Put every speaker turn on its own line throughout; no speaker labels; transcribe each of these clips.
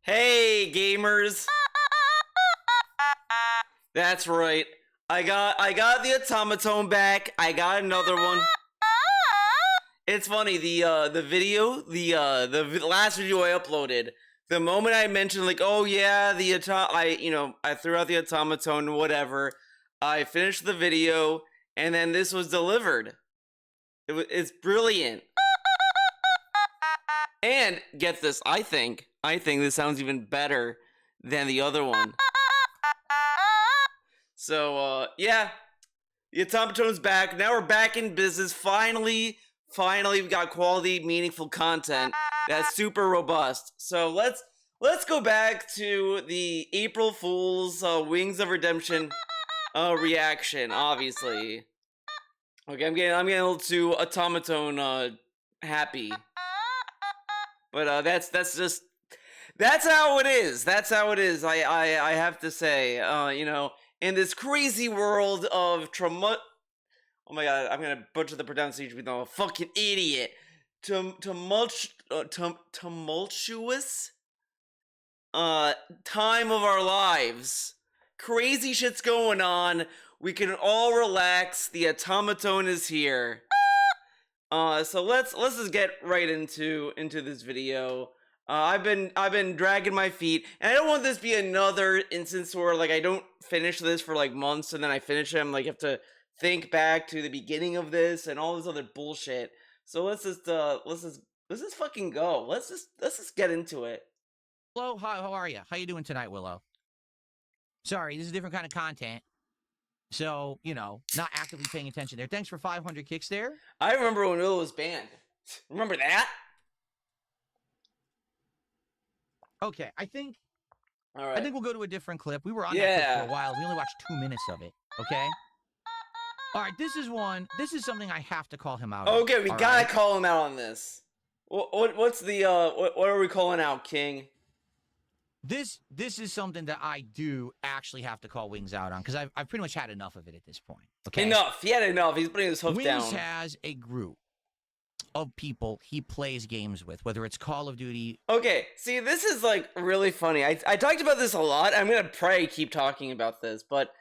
Hey, gamers! That's right. I got the automaton back. I got another one. It's funny, the video, the last video I uploaded, the moment I mentioned like, oh yeah, I threw out the automaton, whatever. I finished the video, and then this was delivered. It's brilliant. And get this, I think this sounds even better than the other one. So yeah, the automaton's back. Now we're back in business. Finally, we've got quality, meaningful content that's super robust. So let's go back to the April Fool's Wings of Redemption reaction. Obviously, okay, I'm getting a little too automaton happy, but that's how it is. That's how it is. I have to say, in this crazy world of oh my god, I'm gonna butcher the pronunciation because I'm a fucking idiot. Tumultuous time of our lives. Crazy shit's going on. We can all relax. The automaton is here. So let's just get right into this video. I've been dragging my feet, and I don't want this to be another instance where like I don't finish this for like months and then I finish it. I'm like have to think back to the beginning of this and all this other bullshit. So let's just fucking go. Let's just get into it.
Hello, hi, how are you? How you doing tonight, Willow? Sorry, this is a different kind of content. So, not actively paying attention there. Thanks for 500 kicks there.
I remember when Willow was banned. Remember that?
Okay, I think
All right.
I think we'll go to a different clip. We were on that clip for a while. We only watched 2 minutes of it, okay? All right, this is something I have to call him out on.
Okay, we gotta call him out on this. What's the what are we calling out, King?
This is something that I do actually have to call Wings out on because I've pretty much had enough of it at this point. Okay,
enough. He had enough. He's putting his hoof down.
Wings has a group of people he plays games with, whether it's Call of Duty.
Okay, see, this is like really funny. I talked about this a lot. I'm gonna probably keep talking about this, but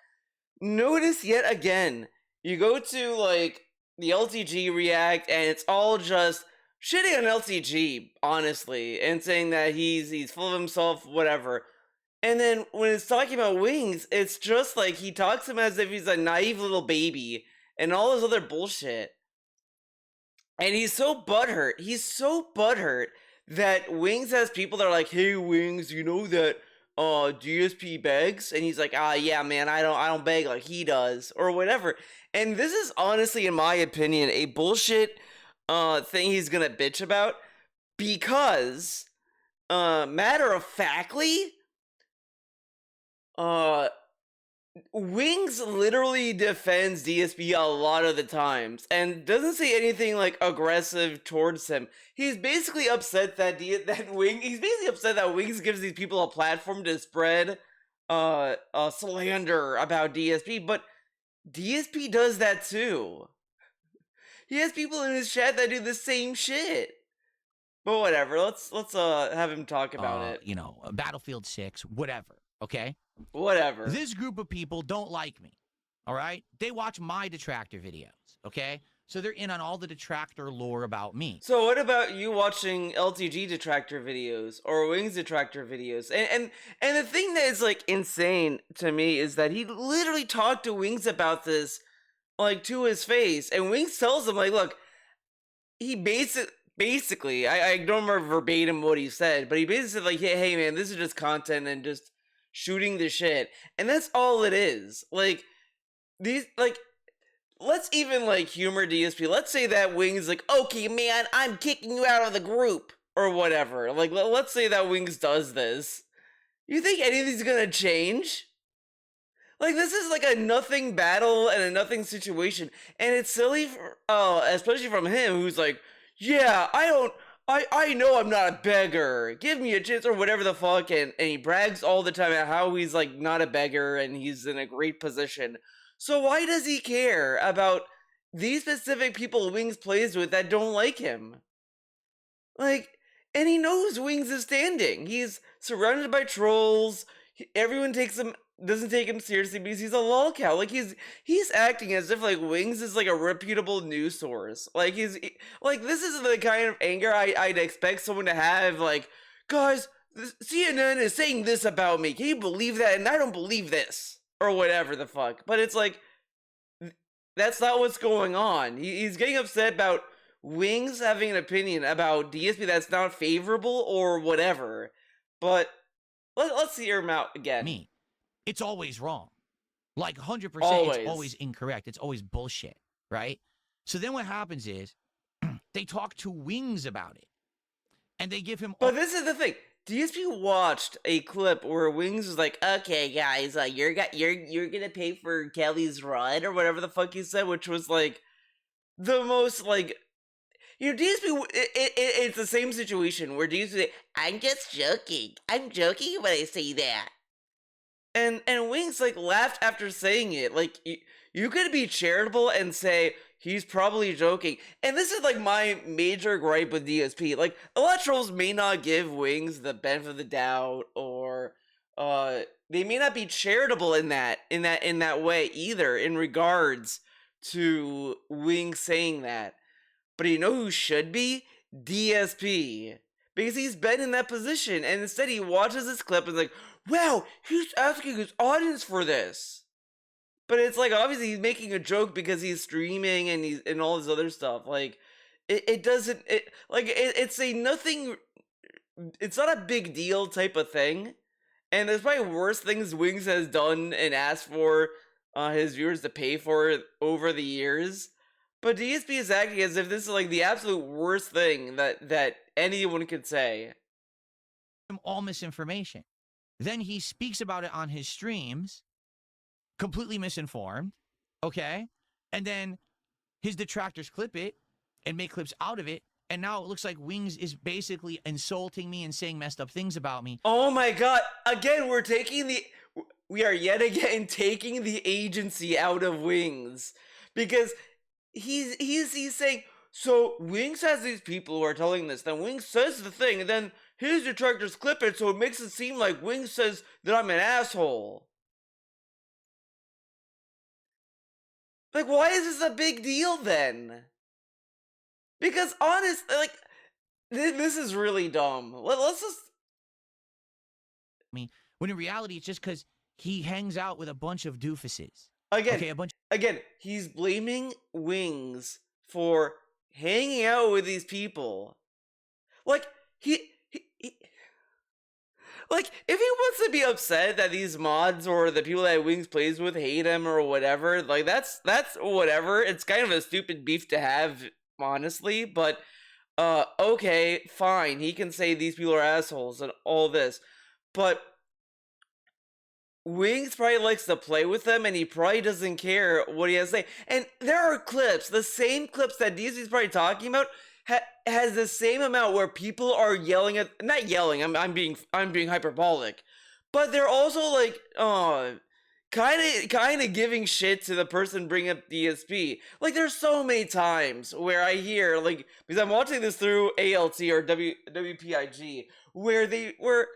notice yet again, you go to like the LTG React, and it's all just shitting on LTG, honestly, and saying that he's full of himself, whatever. And then when it's talking about Wings, it's just like he talks to him as if he's a naive little baby and all this other bullshit. And he's so butthurt. He's so butthurt that Wings has people that are like, "Hey, Wings, you know that DSP begs?" And he's like, yeah, man, I don't beg like he does," or whatever. And this is honestly, in my opinion, a bullshit thing he's gonna bitch about, because matter of factly, Wings literally defends DSP a lot of the times and doesn't say anything like aggressive towards him. He's basically upset that Wings gives these people a platform to spread slander about DSP, but DSP does that too. He has people in his chat that do the same shit. But whatever, let's have him talk about it.
Battlefield 6, whatever, okay?
Whatever.
This group of people don't like me, all right? They watch my detractor videos, okay? So they're in on all the detractor lore about me.
So what about you watching LTG detractor videos or Wings detractor videos? And the thing that is like insane to me is that he literally talked to Wings about this like to his face, and Wings tells him like, look, he basically I don't remember verbatim what he said, but he basically said like, hey man, this is just content and just shooting the shit, and that's all it is. Like these, like, let's even like humor DSP. Let's say that Wings like, okay man, I'm kicking you out of the group or whatever. Like let's say that Wings does this. You think anything's gonna change? Like, this is like a nothing battle and a nothing situation, and it's silly especially from him, who's like, yeah, I know I'm not a beggar. Give me a chance, or whatever the fuck, and he brags all the time about how he's like not a beggar and he's in a great position. So why does he care about these specific people Wings plays with that don't like him? Like, and he knows Wings is standing. He's surrounded by trolls. Everyone doesn't take him seriously because he's a lolcow. Like he's acting as if like Wings is like a reputable news source. Like like this is the kind of anger I'd expect someone to have. Like, guys, CNN is saying this about me. Can you believe that? And I don't believe this or whatever the fuck. But it's like that's not what's going on. He's getting upset about Wings having an opinion about DSP that's not favorable or whatever. But let's hear him out again.
Me. It's always wrong. Like 100%,
Always.
it's always incorrect. It's always bullshit, right? So then what happens is they talk to Wings about it. And they give him...
But this is the thing. DSP watched a clip where Wings was like, "Okay, guys, you're gonna pay for Kelly's ride," or whatever the fuck he said, which was like the most like, DSP. It's the same situation where DSP say, "I'm just joking. I'm joking when I say that," and Wings like laughed after saying it. Like you could be charitable and say he's probably joking. And this is like my major gripe with DSP. Like a lot of trolls may not give Wings the benefit of the doubt, or they may not be charitable in that way either in regards to Wings saying that. But you know who should be? DSP. Because he's been in that position, and instead he watches this clip and is like, wow, he's asking his audience for this. But it's like obviously he's making a joke because he's streaming and all this other stuff. Like it's a nothing. It's not a big deal type of thing. And there's probably worse things Wings has done and asked for his viewers to pay for over the years. But DSP is acting as if this is like the absolute worst thing that anyone could say.
All misinformation. Then he speaks about it on his streams, completely misinformed, okay? And then his detractors clip it and make clips out of it, and now it looks like Wings is basically insulting me and saying messed up things about me.
Oh my god, again, we are yet again taking the agency out of Wings. Because he's saying, so Wings has these people who are telling this, then Wings says the thing, and then his detractors clip it, so it makes it seem like Wings says that I'm an asshole. Like, why is this a big deal then? Because honestly, like, this is really dumb. Let's just...
I mean, when in reality, it's just because he hangs out with a bunch of doofuses.
Again,
okay,
again, he's blaming Wings for hanging out with these people. Like, like, if he wants to be upset that these mods or the people that Wings plays with hate him or whatever, like, that's whatever. It's kind of a stupid beef to have, honestly, but, okay, fine. He can say these people are assholes and all this, but Wings probably likes to play with them, and he probably doesn't care what he has to say. And there are clips, the same clips that DSP's probably talking about, has the same amount where people are yelling at, not yelling, I'm being hyperbolic, but they're also like, kind of giving shit to the person bringing up DSP. Like, there's so many times where I hear, like, because I'm watching this through ALT or WPIG, where they were,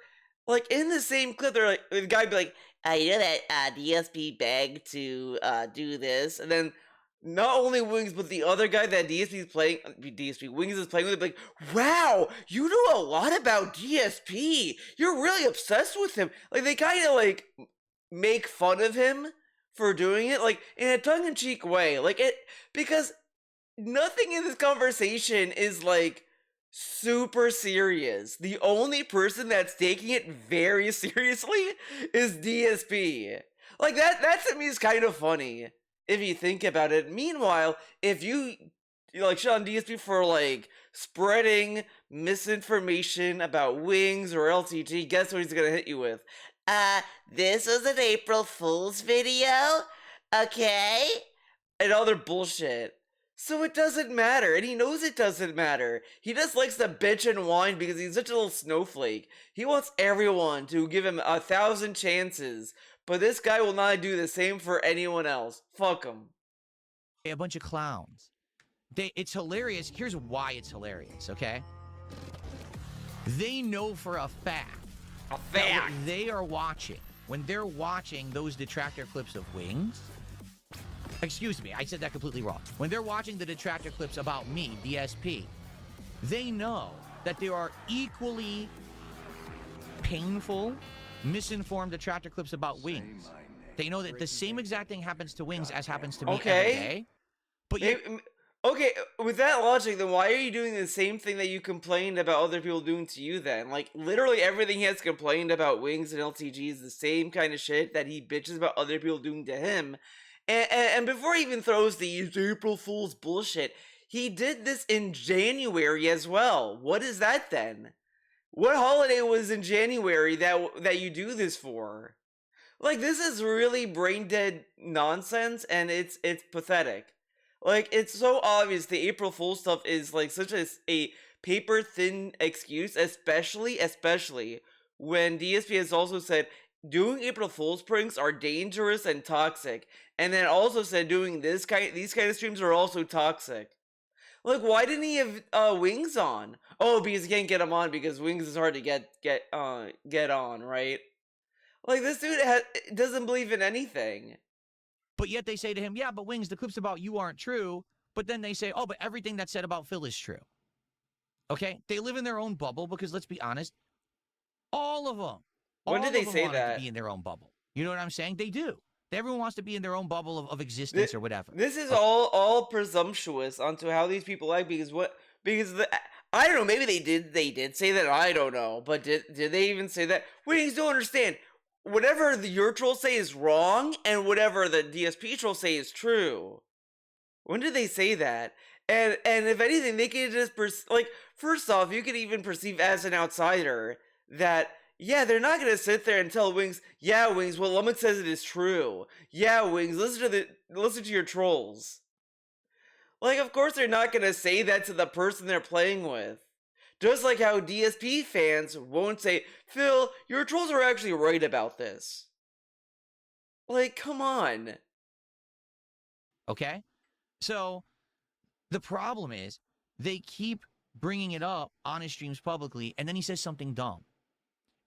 like, in the same clip, they're like, the guy be like, you know that DSP begged to do this, and then not only Wings, but the other guy that Wings is playing with, like, wow, you know a lot about DSP. You're really obsessed with him. Like, they kind of, like, make fun of him for doing it, like, in a tongue-in-cheek way. Like, because nothing in this conversation is, like, super serious. The only person that's taking it very seriously is DSP. Like, that to me is kind of funny if you think about it. Meanwhile, if you like shit on DSP for like spreading misinformation about Wings or LTG, guess what he's gonna hit you with? This was an April Fool's video, okay? And other bullshit. So it doesn't matter, and he knows it doesn't matter. He just likes to bitch and whine because he's such a little snowflake. He wants everyone to give him 1,000 chances, but this guy will not do the same for anyone else. Fuck him.
A bunch of clowns. It's hilarious. Here's why it's hilarious, okay? they know for a fact that what they are watching, when they're watching those detractor clips of Wings, excuse me, I said that completely wrong. When they're watching the detractor clips about me, DSP, they know that there are equally painful, misinformed detractor clips about Wings. They know that the same exact thing happens to Wings as happens to me every day. But yet,
okay, with that logic, then why are you doing the same thing that you complained about other people doing to you then? Like, literally everything he has complained about Wings and LTG is the same kind of shit that he bitches about other people doing to him. And before he even throws the April Fool's bullshit, he did this in January as well. What is that then? What holiday was in January that you do this for? Like, this is really brain dead nonsense, and it's pathetic. Like, it's so obvious the April Fool's stuff is like such a paper thin excuse, especially when DSP has also said doing April Fool's pranks are dangerous and toxic, and then also said doing these kind of streams are also toxic. Like, why didn't he have Wings on? Oh, because he can't get him on because Wings is hard to get on, right? Like, this dude doesn't believe in anything.
but yet they say to him, yeah, but Wings, the clips about you aren't true. But then they say, oh, but everything that's said about Phil is true. Okay? They live in their own bubble because, let's be honest, all of them.
When did they say
want
that?
To be in their own bubble. You know what I'm saying? They do. Everyone wants to be in their own bubble of existence or whatever.
This is all presumptuous onto how these people act because I don't know, maybe they did say that, I don't know, but did they even say that? Wait, you don't understand. Whatever your trolls say is wrong, and whatever the DSP trolls say is true. When did they say that? And if anything, they could just first off, you could even perceive as an outsider that, yeah, they're not gonna sit there and tell Wings, yeah, Wings, what Lemon says it is true. Yeah, Wings, listen to your trolls. Like, of course they're not gonna say that to the person they're playing with. Just like how DSP fans won't say, Phil, your trolls are actually right about this. Like, come on.
Okay? So, the problem is, they keep bringing it up on his streams publicly, and then he says something dumb.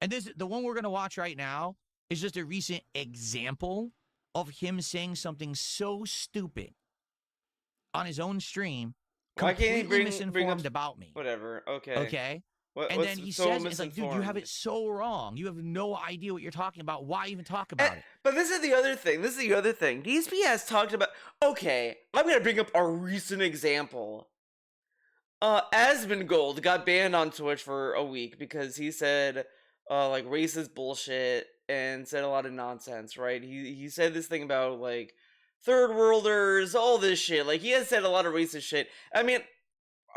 And the one we're going to watch right now is just a recent example of him saying something so stupid on his own stream, completely misinformed about me.
Whatever, okay.
Okay? And then he says, it's like, dude, you have it so wrong. You have no idea what you're talking about. Why even talk about it?
But this is the other thing. DSP has talked about, okay, I'm going to bring up a recent example. Asmongold got banned on Twitch for a week because he said, like, racist bullshit and said a lot of nonsense, right? He said this thing about, like, third worlders, all this shit. Like, he has said a lot of racist shit. I mean,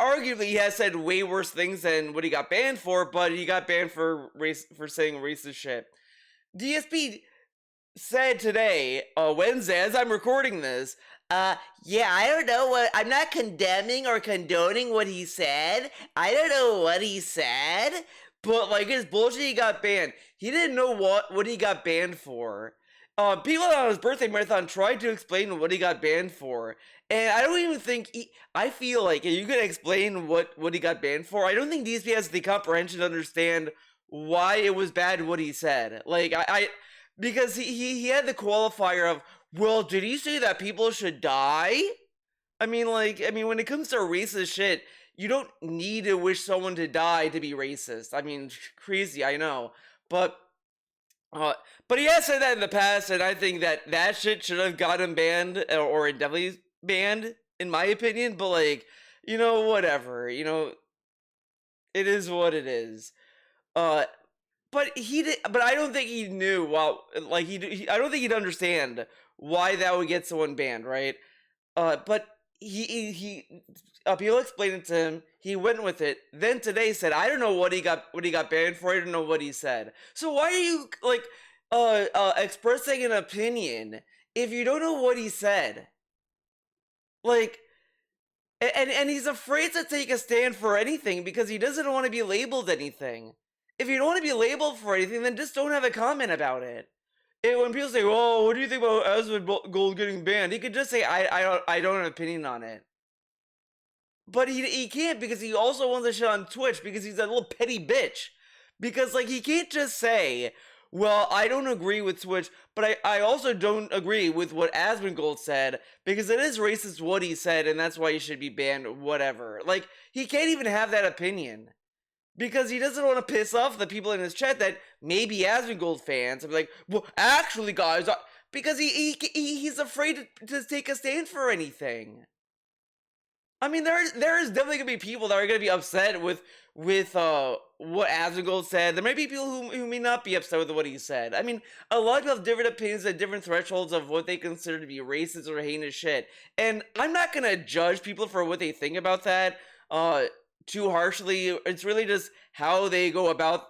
arguably he has said way worse things than what he got banned for, but he got banned for saying racist shit. DSP said today, Wednesday, as I'm recording this, yeah, I don't know I'm not condemning or condoning what he said. I don't know what he said, but, like, his bullshit, he got banned. He didn't know what he got banned for. People on his birthday marathon tried to explain what he got banned for, and I don't even think I feel like, if you could explain what he got banned for, I don't think DSP has the comprehension to understand why it was bad what he said. Like, because he had the qualifier of, well, did he say that people should die? I mean, when it comes to racist shit, you don't need to wish someone to die to be racist. I mean, crazy, I know, but he has said that in the past, and I think that shit should have got him banned, or definitely banned, in my opinion. But, like, whatever, it is what it is. But I don't think he knew. Well, like, I don't think he'd understand why that would get someone banned, right? But people explained it to him. He went with it. Then today said, I don't know what he got banned for. I don't know what he said. So why are you, like, expressing an opinion if you don't know what he said? Like, and he's afraid to take a stand for anything because he doesn't want to be labeled anything. If you don't want to be labeled for anything, then just don't have a comment about it. When people say, "Oh, what do you think about Asmongold getting banned?" He could just say, "I don't have an opinion on it." but he can't because he also wants to shit on Twitch because he's a little petty bitch. Because like he can't just say, well, I don't agree with Twitch, but I also don't agree with what Asmongold said because it is racist what he said and that's why he should be banned, whatever. Like, he can't even have that opinion because he doesn't want to piss off the people in his chat that maybe Asmongold fans. I'm like, well, actually, guys, because he's afraid to take a stand for anything. I mean, there is definitely gonna be people that are gonna be upset with what Asmongold said. There may be people who may not be upset with what he said. I mean, a lot of people have different opinions and different thresholds of what they consider to be racist or heinous shit. And I'm not gonna judge people for what they think about that too harshly. It's really just how they go about,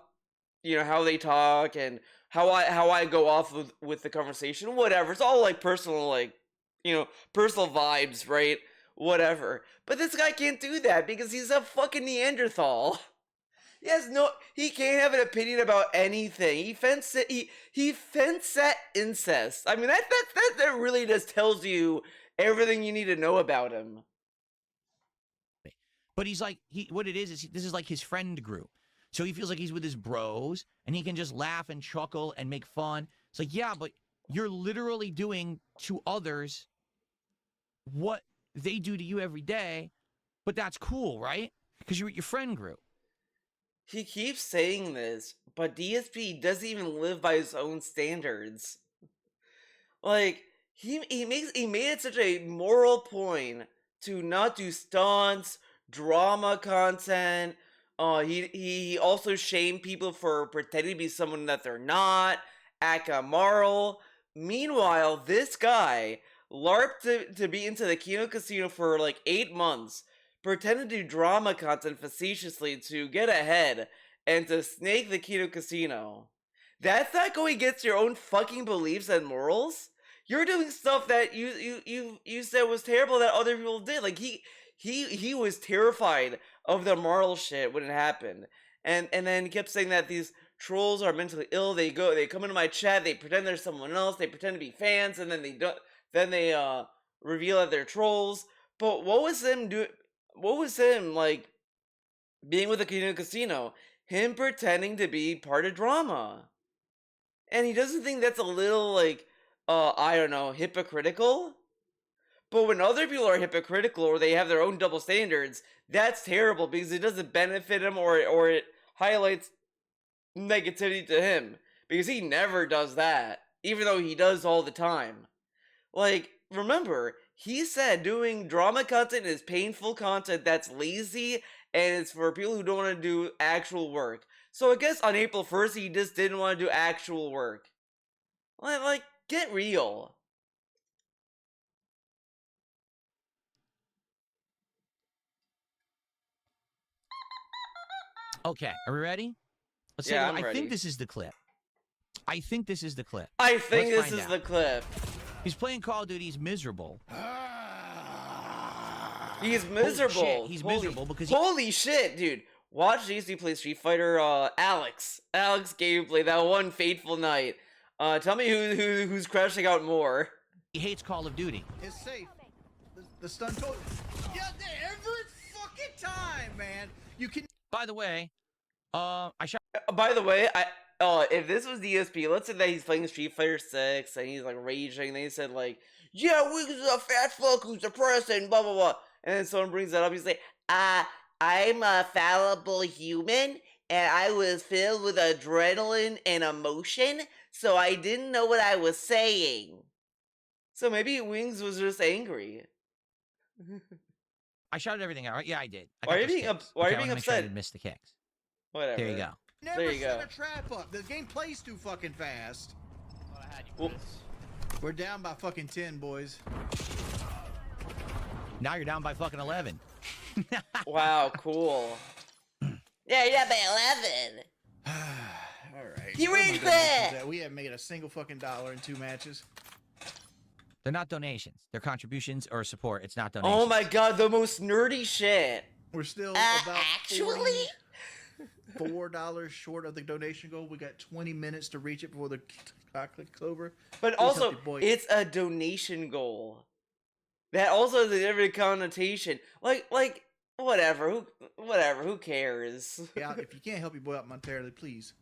how they talk and how I go off with the conversation. Whatever. It's all like personal, like, personal vibes, right? Whatever. But this guy can't do that because he's a fucking Neanderthal. He can't have an opinion about anything. He fence at incest. I mean, that really just tells you everything you need to know about him.
But he's like, what it is this is like his friend group. So he feels like he's with his bros and he can just laugh and chuckle and make fun. It's like, yeah, but you're literally doing to others what they do to you every day, but that's cool, right? Because you're with your friend group.
He keeps saying this, but DSP doesn't even live by his own standards. Like, he made it such a moral point to not do stunts, drama content. He also shamed people for pretending to be someone that they're not, act immoral. Meanwhile, this guy LARPed to be into the Kino Casino for like 8 months, pretended to do drama content facetiously to get ahead and to snake the Kino Casino. That's not going against your own fucking beliefs and morals. You're doing stuff that you said was terrible that other people did. Like he was terrified of the moral shit when it happened, and then he kept saying that these trolls are mentally ill. They come into my chat, they pretend they're someone else, they pretend to be fans, and then they don't. Then they reveal that they're trolls. But what was him like being with the Kino Casino? Him pretending to be part of drama. And he doesn't think that's a little like I don't know, hypocritical? But when other people are hypocritical or they have their own double standards, that's terrible because it doesn't benefit him or it highlights negativity to him. Because he never does that. Even though he does all the time. Like, remember, he said doing drama content is painful content that's lazy and it's for people who don't want to do actual work. So I guess on April 1st, he just didn't want to do actual work. Like, get real.
Okay, are we ready? Let's
Yeah,
I
ready.
think this is the clip.
I think this is the clip.
He's playing Call of Duty. He's miserable.
He's miserable.
Holy shit, he's miserable because
holy shit, dude. Watch JC play Street Fighter. Alex gameplay that one fateful night. Tell me who's crashing out more.
He hates Call of Duty.
It's safe. The stun told. Yeah, every fucking time, man. You can.
By the way, I shot.
By the way, if this was DSP, let's say that he's playing Street Fighter 6 and he's like raging, and they said like, yeah, Wiggs is a fat fuck who's depressed and blah blah blah, and then someone brings that up, he's like, I'm a fallible human and I was filled with adrenaline and emotion, so I didn't know what I was saying. So maybe Wings was just angry.
I shouted everything out, right? Yeah, I did.
Why are you being upset?
Sure I didn't miss the kicks.
Whatever.
There you go.
Never
there you
set
go.
a trap up. The game plays too fucking fast.
Well,
we're down by fucking 10, boys.
Now you're down by fucking 11.
Wow, cool. Yeah, you're down by 11.
All right.
You read that?
We haven't made a single fucking dollar in 2 matches.
They're not donations. They're contributions or support. It's not donations.
Oh my god, the most nerdy shit.
We're still about
actually
$4 short of the donation goal. We got 20 minutes to reach it before the clock clicks over.
But also, it's a donation goal. That also has a different connotation. Like whatever, who cares?
Yeah, if you can't help your boy out monetarily, please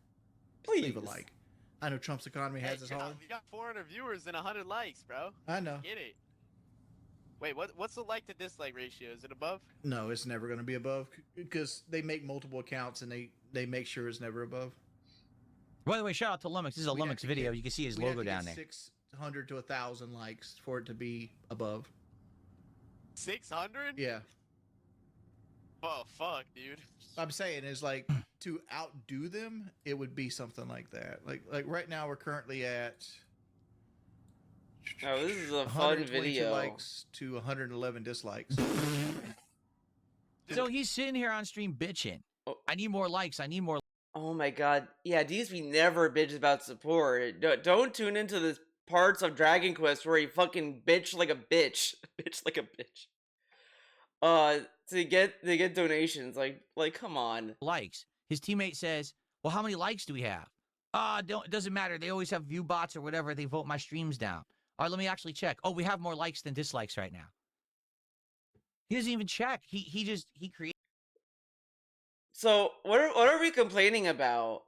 Please.
leave a like. I know Trump's economy has its hard.
We got 400 viewers and 100 likes, bro.
I know.
Get it. Wait, what's the like to dislike ratio? Is it above?
No, it's never going to be above because they make multiple accounts and they make sure it's never above.
By the way, shout out to Lumix. This is a
We'd have
Lumix
to
video.
get-
You can see his
we'd have
logo
to get
down there.
600 to 1,000 likes for it to be above.
600?
Yeah,
Oh fuck, dude.
I'm saying is like to outdo them, it would be something like that. Like right now we're currently at.
Oh, this is a fun
122
video.
likes to 111 dislikes.
So he's sitting here on stream bitching.
Oh.
I need more likes. I need more.
Oh my god. Yeah, DSP never bitches about support. Don't tune into the parts of Dragon Quest where he fucking bitch like a bitch. Bitch like a bitch. To get donations. Like come on.
likes. His teammate says, "Well, how many likes do we have?" It doesn't matter. They always have view bots or whatever. They vote my streams down. All right, let me actually check. Oh, we have more likes than dislikes right now. He doesn't even check. He creates.
So what are we complaining about?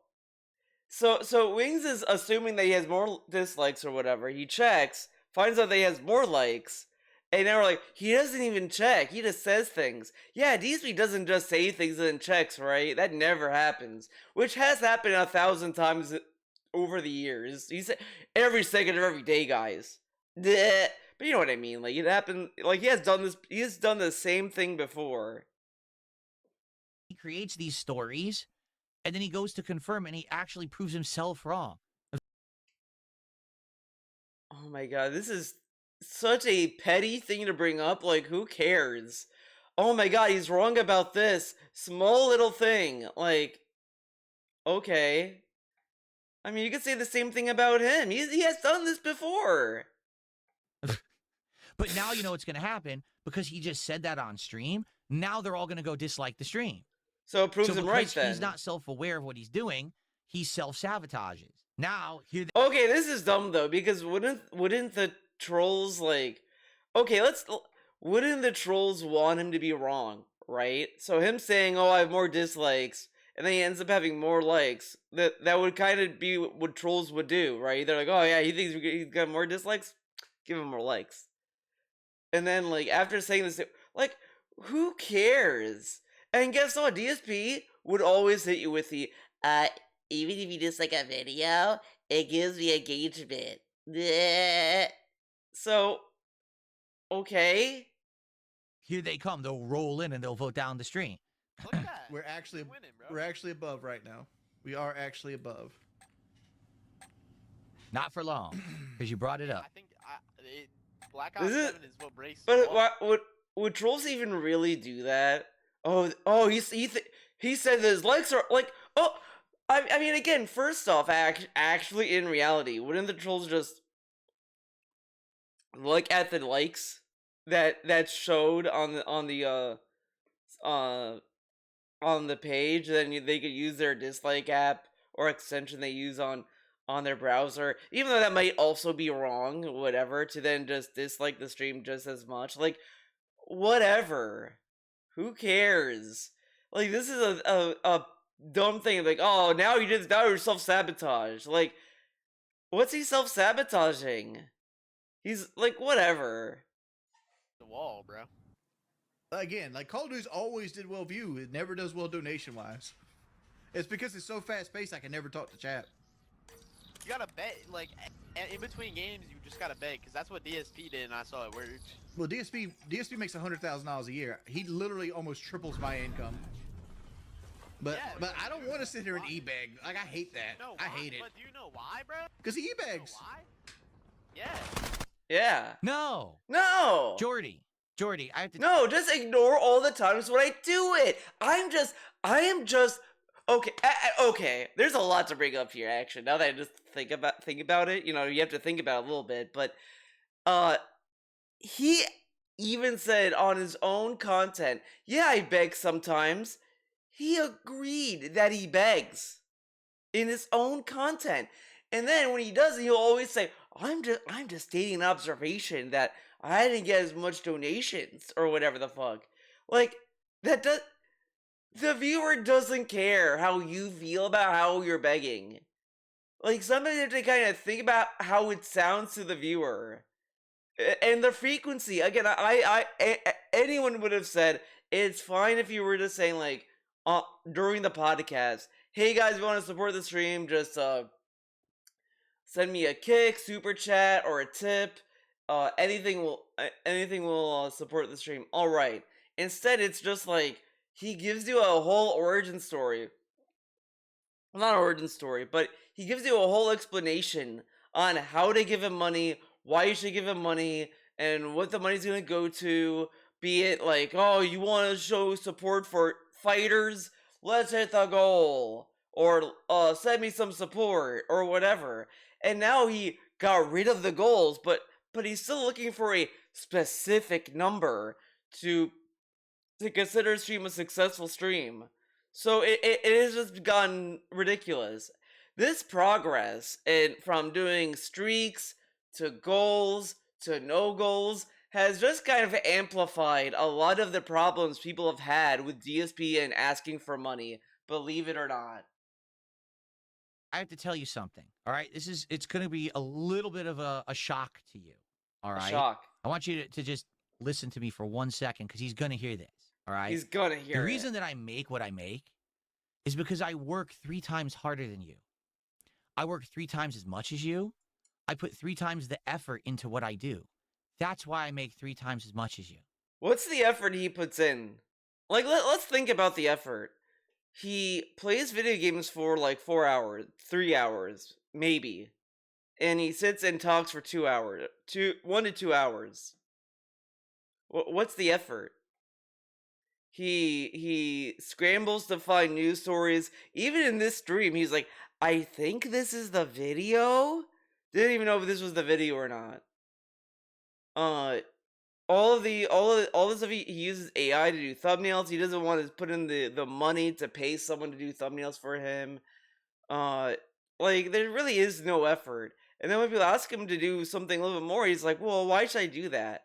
So Wings is assuming that he has more dislikes or whatever. He checks, finds out that he has more likes, and now we're like, he doesn't even check. He just says things. Yeah, DSP doesn't just say things and then checks, right? That never happens. Which has happened 1,000 times over the years. He said every second of every day, guys. Bleh. But you know what I mean. Like it happened. Like he has done this. He has done the same thing before.
He creates these stories, and then he goes to confirm, and he actually proves himself wrong.
Oh my god, this is such a petty thing to bring up. Like, who cares? Oh my god, he's wrong about this small little thing. Like, okay. I mean, you could say the same thing about him. He has done this before.
But now you know what's going to happen because he just said that on stream. Now they're all going to go dislike the stream.
So it proves
So
him right
because
then.
he's not self-aware of what he's doing, he self-sabotages. Now, here
Okay, this is dumb though, because wouldn't the trolls like okay, wouldn't the trolls want him to be wrong, right? So him saying, "Oh, I have more dislikes," and then he ends up having more likes. That would kind of be what trolls would do, right? They're like, "Oh yeah, he thinks he's got more dislikes. Give him more likes." And then like after saying this, like who cares? And guess what? DSP would always hit you with the even if you dislike a video, it gives me engagement. Bleh. So, okay.
here they come. They'll roll in and they'll vote down the stream.
Look at that.
We're actually
We're winning, bro.
we're actually above right now. We are actually above.
Not for long, because you brought it up.
I think Black Ops
Is it-
7 is what breaks.
But
them up.
would trolls even really do that? Oh, he said that his likes are like, oh, I mean, again, first off, actually, in reality, wouldn't the trolls just look at the likes that showed on the page? Then they could use their dislike app or extension they use on their browser, even though that might also be wrong, whatever, to then just dislike the stream just as much. Like, whatever. Who cares? Like, this is a dumb thing. Like, oh, now you're self-sabotage. Like, what's he self-sabotaging? He's like, whatever.
The wall, bro.
Again, like Call of Duty always did well view. It never does well donation wise. It's because it's so fast paced. I can never talk to chat.
You gotta bet, like, in between games, you just gotta bet, because that's what DSP did, and I saw it work.
Well, DSP makes $100,000 a year. He literally almost triples my income. But
Yeah,
but I don't
you-
want to sit here and
why?
e-bag. Like I hate that.
No,
I
why?
hate it
But do you know why, bro?
because he
You know
e-bags.
why? Yeah.
Yeah.
No,
No.
Jordy, I have to.
No, just ignore all the times when I do it. I am just okay. Okay, there's a lot to bring up here. Actually, now that I just think about it, you have to think about it a little bit. But he even said on his own content, "Yeah, I beg sometimes." He agreed that he begs in his own content, and then when he doesn't, he'll always say, I'm just stating an observation that I didn't get as much donations or whatever the fuck." Like, that does the viewer doesn't care how you feel about how you're begging. Like, sometimes you have to kind of think about how it sounds to the viewer. And the frequency, again, anyone would have said, it's fine if you were just saying, like, during the podcast, hey guys, if you want to support the stream, just, send me a kick, super chat, or a tip. Anything will support the stream. All right. Instead, it's just like he gives you a whole origin story. Well, not origin story, but he gives you a whole explanation on how to give him money, why you should give him money, and what the money's gonna go to. Be it like, oh, you want to show support for fighters? Let's hit the goal, or send me some support, or whatever. And now he got rid of the goals, but he's still looking for a specific number to consider a stream a successful stream. So it has just gotten ridiculous. This progress from doing streaks to goals to no goals has just kind of amplified a lot of the problems people have had with DSP and asking for money, believe it or not.
I have to tell you something. All right, it's going to be a little bit of a shock to you. All right,
Shock.
I want you to just listen to me for 1 second because he's going to hear this. All right,
He's gonna hear
the
it.
reason that I make what I make is because I work 3 times harder than you. I work 3 times as much as you. I put 3 times the effort into what I do. That's why I make 3 times as much as you.
What's the effort he puts in? Like, let's think about the effort. He plays video games for like 4 hours, 3 hours, maybe. And he sits and talks for 2 hours, 1 to 2 hours. What's the effort? He scrambles to find news stories. Even in this stream, he's like, I think this is the video? Didn't even know if this was the video or not. All the stuff he uses AI to do thumbnails. He doesn't want to put in the money to pay someone to do thumbnails for him. Like, there really is no effort. And then when people ask him to do something a little bit more, he's like, well, why should I do that?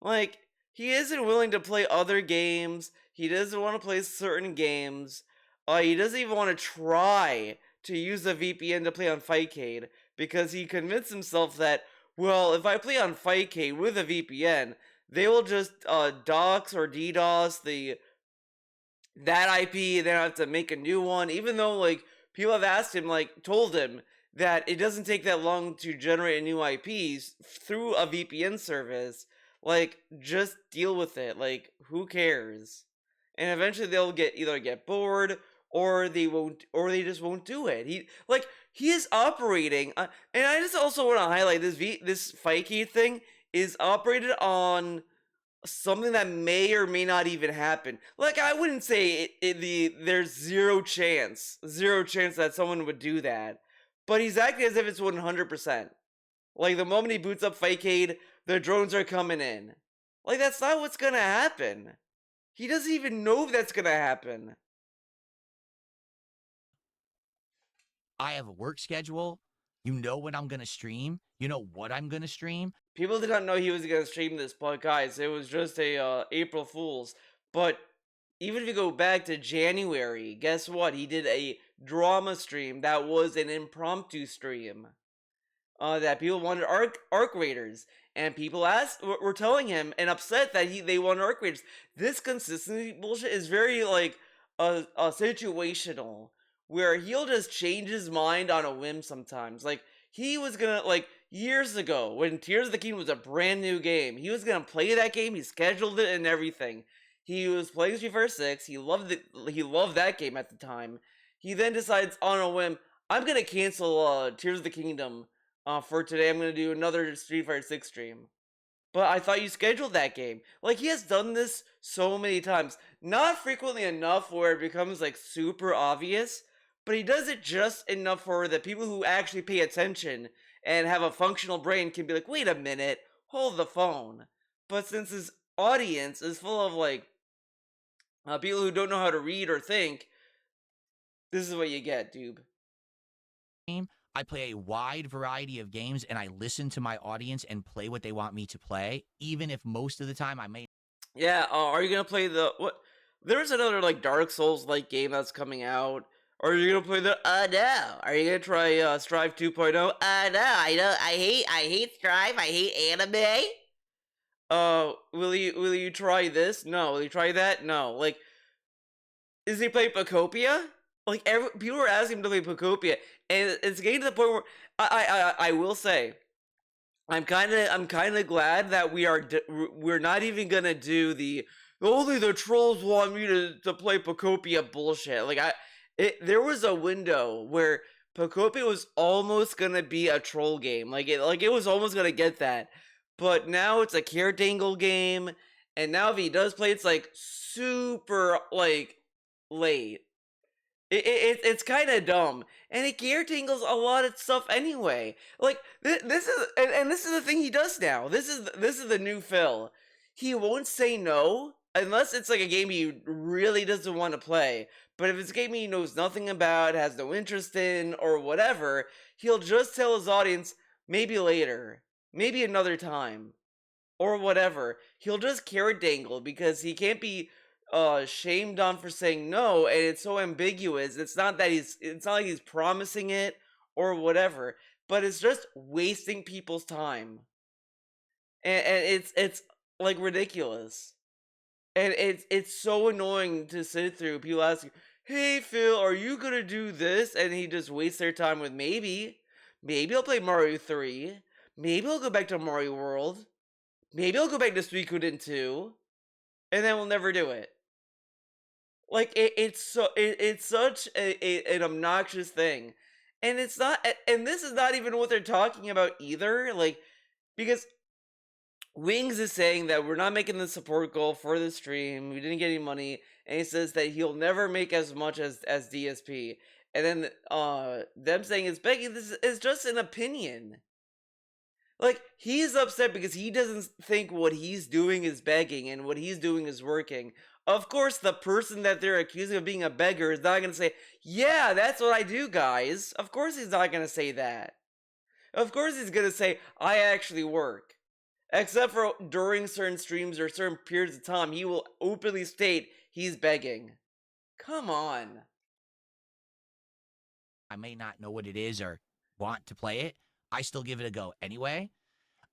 Like, he isn't willing to play other games. He doesn't want to play certain games. He doesn't even want to try to use a VPN to play on Fightcade because he convinced himself that, well, if I play on Fightcade with a VPN, they will just dox or DDoS that IP, then I have to make a new one. Even though, like, people have asked him, like, told him that it doesn't take that long to generate a new IP through a VPN service. Like, just deal with it. Like, who cares? And eventually they'll either get bored or they just won't do it. He is operating, and I just also want to highlight this Fightcade thing is operated on something that may or may not even happen. Like, I wouldn't say there's zero chance that someone would do that, but he's acting as if it's 100%. Like, the moment he boots up Fightcade, the drones are coming in. Like, that's not what's gonna happen. He doesn't even know if that's gonna happen.
I have a work schedule. You know when I'm going to stream. You know what I'm going to stream.
People did not know he was gonna stream this, but guys, it was just a April Fool's. But even if you go back to January, guess what? He did a drama stream that was an impromptu stream. That people wanted arc raiders, and people were telling him and upset that they wanted arc raiders. This consistency bullshit is very like a situational, where he'll just change his mind on a whim sometimes. Like, he was gonna, like, years ago when Tears of the Kingdom was a brand new game, he was gonna play that game. He scheduled it and everything. He was playing Street Fighter 6. He loved it. He loved that game at the time. He then decides on a whim, I'm gonna cancel Tears of the Kingdom. For today, I'm going to do another Street Fighter 6 stream. But I thought you scheduled that game. Like, he has done this so many times. Not frequently enough where it becomes, like, super obvious. But he does it just enough for the people who actually pay attention and have a functional brain can be like, wait a minute, hold the phone. But since his audience is full of, like, people who don't know how to read or think, this is what you get, dude.
I play a wide variety of games, and I listen to my audience and play what they want me to play, even if most of the time I may.
Yeah, are you gonna play the what? there's another like Dark Souls like game that's coming out. Are you gonna play the? No. Are you gonna try Strive 2.0? No. I don't. I hate Strive. I hate anime. Will you try this? No. Will you try that? No. Like, is he playing Pocopia? Like, people are asking him to play Pocopia, and it's getting to the point where I will say, I'm kind of glad that we're not even gonna do the only the trolls want me to play Pocopia bullshit. Like, there was a window where Pocopia was almost gonna be a troll game. Like it was almost gonna get that. But now it's a Care Dangle game, and now if he does play, it's like super like late. It's kind of dumb, and it Care Dangles a lot of stuff anyway. Like this is and this is the thing he does now. This is the new Phil. He won't say no unless it's like a game he really doesn't want to play. But if it's a game he knows nothing about, has no interest in, or whatever, he'll just tell his audience maybe later, maybe another time, or whatever. He'll just carrot dangle because he can't be shamed on for saying no, and it's so ambiguous. It's not like he's promising it or whatever, but it's just wasting people's time. And it's like ridiculous. And it's so annoying to sit through. People ask you, "Hey Phil, are you gonna do this?" And he just wastes their time with maybe I'll play Mario 3. Maybe I'll go back to Mario World. Maybe I'll go back to Suikoden 2. And then we'll never do it. Like it's such an obnoxious thing. And it's not, and this is not even what they're talking about either. Like, because Wings is saying that we're not making the support goal for the stream. We didn't get any money, and he says that he'll never make as much as DSP. And then them saying it's begging. This is just an opinion. Like, he's upset because he doesn't think what he's doing is begging and what he's doing is working. Of course, the person that they're accusing of being a beggar is not going to say, "Yeah, that's what I do, guys." Of course he's not going to say that. Of course he's going to say, "I actually work." Except for during certain streams or certain periods of time, he will openly state he's begging. Come on.
I may not know what it is or want to play it. I still give it a go anyway.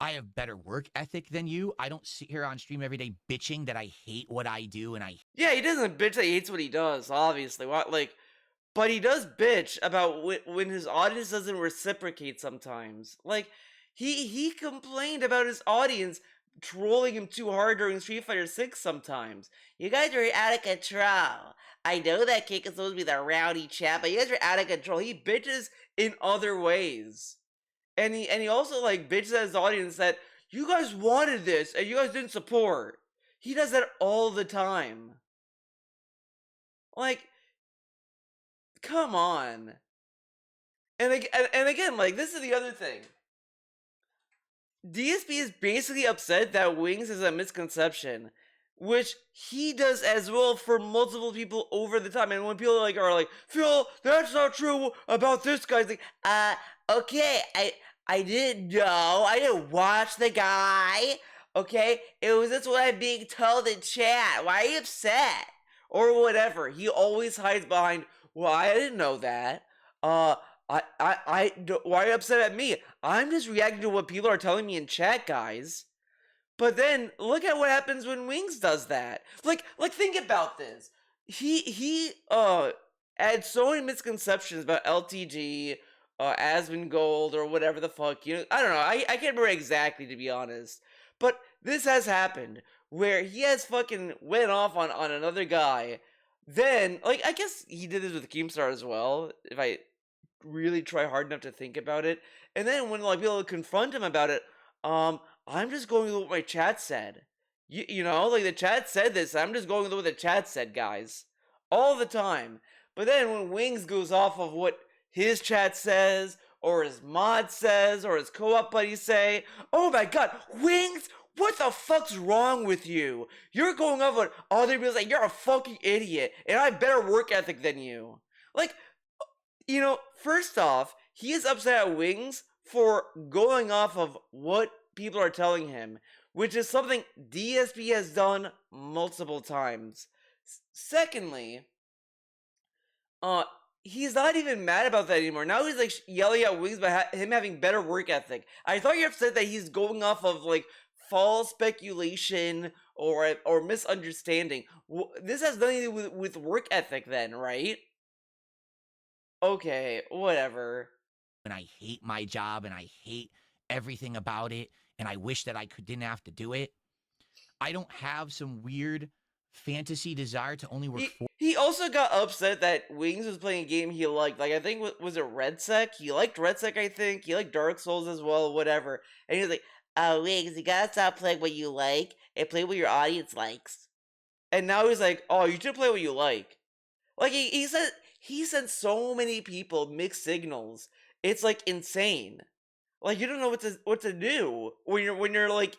I have better work ethic than you. I don't sit here on stream every day bitching that I hate what I do and
Yeah, he doesn't bitch that he hates what he does, obviously. But he does bitch about when his audience doesn't reciprocate sometimes. Like, he complained about his audience trolling him too hard during Street Fighter 6 sometimes. "You guys are out of control. I know that Cake is supposed to be the rowdy chat, but you guys are out of control." He bitches in other ways. And he also like bitches at his audience that you guys wanted this and you guys didn't support. He does that all the time. Like, come on. And again, like, this is the other thing. DSP is basically upset that Wings is a misconception, which he does as well for multiple people over the time. And when people are like, "Phil, that's not true about this guy," it's like, okay, I didn't know. I didn't watch the guy. Okay, that's what I'm being told in chat. Why are you upset? Or whatever. He always hides behind, "Well, I didn't know that. Why are you upset at me? I'm just reacting to what people are telling me in chat, guys." But then look at what happens when Wings does that. Like think about this. He had so many misconceptions about LTG, Asmongold, or whatever the fuck. I don't know. I can't remember exactly, to be honest. But this has happened where he has fucking went off on another guy. Then, like, I guess he did this with Keemstar as well, if I really try hard enough to think about it. And then when like people confront him about it, I'm just going with what my chat said. You know, like, the chat said this. I'm just going with what the chat said, guys, all the time. But then when Wings goes off of what his chat says, or his mod says, or his co-op buddies say, "Oh my god, Wings, what the fuck's wrong with you? You're going off what other people say. You're a fucking idiot, and I have better work ethic than you." Like, first off, he is upset at Wings for going off of what people are telling him, which is something DSP has done multiple times. Secondly, uh, he's not even mad about that anymore. Now he's like yelling at Wings about him having better work ethic. I thought you upset that he's going off of like false speculation or misunderstanding. This has nothing to do with work ethic, then, right? Okay, whatever.
And I hate my job and I hate everything about it. And I wish that didn't have to do it. I don't have some weird fantasy desire to only work
He also got upset that Wings was playing a game he liked. Like, I think, was it Red Sec? He liked Red Sec, I think. He liked Dark Souls as well, whatever. And he was like, oh, Wings, you gotta stop playing what you like and play what your audience likes. And now he's like, oh, you should play what you like. Like, he sent so many people mixed signals. It's, like, insane. Like, you don't know what to do when you're like,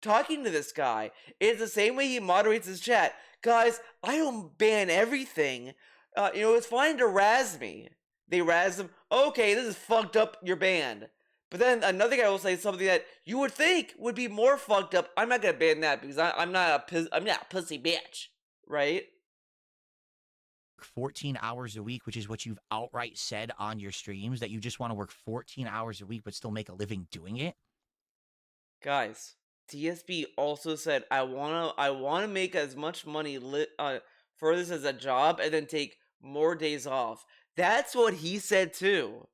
talking to this guy. It's the same way he moderates his chat. Guys, I don't ban everything. It's fine to razz me. They razz him. Okay, this is fucked up. You're banned. But then another guy will say something that you would think would be more fucked up. I'm not gonna ban that because I'm not a pussy bitch, right?
14 hours a week, which is what you've outright said on your streams, that you just want to work 14 hours a week but still make a living doing it.
Guys, DSP also said, I wanna make as much money for this as a job and then take more days off. That's what he said too.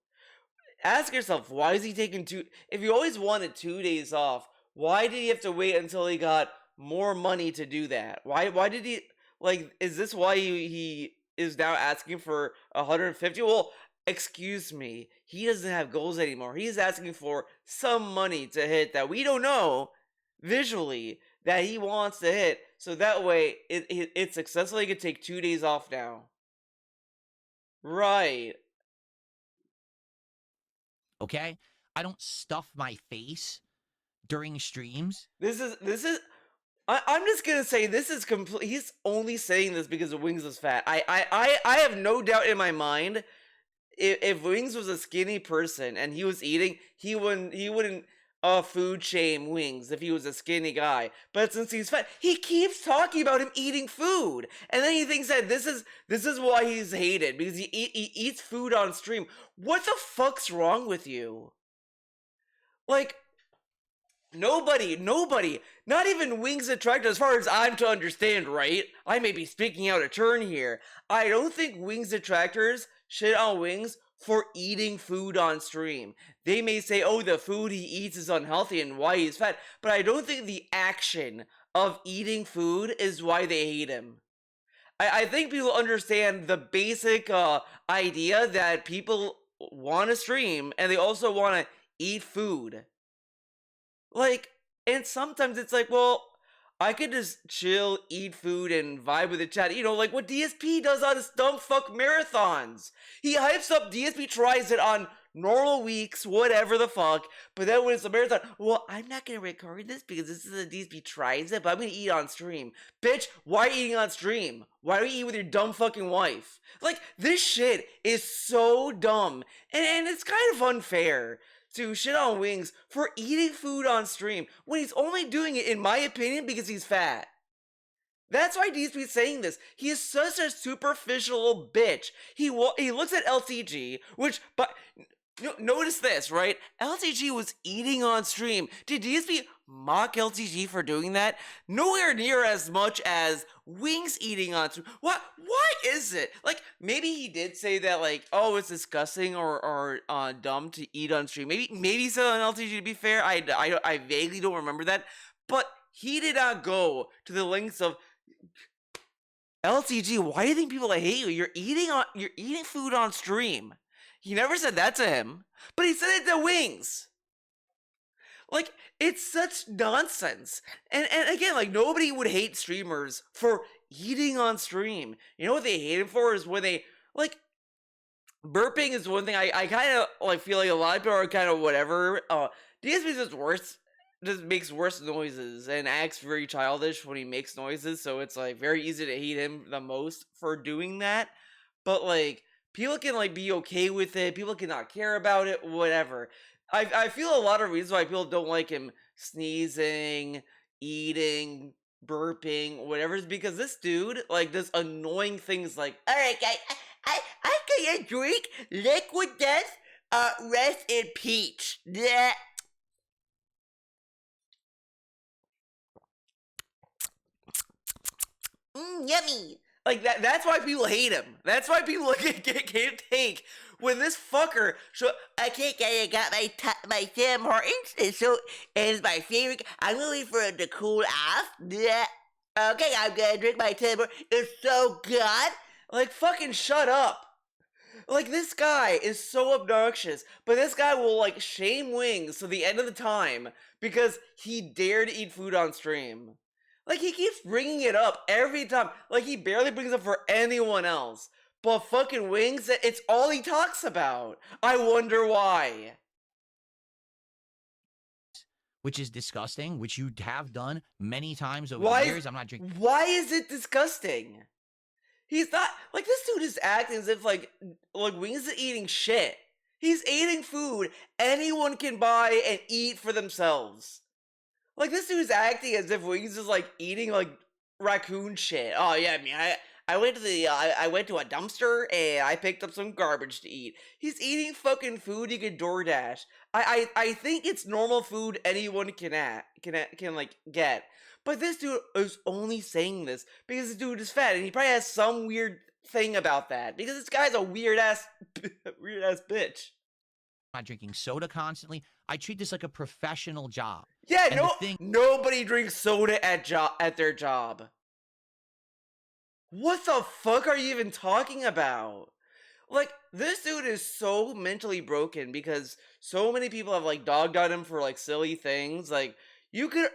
Ask yourself, why is he taking if he always wanted 2 days off, why did he have to wait until he got more money to do that? Why did he, like, is this why he is now asking for 150? Well, excuse me, he doesn't have goals anymore. He's asking for some money to hit that we don't know visually that he wants to hit, so that way it's successful. He could take 2 days off now. Right.
Okay? I don't stuff my face during streams.
This is I'm just gonna say this is complete. He's only saying this because Wings is fat. I have no doubt in my mind, if Wings was a skinny person and he was eating, he wouldn't food shame Wings if he was a skinny guy. But since he's fat, he keeps talking about him eating food, and then he thinks that this is why he's hated, because he eats food on stream. What the fuck's wrong with you? Like, nobody, not even Wings Attractor, as far as I'm to understand, right? I may be speaking out of turn here. I don't think Wings Detractors shit on Wings for eating food on stream. They may say, oh, the food he eats is unhealthy and why he's fat, but I don't think the action of eating food is why they hate him. I think people understand the basic idea that people want to stream and they also want to eat food. Like, and sometimes it's like, well, I could just chill, eat food, and vibe with the chat. Like what DSP does on his dumb fuck marathons. He hypes up, DSP tries it on normal weeks, whatever the fuck, but then when it's a marathon, well, I'm not gonna record this because this is a DSP tries it, but I'm gonna eat on stream. Bitch, why are you eating on stream? Why are you eating with your dumb fucking wife? Like, this shit is so dumb, and it's kind of unfair to shit on Wings for eating food on stream when he's only doing it, in my opinion, because he's fat. That's why DSP's saying this. He is such a superficial bitch. He looks at LTG, which, but notice this, right? LTG was eating on stream. Did DSP mock LTG for doing that? Nowhere near as much as Wings eating on stream. Why is it? Like, maybe he did say that, like, oh, it's disgusting or dumb to eat on stream. Maybe he said on LTG, to be fair. I vaguely don't remember that. But he did not go to the lengths of, LTG, why do you think people hate you? You're eating food on stream. He never said that to him, but he said it to Wings. Like, it's such nonsense. And again, like, nobody would hate streamers for eating on stream. You know what they hate him for is when they, like, burping is one thing I kind of, like, feel like a lot of people are kind of whatever. DSP is just worse. Just makes worse noises and acts very childish when he makes noises, so it's, like, very easy to hate him the most for doing that. But, like, people can, like, be okay with it. People cannot care about it. Whatever. I feel a lot of reasons why people don't like him sneezing, eating, burping, whatever, is because this dude like does annoying things like, all right, guys, I can drink liquid death, rest in peach. Yeah. Yummy. Like that's why people hate him. That's why people can't take when this fucker. So I think I got my Tim Hortons, and so and it's my favorite. I'm waiting for it to cool off. Yeah. Okay, I'm gonna drink my Tim Hortons. It's so good. Like fucking shut up. Like this guy is so obnoxious, but this guy will like shame wings to the end of the time because he dared to eat food on stream. Like he keeps bringing it up every time. Like he barely brings it up for anyone else. But fucking wings, it's all he talks about. I wonder why.
which is disgusting, which you have done many times over
Why?
the years. I'm not drinking.
Why is it disgusting? He's not like this dude is acting as if like wings is eating shit. He's eating food anyone can buy and eat for themselves. Like this dude's acting as if Wings is like eating like raccoon shit. Oh yeah, I mean I went to the I went to a dumpster and I picked up some garbage to eat. He's eating fucking food you can DoorDash. I think it's normal food anyone can like get. But this dude is only saying this because this dude is fat and he probably has some weird thing about that because this guy's a weird ass bitch.
I'm not drinking soda constantly. I treat this like a professional job.
Yeah,
And
no,
the thing-
nobody drinks soda at their job. What the fuck are you even talking about? Like, this dude is so mentally broken because so many people have like dogged on him for like silly things. Like, you could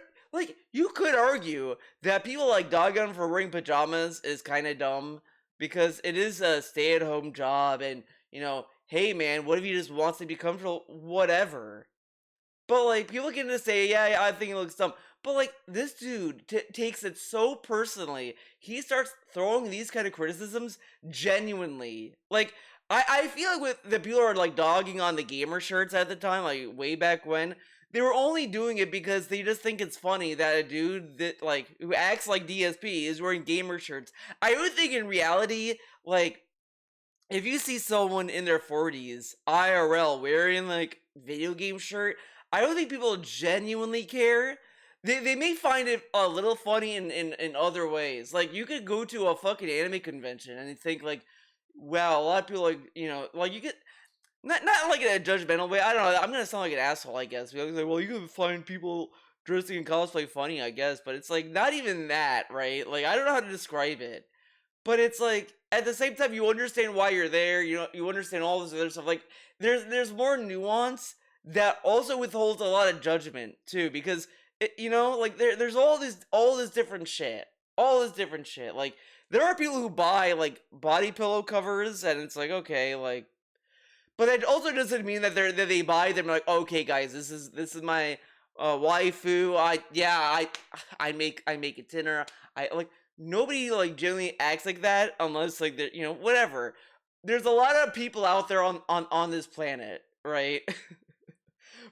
argue that people like dog on him for wearing pajamas is kind of dumb because it is a stay-at-home job and, you know, hey man, what if he just wants to be comfortable? Whatever. But like people can just say, yeah, I think it looks dumb. But like this dude takes it so personally. He starts throwing these kind of criticisms genuinely. Like I feel like with the people who are like dogging on the gamer shirts at the time, like way back when, they were only doing it because they just think it's funny that a dude that like who acts like DSP is wearing gamer shirts. I would think in reality, like if you see someone in their 40s IRL wearing like video game shirt, I don't think people genuinely care. They may find it a little funny in other ways. Like you could go to a fucking anime convention and think like, wow, a lot of people like, you know, like you get not like in a judgmental way. I don't know. I'm gonna sound like an asshole, I guess. Because like, well, you can find people dressing in cosplay funny, I guess, but it's like not even that, right? Like I don't know how to describe it. But it's like at the same time you understand why you're there. You know, you understand all this other stuff. Like there's more nuance that also withholds a lot of judgment too, because you know, like there's all this different shit, all this different shit. Like there are people who buy like body pillow covers, and it's like okay, like, but that also doesn't mean that they buy them like okay, guys, this is my waifu. I make it dinner. I like nobody like generally acts like that unless like they're, you know, whatever. There's a lot of people out there on this planet, right?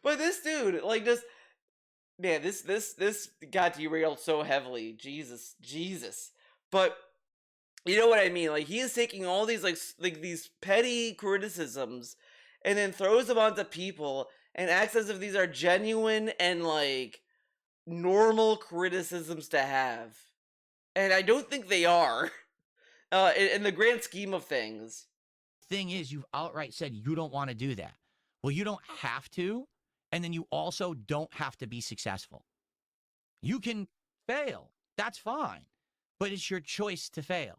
But this dude, like this man, this got derailed so heavily. Jesus. But you know what I mean? Like he is taking all these like these petty criticisms and then throws them onto people and acts as if these are genuine and like normal criticisms to have. And I don't think they are, in the grand scheme of things.
Thing is, you've outright said you don't want to do that. Well, you don't have to, and then you also don't have to be successful. You can fail. That's fine. But it's your choice to fail.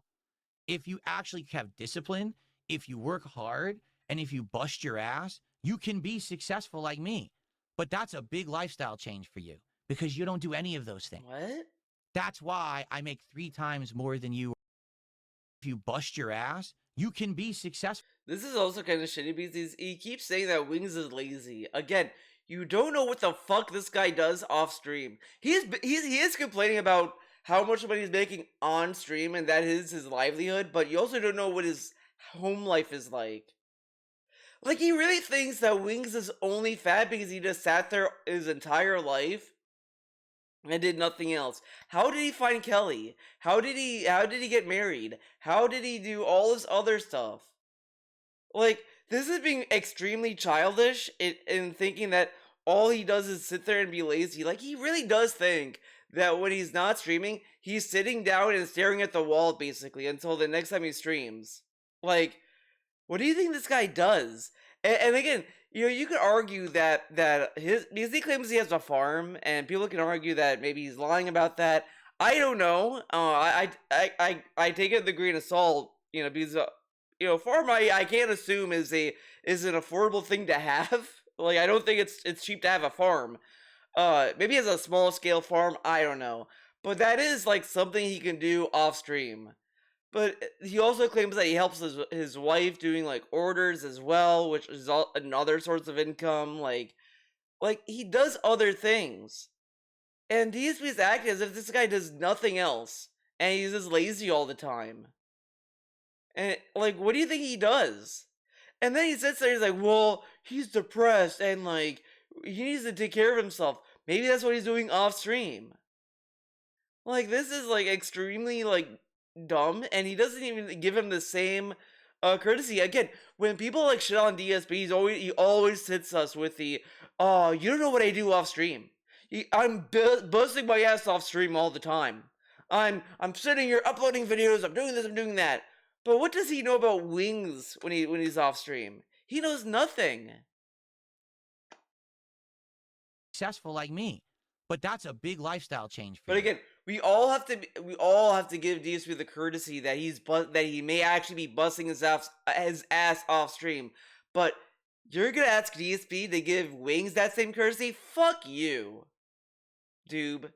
If you actually have discipline, if you work hard, and if you bust your ass, you can be successful like me. But that's a big lifestyle change for you because you don't do any of those things.
What?
That's why I make 3 times more than you. If you bust your ass, you can be successful.
This is also kind of shitty because he keeps saying that Wings is lazy. Again, you don't know what the fuck this guy does off stream. He is complaining about how much money he's making on stream and that is his livelihood, but you also don't know what his home life is like. Like he really thinks that Wings is only fat because he just sat there his entire life. and did nothing else. How did he find Kelly? How did he get married? How did he do all this other stuff? Like, this is being extremely childish in thinking that all he does is sit there and be lazy. Like, he really does think that when he's not streaming, he's sitting down and staring at the wall basically until the next time he streams. Like, what do you think this guy does? And again, you could argue that his, because he claims he has a farm, and people can argue that maybe he's lying about that. I don't know. I take it with a grain of salt. Because farm I can't assume is an affordable thing to have. Like, I don't think it's cheap to have a farm. Maybe as a small scale farm, I don't know. But that is like something he can do off stream. But he also claims that he helps his wife doing like orders as well, which is another source of income. Like he does other things, and DSP is acting as if this guy does nothing else, and he's just lazy all the time. And like, what do you think he does? And then he sits there, he's like, well, he's depressed, and like, he needs to take care of himself. Maybe that's what he's doing off stream. Like, this is like extremely like dumb, and he doesn't even give him the same courtesy. Again, when people like shit on DSP, he always hits us with the, oh, you don't know what I do off stream. I'm busting my ass off stream all the time. I'm sitting here uploading videos. I'm doing this. I'm doing that. But what does he know about wings when he's off stream? He knows nothing.
Successful like me, but that's a big lifestyle change for
But
you.
again, we all have to give DSP the courtesy that he may actually be busting his ass off stream. But you're gonna ask DSP to give Wings that same courtesy? Fuck you, doob.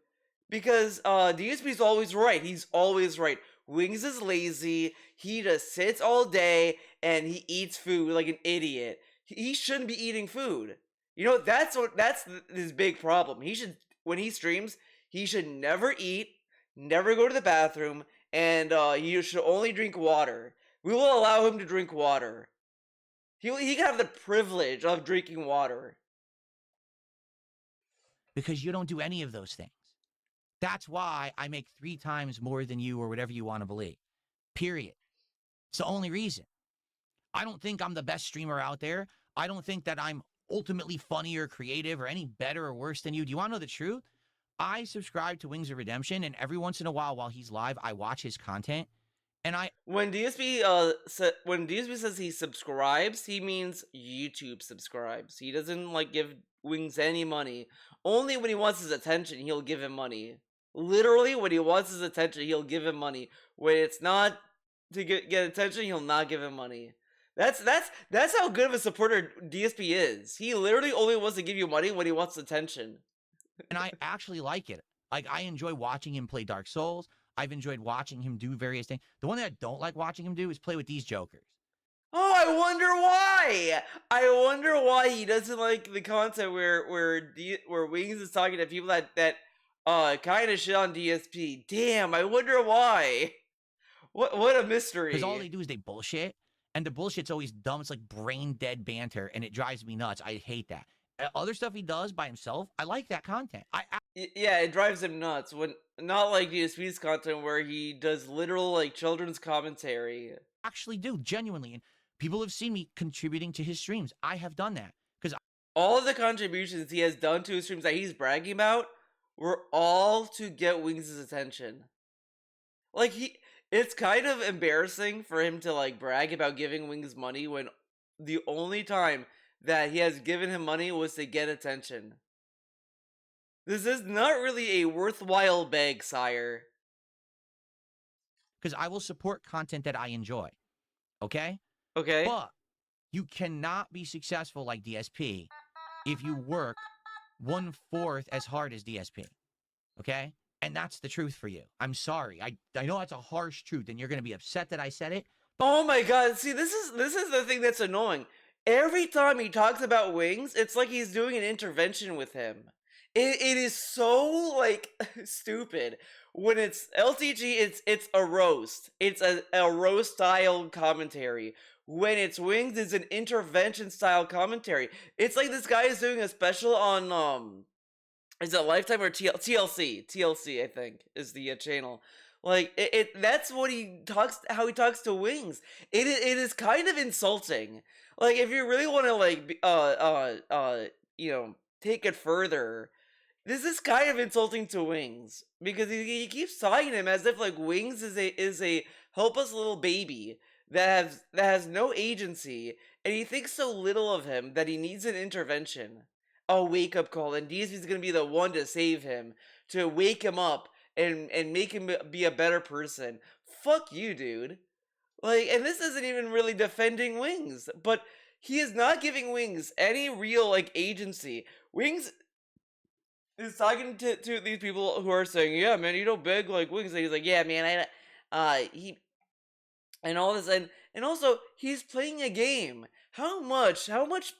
Because DSP's always right. He's always right. Wings is lazy. He just sits all day and he eats food like an idiot. He shouldn't be eating food. That's his big problem. When he streams, he should never eat, never go to the bathroom, and he should only drink water. We will allow him to drink water. He can have the privilege of drinking water.
Because you don't do any of those things. That's why I make 3 times more than you, or whatever you want to believe. Period. It's the only reason. I don't think I'm the best streamer out there. I don't think that I'm ultimately funny or creative or any better or worse than you. Do you want to know the truth? I subscribe to Wings of Redemption, and every once in a while he's live, I watch his content. And
when DSP says he subscribes, he means YouTube subscribes. He doesn't like give Wings any money. Only when he wants his attention, he'll give him money. Literally, when he wants his attention, he'll give him money. When it's not to get attention, he'll not give him money. That's how good of a supporter DSP is. He literally only wants to give you money when he wants attention.
And I actually like it. Like, I enjoy watching him play Dark Souls. I've enjoyed watching him do various things. The one that I don't like watching him do is play with these jokers.
Oh, I wonder why. I wonder why he doesn't like the content where Wings is talking to people that kind of shit on DSP. Damn, I wonder why. What a mystery.
Because all they do is they bullshit, and the bullshit's always dumb. It's like brain dead banter, and it drives me nuts. I hate that. Other stuff he does by himself, I like that content.
Yeah, it drives him nuts. When not like DSP's content where he does literal like children's commentary.
Actually do, genuinely. And people have seen me contributing to his streams. I have done that. Because
all of the contributions he has done to his streams that he's bragging about were all to get Wings' attention. Like, it's kind of embarrassing for him to like brag about giving Wings money when the only time that he has given him money was to get attention. This is not really a worthwhile beg, sire.
Because I will support content that I enjoy. Okay?
Okay.
But you cannot be successful like DSP if you work 1/4 as hard as DSP. Okay? And that's the truth for you. I'm sorry. I know that's a harsh truth, and you're going to be upset that I said it.
Oh my god. See, this is the thing that's annoying. Every time he talks about Wings, it's like he's doing an intervention with him. It is so like stupid. When it's LTG, it's a roast. It's a roast style commentary. When it's Wings, it's an intervention style commentary. It's like this guy is doing a special on is it Lifetime or TLC? TLC, I think, is the channel. Like that's what he talks. How he talks to Wings. It is kind of insulting. Like if you really want to like you know, take it further, this is kind of insulting to Wings because he keeps talking to him as if like Wings is a helpless little baby that has no agency, and he thinks so little of him that he needs an intervention, a wake up call, and DSP's gonna be the one to save him, to wake him up and make him be a better person. Fuck you, dude. Like, and this isn't even really defending Wings, but he is not giving Wings any real like agency. Wings is talking to these people who are saying, "Yeah, man, you don't beg like Wings." And he's like, "Yeah, man, he and all this, and also he's playing a game. How much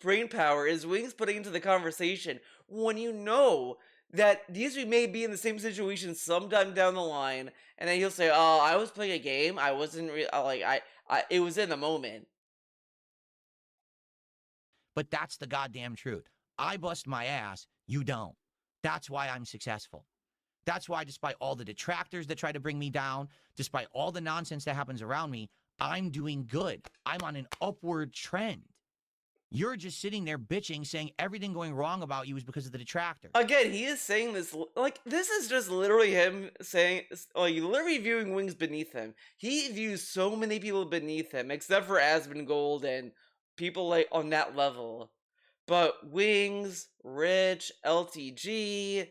brain power is Wings putting into the conversation when you know that DSP may be in the same situation sometime down the line, and then he'll say, "Oh, I was playing a game. I wasn't like I it was in the moment."
But that's the goddamn truth. I bust my ass, you don't. That's why I'm successful. That's why, despite all the detractors that try to bring me down, despite all the nonsense that happens around me, I'm doing good. I'm on an upward trend. You're just sitting there bitching, saying everything going wrong about you is because of the detractor.
Again, he is saying this like this is just literally him saying, like, literally viewing Wings beneath him. He views so many people beneath him, except for Asmongold and people like on that level. But Wings, Rich, LTG,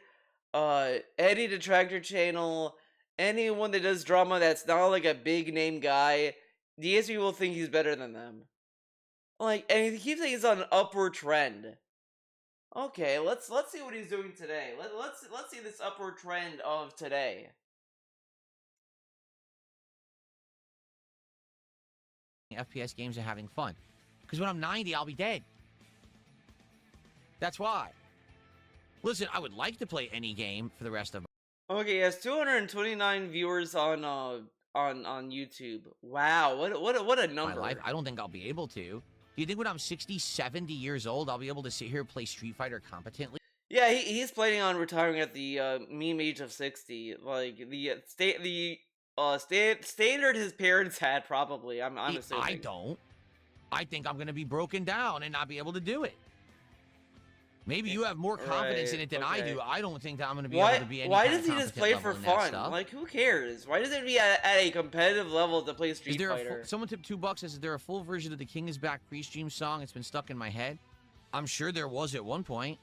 any detractor channel, anyone that does drama that's not like a big name guy, DSP will think he's better than them. Like, and he keeps saying he's on an upward trend. Okay, let's see what he's doing today. Let's see this upward trend of today.
FPS games are having fun. Because when I'm 90, I'll be dead. That's why. Listen, I would like to play any game for the rest of.
Okay, he has 229 viewers on YouTube. Wow, what a number.
My life, I don't think I'll be able to. Do you think when I'm 60, 70 years old, I'll be able to sit here and play Street Fighter competently?
Yeah, he's planning on retiring at the meme age of 60. Like the standard his parents had, probably. I'm assuming.
I don't. I think I'm gonna be broken down and not be able to do it. Maybe you have more confidence in it than I do. I don't think that I'm gonna be able to be any
Why
kind
does
of
he just play for fun? Like, who cares? Why does it be at a competitive level to play Street Fighter?
Someone tipped $2. Is there a full version of the King is Back pre-stream song? It's been stuck in my head. I'm sure there was at one point.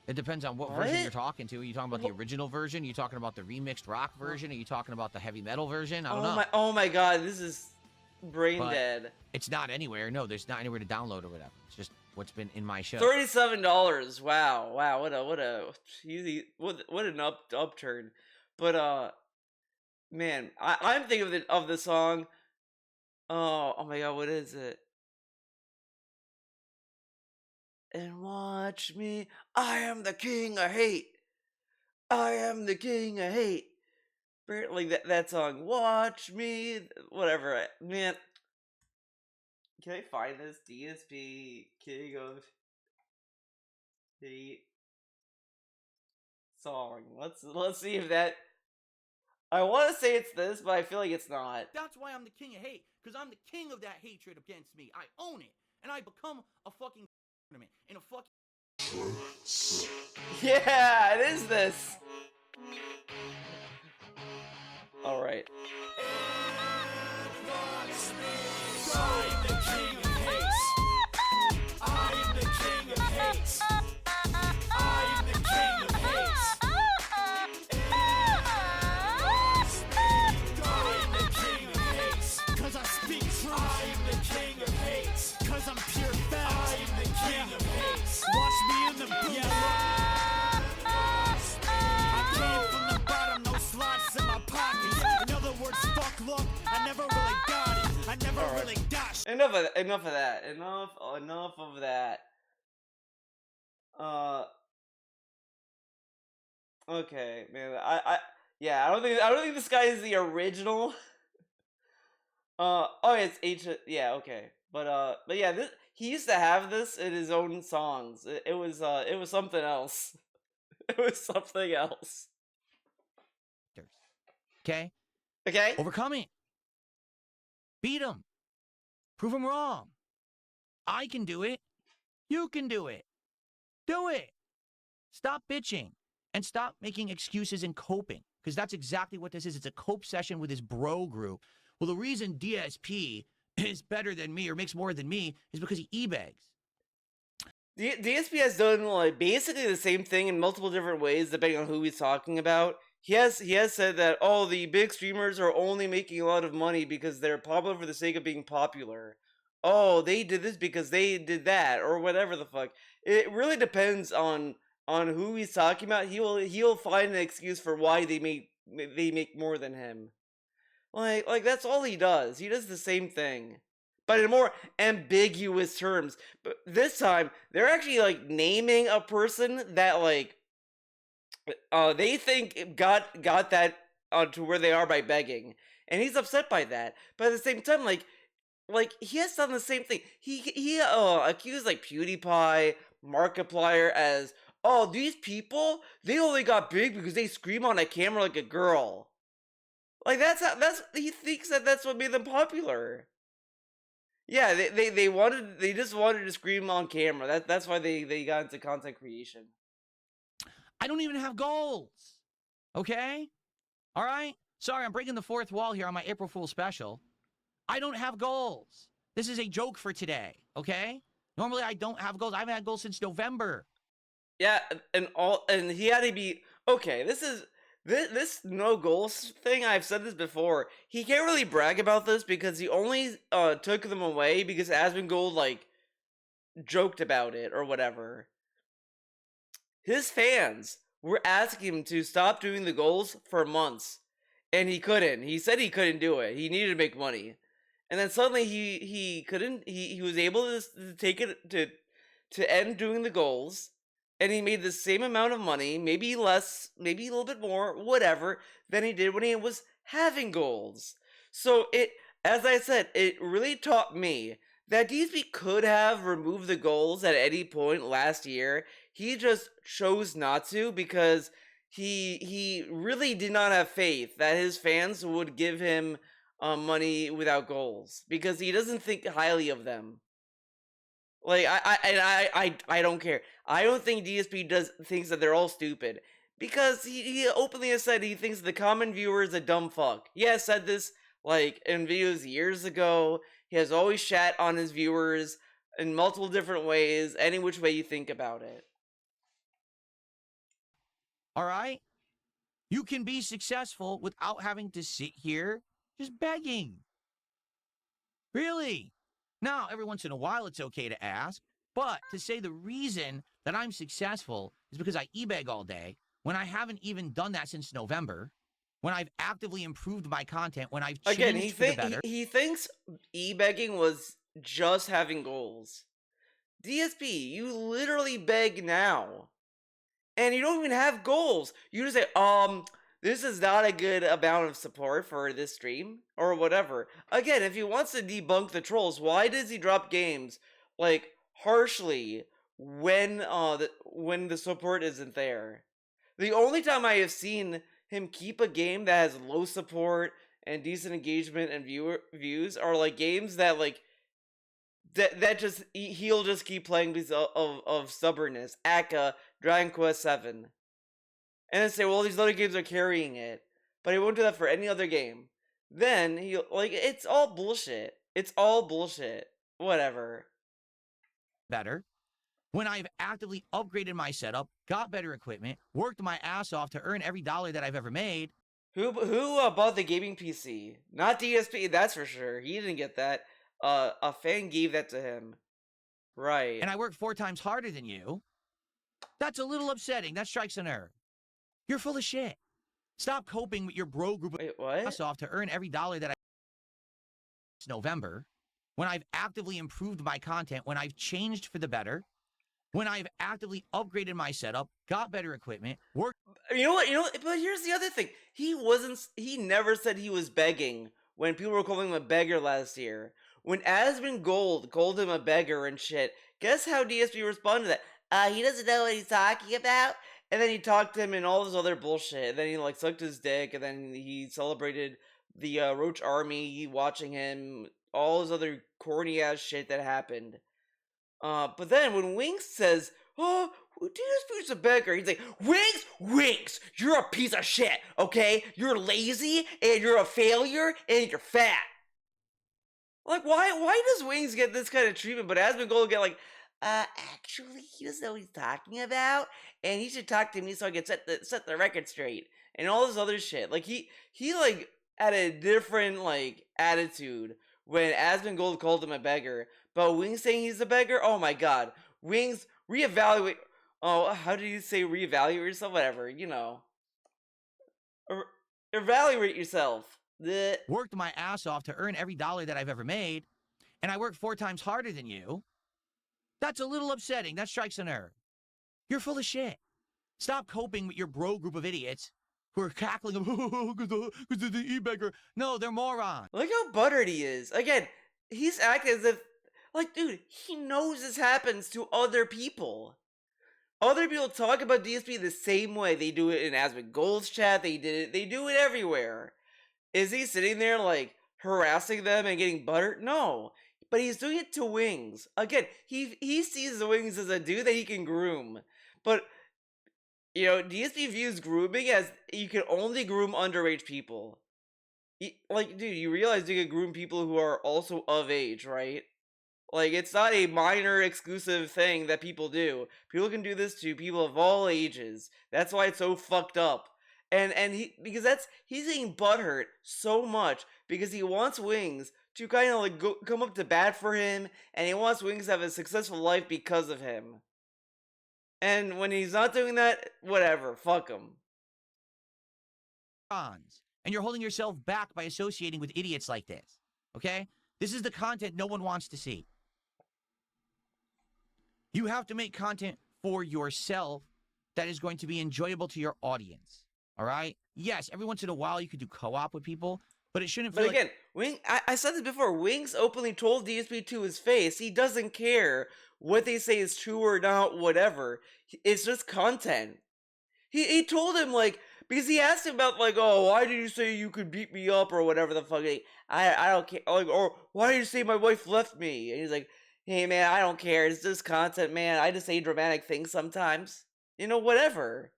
It depends on what version you're talking to. Are you talking about the original version? Are you talking about the remixed rock version? Are you talking about the heavy metal version? I don't know.
Oh my god, this is brain dead.
It's not anywhere. No, there's not anywhere to download or whatever. It's just what's been in my show.
$37. Wow. What an upturn. But man, I'm thinking of the song. Oh my god, what is it? And watch me, I am the king of hate. I am the king of hate. Like that song. Watch me, whatever. Man, can I find this DSP King of Hate song? Let's see if that. I want to say it's this, but I feel like it's not.
That's why I'm the king of hate, because I'm the king of that hatred against me. I own it, and I become a fucking tournament in a fucking.
Yeah, it is this. All right.
I'm the king of hate. I'm the king of hate. I'm the king of hate. I'm the king of hate. Cause I speak truth. I'm the king of hate. Cause I'm pure fact. I'm the king of hate. Watch me in the booth. I came from the bottom, no slots in my pockets. In other words, fuck luck. I never really got it. I never really got shit.
Enough of that. Enough of that. Okay, man. Yeah, I don't think this guy is the original. Oh, it's H. Yeah, okay. But yeah, he used to have this in his own songs. It was something else. It was something else.
Okay?
Okay?
Overcome it. Beat them. Prove them wrong. I can do it. You can do it. Do it. Stop bitching and stop making excuses and coping, because that's exactly what this is. It's a cope session with his bro group. Well, the reason DSP is better than me or makes more than me is because he e-begs.
DSP has done like basically the same thing in multiple different ways depending on who he's talking about. He has said that the big streamers are only making a lot of money because they're popular for the sake of being popular. Oh, they did this because they did that, or whatever the fuck. It really depends on who he's talking about. He'll find an excuse for why they make more than him. Like that's all he does. He does the same thing, but in more ambiguous terms. But this time, they're actually like naming a person that like they think got that to where they are by begging, and he's upset by that. But at the same time, like he has done the same thing. He accused like PewDiePie, Markiplier as, oh, these people, they only got big because they scream on a camera like a girl. Like he thinks that's what made them popular. Yeah, they just wanted to scream on camera. That's why they got into content creation.
I don't even have goals. Okay? All right? Sorry, I'm breaking the fourth wall here on my April Fool's special. I don't have goals. This is a joke for today, okay? Normally I don't have goals. I haven't had goals since November.
Yeah, and he had to be okay. This no goals thing. I've said this before. He can't really brag about this because he only took them away because Asmongold like joked about it or whatever. His fans were asking him to stop doing the goals for months, and he couldn't. He said he couldn't do it. He needed to make money, and then suddenly he couldn't. He was able to take it to end doing the goals. And he made the same amount of money, maybe less, maybe a little bit more, whatever, than he did when he was having goals. So as I said, it really taught me that DSP could have removed the goals at any point last year. He just chose not to because he really did not have faith that his fans would give him money without goals because he doesn't think highly of them. Like I don't care. I don't think DSP thinks that they're all stupid because he openly has said he thinks the common viewer is a dumb fuck. He has said this like in videos years ago. He has always shat on his viewers in multiple different ways, any which way you think about it.
All right? You can be successful without having to sit here just begging. Really? Now, every once in a while, it's okay to ask, but to say the reason that I'm successful is because I e-beg all day, when I haven't even done that since November, when I've actively improved my content, when I've changed for the better.
He thinks e-begging was just having goals. DSP, you literally beg now. And you don't even have goals. You just say, this is not a good amount of support for this stream or whatever. Again, if he wants to debunk the trolls, why does he drop games like harshly when the support isn't there? The only time I have seen him keep a game that has low support and decent engagement and views are like games that like that just he'll just keep playing because of stubbornness. Akka, Dragon Quest 7. And then say, well, these other games are carrying it. But he won't do that for any other game. Then, it's all bullshit. It's all bullshit. Whatever.
Better. When I've actively upgraded my setup, got better equipment, worked my ass off to earn every dollar that I've ever made.
Who bought the gaming PC? Not DSP, that's for sure. He didn't get that. A fan gave that to him. Right.
And I work 4 times harder than you. That's a little upsetting. That strikes a nerve. You're full of shit. Stop coping with your bro group of
Wait, what?
off to earn every dollar that I it's November, when I've actively improved my content, when I've changed for the better, when I've actively upgraded my setup, got better equipment, worked.
You know what? But here's the other thing. He never said he was begging when people were calling him a beggar last year. When Asmongold called him a beggar and shit, guess how DSP responded to that? He doesn't know what he's talking about. and then he talked to him and all this other bullshit. And then he like sucked his dick, and then he celebrated the Roach Army watching him, all this other corny ass shit that happened. But then when Wings says, "Oh, DSP's a beggar," he's like, Wings, you're a piece of shit, okay? You're lazy, and you're a failure, and you're fat." Like, why does Wings get this kind of treatment, but Asmongold get like, actually, he doesn't know what he's talking about, and he should talk to me so I can set the record straight, and all this other shit. Like, he like, had a different, like, attitude when Asmongold called him a beggar, but Wings saying he's a beggar? Oh my god. Wings, reevaluate. Oh, how did you say reevaluate yourself? Whatever, you know. Evaluate yourself. Blech.
Worked my ass off to earn every dollar that I've ever made, and I worked 4 times harder than you. That's a little upsetting. That strikes a nerve. You're full of shit. Stop coping with your bro group of idiots who are cackling because of the e-beggar. No, they're morons.
Look how buttered he is. Again, he's acting as if, like, dude, he knows this happens to other people. Other people talk about DSP the same way. They do it in Asmongold's chat. They do it everywhere. Is he sitting there, like, harassing them and getting buttered? No. But he's doing it to Wings. Again, he sees Wings as a dude that he can groom. But, you know, DSP views grooming as you can only groom underage people. Like, dude, you realize you can groom people who are also of age, right? Like, it's not a minor exclusive thing that people do. People can do this to people of all ages. That's why it's so fucked up. And he's getting butthurt so much because he wants Wings to kind of like come up to bat for him, and he wants Wings to have a successful life because of him. And when he's not doing that, whatever, fuck him.
And you're holding yourself back by associating with idiots like this. Okay? This is the content no one wants to see. You have to make content for yourself that is going to be enjoyable to your audience. All right? Yes, every once in a while you could do co-op with people, but it shouldn't feel
But again, I said this before, Wings openly told DSP to his face, he doesn't care what they say is true or not, whatever. It's just content. He told him, like, because he asked him about, like, oh, why did you say you could beat me up or whatever the fuck, I don't care, like, or why did you say my wife left me? And he's like, hey man, I don't care, it's just content, man, I just say dramatic things sometimes. You know, whatever.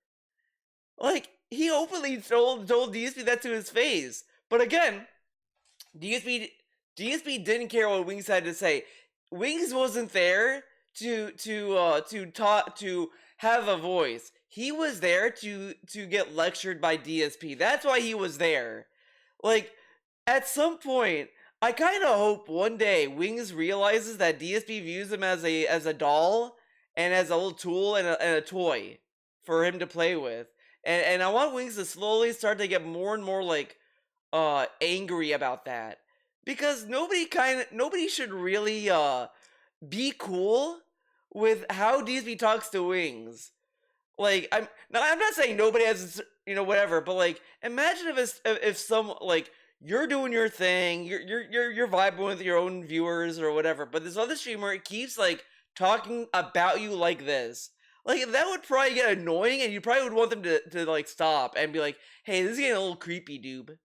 Like, he openly told DSP that to his face. But again, DSP didn't care what Wings had to say. Wings wasn't there to talk, to have a voice. He was there to get lectured by DSP. That's why he was there. Like, at some point, I kind of hope one day Wings realizes that DSP views him as a doll and as a little tool and a toy for him to play with. And I want Wings to slowly start to get more and more, like, angry about that. Because nobody should really, be cool with how DSP talks to Wings. Like, I'm not saying nobody has, you know, whatever, but, like, imagine if some, like, you're doing your thing, you're vibing with your own viewers or whatever, but this other streamer keeps, like, talking about you like this. Like, that would probably get annoying, and you probably would want them to like, stop and be like, hey, this is getting a little creepy, dude.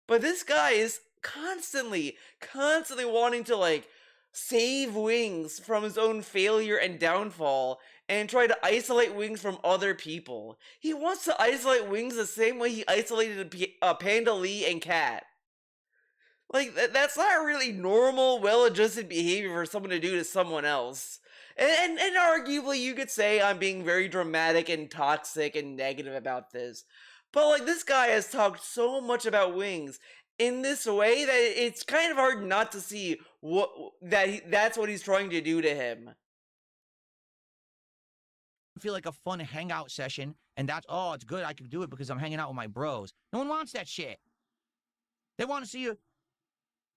But this guy is constantly wanting to, like, save Wings from his own failure and downfall, and try to isolate Wings from other people. He wants to isolate Wings the same way he isolated Panda Lee and Cat. Like, that's not really normal, well-adjusted behavior for someone to do to someone else. And arguably, you could say I'm being very dramatic and toxic and negative about this. But, like, this guy has talked so much about Wings in this way that it's kind of hard not to see that's what he's trying to do to him.
Feel like a fun hangout session, and that's, oh, it's good, I can do it because I'm hanging out with my bros. No one wants that shit. They want to see you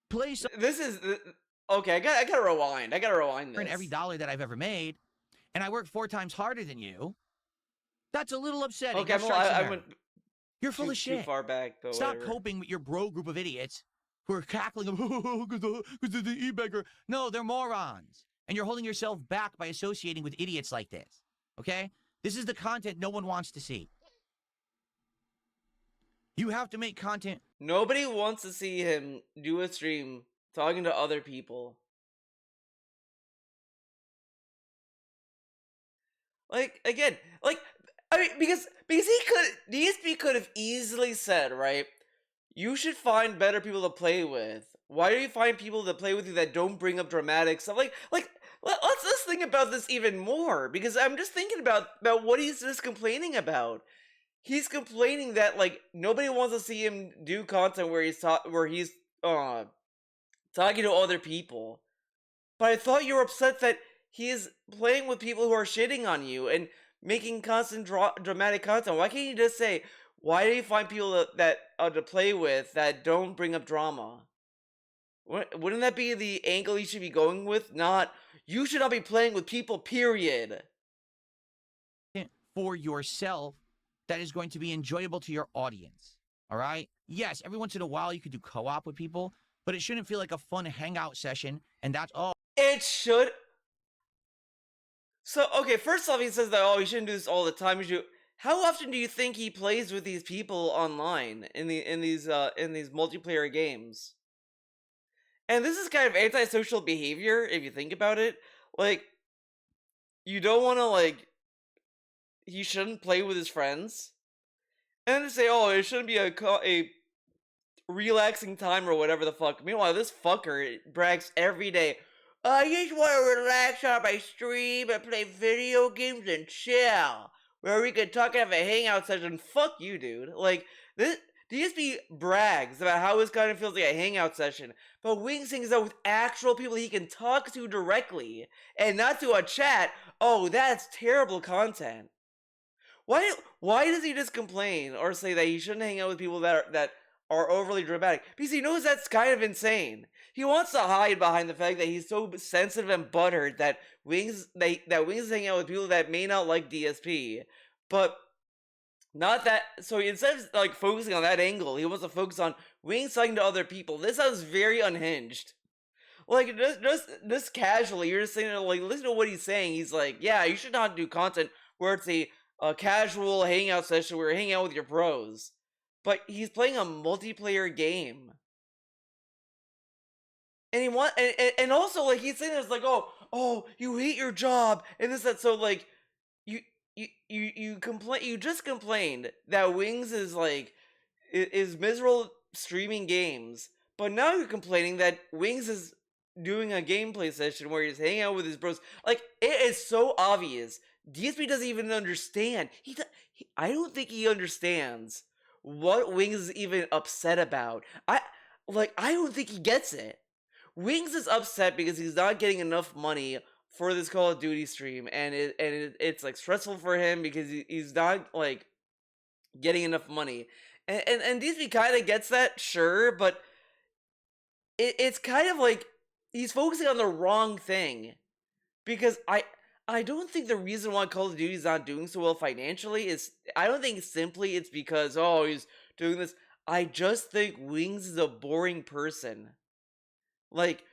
play some.
This is okay. I gotta rewind. I gotta rewind this.
Earn every dollar that I've ever made, and I worked 4 times harder than you. That's a little upsetting.
Okay, well, I went.
You're full of shit.
Too far back, but
Stop
whatever.
coping with your bro group of idiots who are cackling because of the e-beggar. No, they're morons, and you're holding yourself back by associating with idiots like this. Okay? This is the content no one wants to see. You have to make content.
Nobody wants to see him do a stream talking to other people. Like, again, like, I mean, because DSP could have easily said, right, you should find better people to play with. Why do you find people to play with you that don't bring up dramatic stuff? Let's think about this even more, because I'm just thinking about what he's just complaining about. He's complaining that, like, nobody wants to see him do content where he's talking to other people. But I thought you were upset that he is playing with people who are shitting on you and making constant dramatic content. Why can't you just say, why do you find people that to play with that don't bring up drama? Wouldn't that be the angle you should be going with? Not, you should not be playing with people, period.
For yourself that is going to be enjoyable to your audience. All right? Yes, every once in a while you could do co-op with people, but it shouldn't feel like a fun hangout session, and that's all.
It should. So, okay, first off, he says that, oh, you shouldn't do this all the time. How often do you think he plays with these people online in these multiplayer games? And this is kind of antisocial behavior, if you think about it. Like, you don't want to, like, he shouldn't play with his friends. And then say, oh, it shouldn't be a relaxing time or whatever the fuck. Meanwhile, this fucker brags every day, I just want to relax on my stream and play video games and chill. Where we could talk and have a hangout session. Fuck you, dude. Like, this DSP brags about how his kind of feels like a hangout session, but Wings hangs out with actual people he can talk to directly, and not to a chat. Oh, that's terrible content. Why does he just complain or say that he shouldn't hang out with people that are overly dramatic? Because he knows that's kind of insane. He wants to hide behind the fact that he's so sensitive and buttered that Wings is hanging out with people that may not like DSP, but not that. So instead of like focusing on that angle, he wants to focus on Wings talking to other people. This sounds very unhinged. Like, just casually, you're just saying, like, listen to what he's saying. He's like, yeah, you should not do content where it's a casual hangout session where you're hanging out with your bros. But he's playing a multiplayer game. And and also, like, he's saying this, like, oh, you hate your job, and this, that, so, like, you just complained that Wings is, like, is miserable streaming games, but now you're complaining that Wings is doing a gameplay session where he's hanging out with his bros. Like, it is so obvious. DSP doesn't even understand. I don't think he understands what Wings is even upset about. I don't think he gets it. Wings is upset because he's not getting enough money for this Call of Duty stream, and it's like stressful for him because he's not like getting enough money. And DSP kind of gets that, sure, but it's kind of like he's focusing on the wrong thing, because I don't think the reason why Call of Duty is not doing so well financially is, I don't think simply it's because, oh, he's doing this. I just think Wings is a boring person. Like,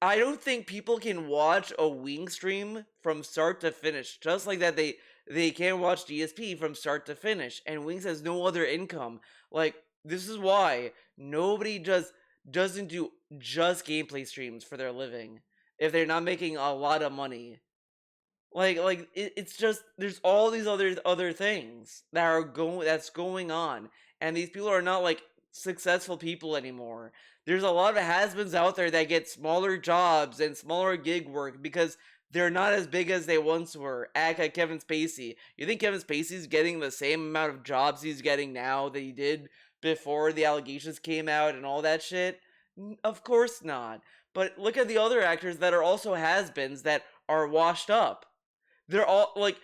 I don't think people can watch a Wing stream from start to finish, just like that they can't watch DSP from start to finish, and Wings has no other income. Like, this is why nobody doesn't do just gameplay streams for their living if they're not making a lot of money. Like it's just, there's all these other things that's going on, and these people are not like successful people anymore. There's a lot of has-beens out there that get smaller jobs and smaller gig work because they're not as big as they once were. Act like Kevin Spacey. You think Kevin Spacey's getting the same amount of jobs he's getting now that he did before the allegations came out and all that shit? Of course not. But look at the other actors that are also has-beens that are washed up. They're all, like,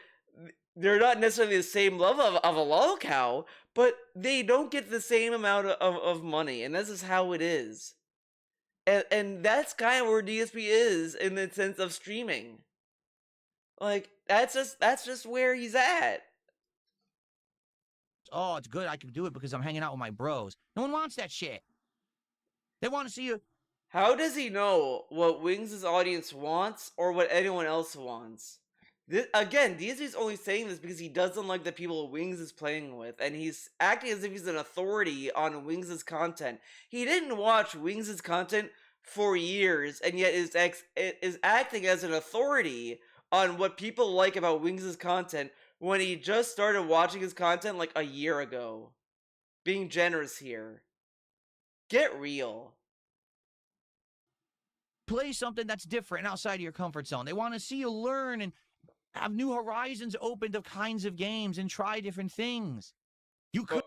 they're not necessarily the same level of a lol cow, but they don't get the same amount of money, and this is how it is. And that's kind of where DSP is in the sense of streaming. Like, that's just where he's at.
Oh, it's good I can do it because I'm hanging out with my bros. No one wants that shit. They want to see you.
How does he know what Wings' audience wants or what anyone else wants? Again, DSP's only saying this because he doesn't like the people Wings is playing with, and he's acting as if he's an authority on Wings' content. He didn't watch Wings' content for years, and yet is acting as an authority on what people like about Wings' content when he just started watching his content like a year ago. Being generous here. Get real.
Play something that's different and outside of your comfort zone. They want to see you learn and have new horizons opened of kinds of games and try different things. You could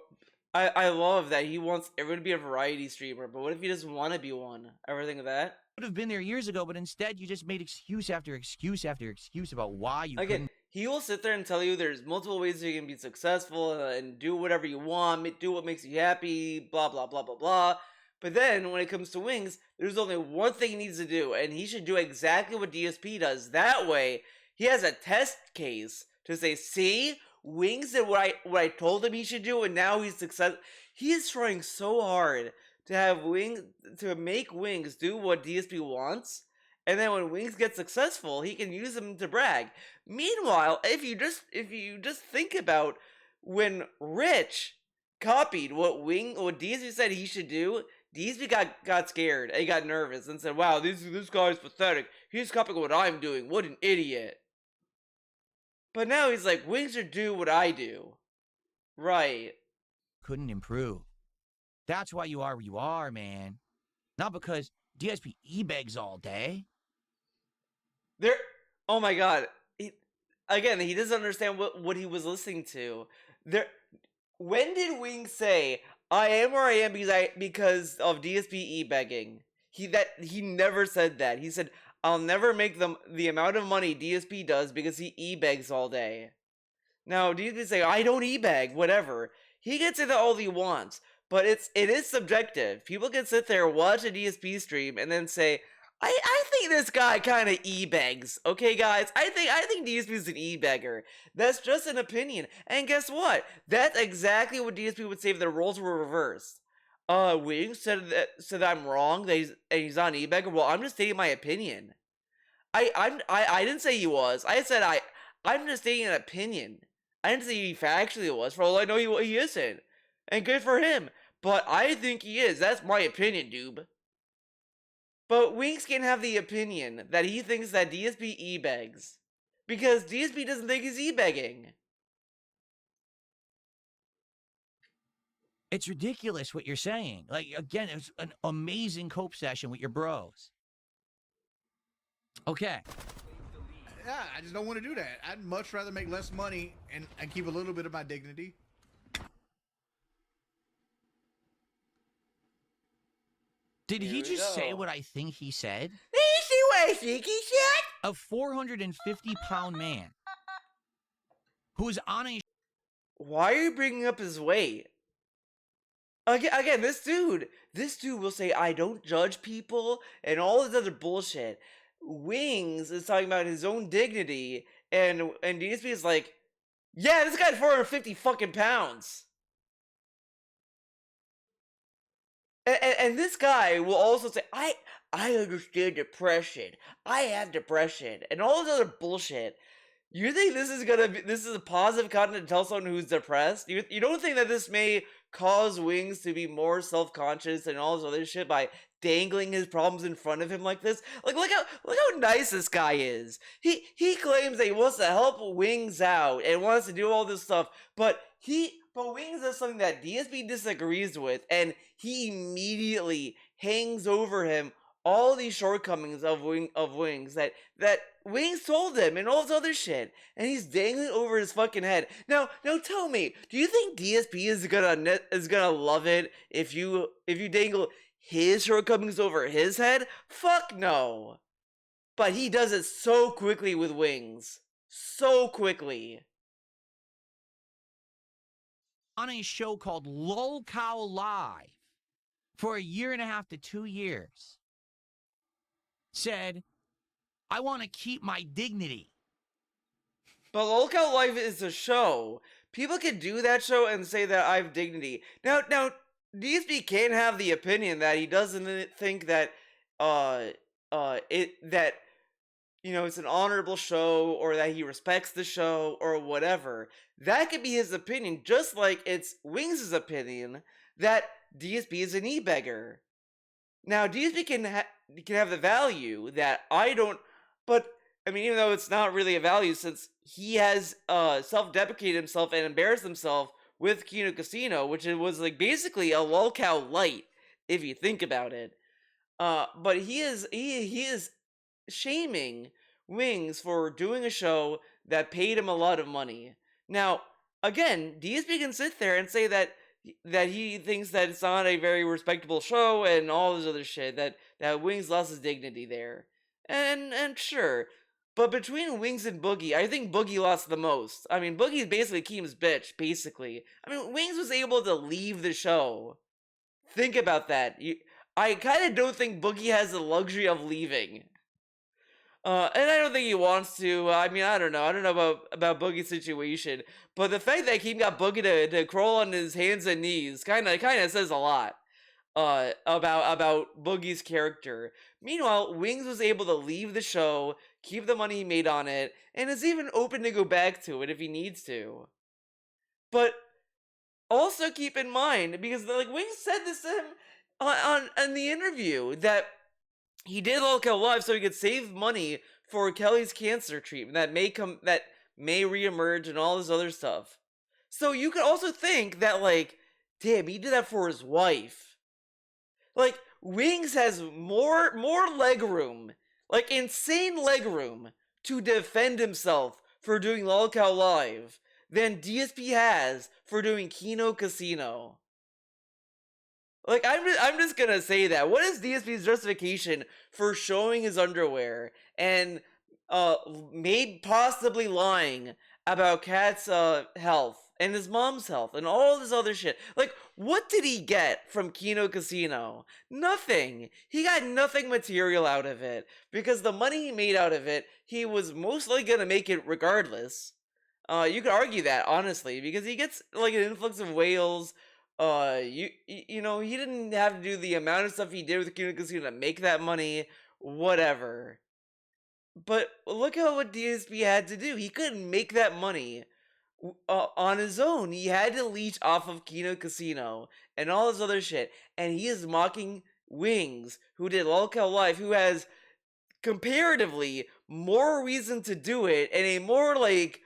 I love that he wants everyone to be a variety streamer, but what if he doesn't want to be one? Ever think of that?
have been there years ago, but instead you just made excuse after excuse after excuse about why you
Again,
couldn't.
he will sit there and tell you there's multiple ways you can be successful and do whatever you want, do what makes you happy, blah, blah, blah, blah, blah. But then, when it comes to Wings, there's only one thing he needs to do, and he should do exactly what DSP does. That way, he has a test case to say, see, Wings did what I told him he should do, and now he's successful. He is trying so hard to have Wings, to make Wings do what DSP wants, and then when Wings gets successful, he can use them to brag. Meanwhile, if you just think about when Rich copied what DSP said he should do, DSP got scared and he got nervous and said, "Wow, this guy's pathetic. He's copying what I'm doing. What an idiot!" But now he's like, "Wings should do what I do." Right.
couldn't improve. That's why you are where you are, man. Not because DSP e-begs all day.
Oh my god. He doesn't understand what he was listening to. When did Wings say, "I am where I am because of DSP e-begging"? He never said that. He said, "I'll never make the amount of money DSP does because he e-begs all day." Now, DSP say, "I don't e-beg," whatever. He can say that all he wants, but it is subjective. People can sit there, watch a DSP stream, and then say, I think this guy kind of e-begs. Okay, guys? I think DSP's an e-begger. That's just an opinion. And guess what? That's exactly what DSP would say if the roles were reversed. Wings said I'm wrong, that he's not an e-begger. Well, I'm just stating my opinion. I didn't say he was. I said I'm just stating an opinion. I didn't say he factually was. For all I know, he isn't. And good for him. But I think he is. That's my opinion, dude. But Wings can have the opinion that he thinks that DSP e-begs. Because DSP doesn't think he's e-begging.
It's ridiculous what you're saying. Like, again, it was an amazing cope session with your bros. Okay.
Yeah, I just don't want to do that. I'd much rather make less money and keep a little bit of my dignity.
Did
Here
he
we
just say
go.
what I think he said?
Did you see what I think he said?
A 450-pound man who's on a
Why are you bringing up his weight? Again, this dude will say, "I don't judge people," and all this other bullshit. Wings is talking about his own dignity, and DSP is like, "Yeah, this guy's 450 fucking pounds." And this guy will also say, I understand depression. I have depression. And all this other bullshit. You think this is a positive content to tell someone who's depressed? You don't think that this may cause Wings to be more self-conscious and all this other shit by dangling his problems in front of him like this? Like, look how nice this guy is. He claims that he wants to help Wings out and wants to do all this stuff, but Wings does something that DSP disagrees with, and he immediately hangs over him all these shortcomings of Wings that Wings told him and all this other shit, and he's dangling over his fucking head. Now tell me, do you think DSP is gonna love it if you dangle his shortcomings over his head? Fuck no. But he does it so quickly with Wings, so quickly.
on a show called Lol Cow Live for 1.5 to 2 years said, "I want to keep my dignity."
But Lolcow Live is a show. People can do that show and say that I have dignity. Now, DSP can have the opinion that he doesn't think that, that it's an honorable show, or that he respects the show, or whatever. That could be his opinion, just like it's Wings' opinion that DSP is an e-beggar. Now, DSP can have the value that I don't, but I mean, even though it's not really a value, since he has self-deprecated himself and embarrassed himself with Kino Casino, which it was like basically a lolcow light, if you think about it. But he is shaming Wings for doing a show that paid him a lot of money. Now, again, DSP can sit there and say that he thinks that it's not a very respectable show and all this other shit, that Wings lost his dignity there. And sure. But between Wings and Boogie, I think Boogie lost the most. I mean, Boogie's basically Keem's bitch, basically. I mean, Wings was able to leave the show. Think about that. I kind of don't think Boogie has the luxury of leaving. And I don't think he wants to. I mean, I don't know. I don't know about Boogie's situation. But the fact that Keem got Boogie to crawl on his hands and knees kind of says a lot about Boogie's character. Meanwhile, Wings was able to leave the show, keep the money he made on it, and is even open to go back to it if he needs to. But also keep in mind, because like Wings said this to him on the interview, that he did lolcow live so he could save money for Kelly's cancer treatment that may reemerge and all this other stuff. So you could also think that, like, damn, he did that for his wife. Like, Wings has more leg room, like insane leg room, to defend himself for doing lolcow live than DSP has for doing Kino Casino. Like, I'm just gonna say that. What is DSP's justification for showing his underwear and maybe possibly lying about Kat's health and his mom's health and all this other shit? Like, what did he get from Kino Casino? Nothing. He got nothing material out of it, because the money he made out of it, he was mostly gonna make it regardless. You could argue that, honestly, because he gets like an influx of whales. He didn't have to do the amount of stuff he did with Kino Casino to make that money, whatever. But look at what DSP had to do. He couldn't make that money on his own. He had to leech off of Kino Casino and all this other shit. And he is mocking Wings, who did lolcow live, who has comparatively more reason to do it and a more like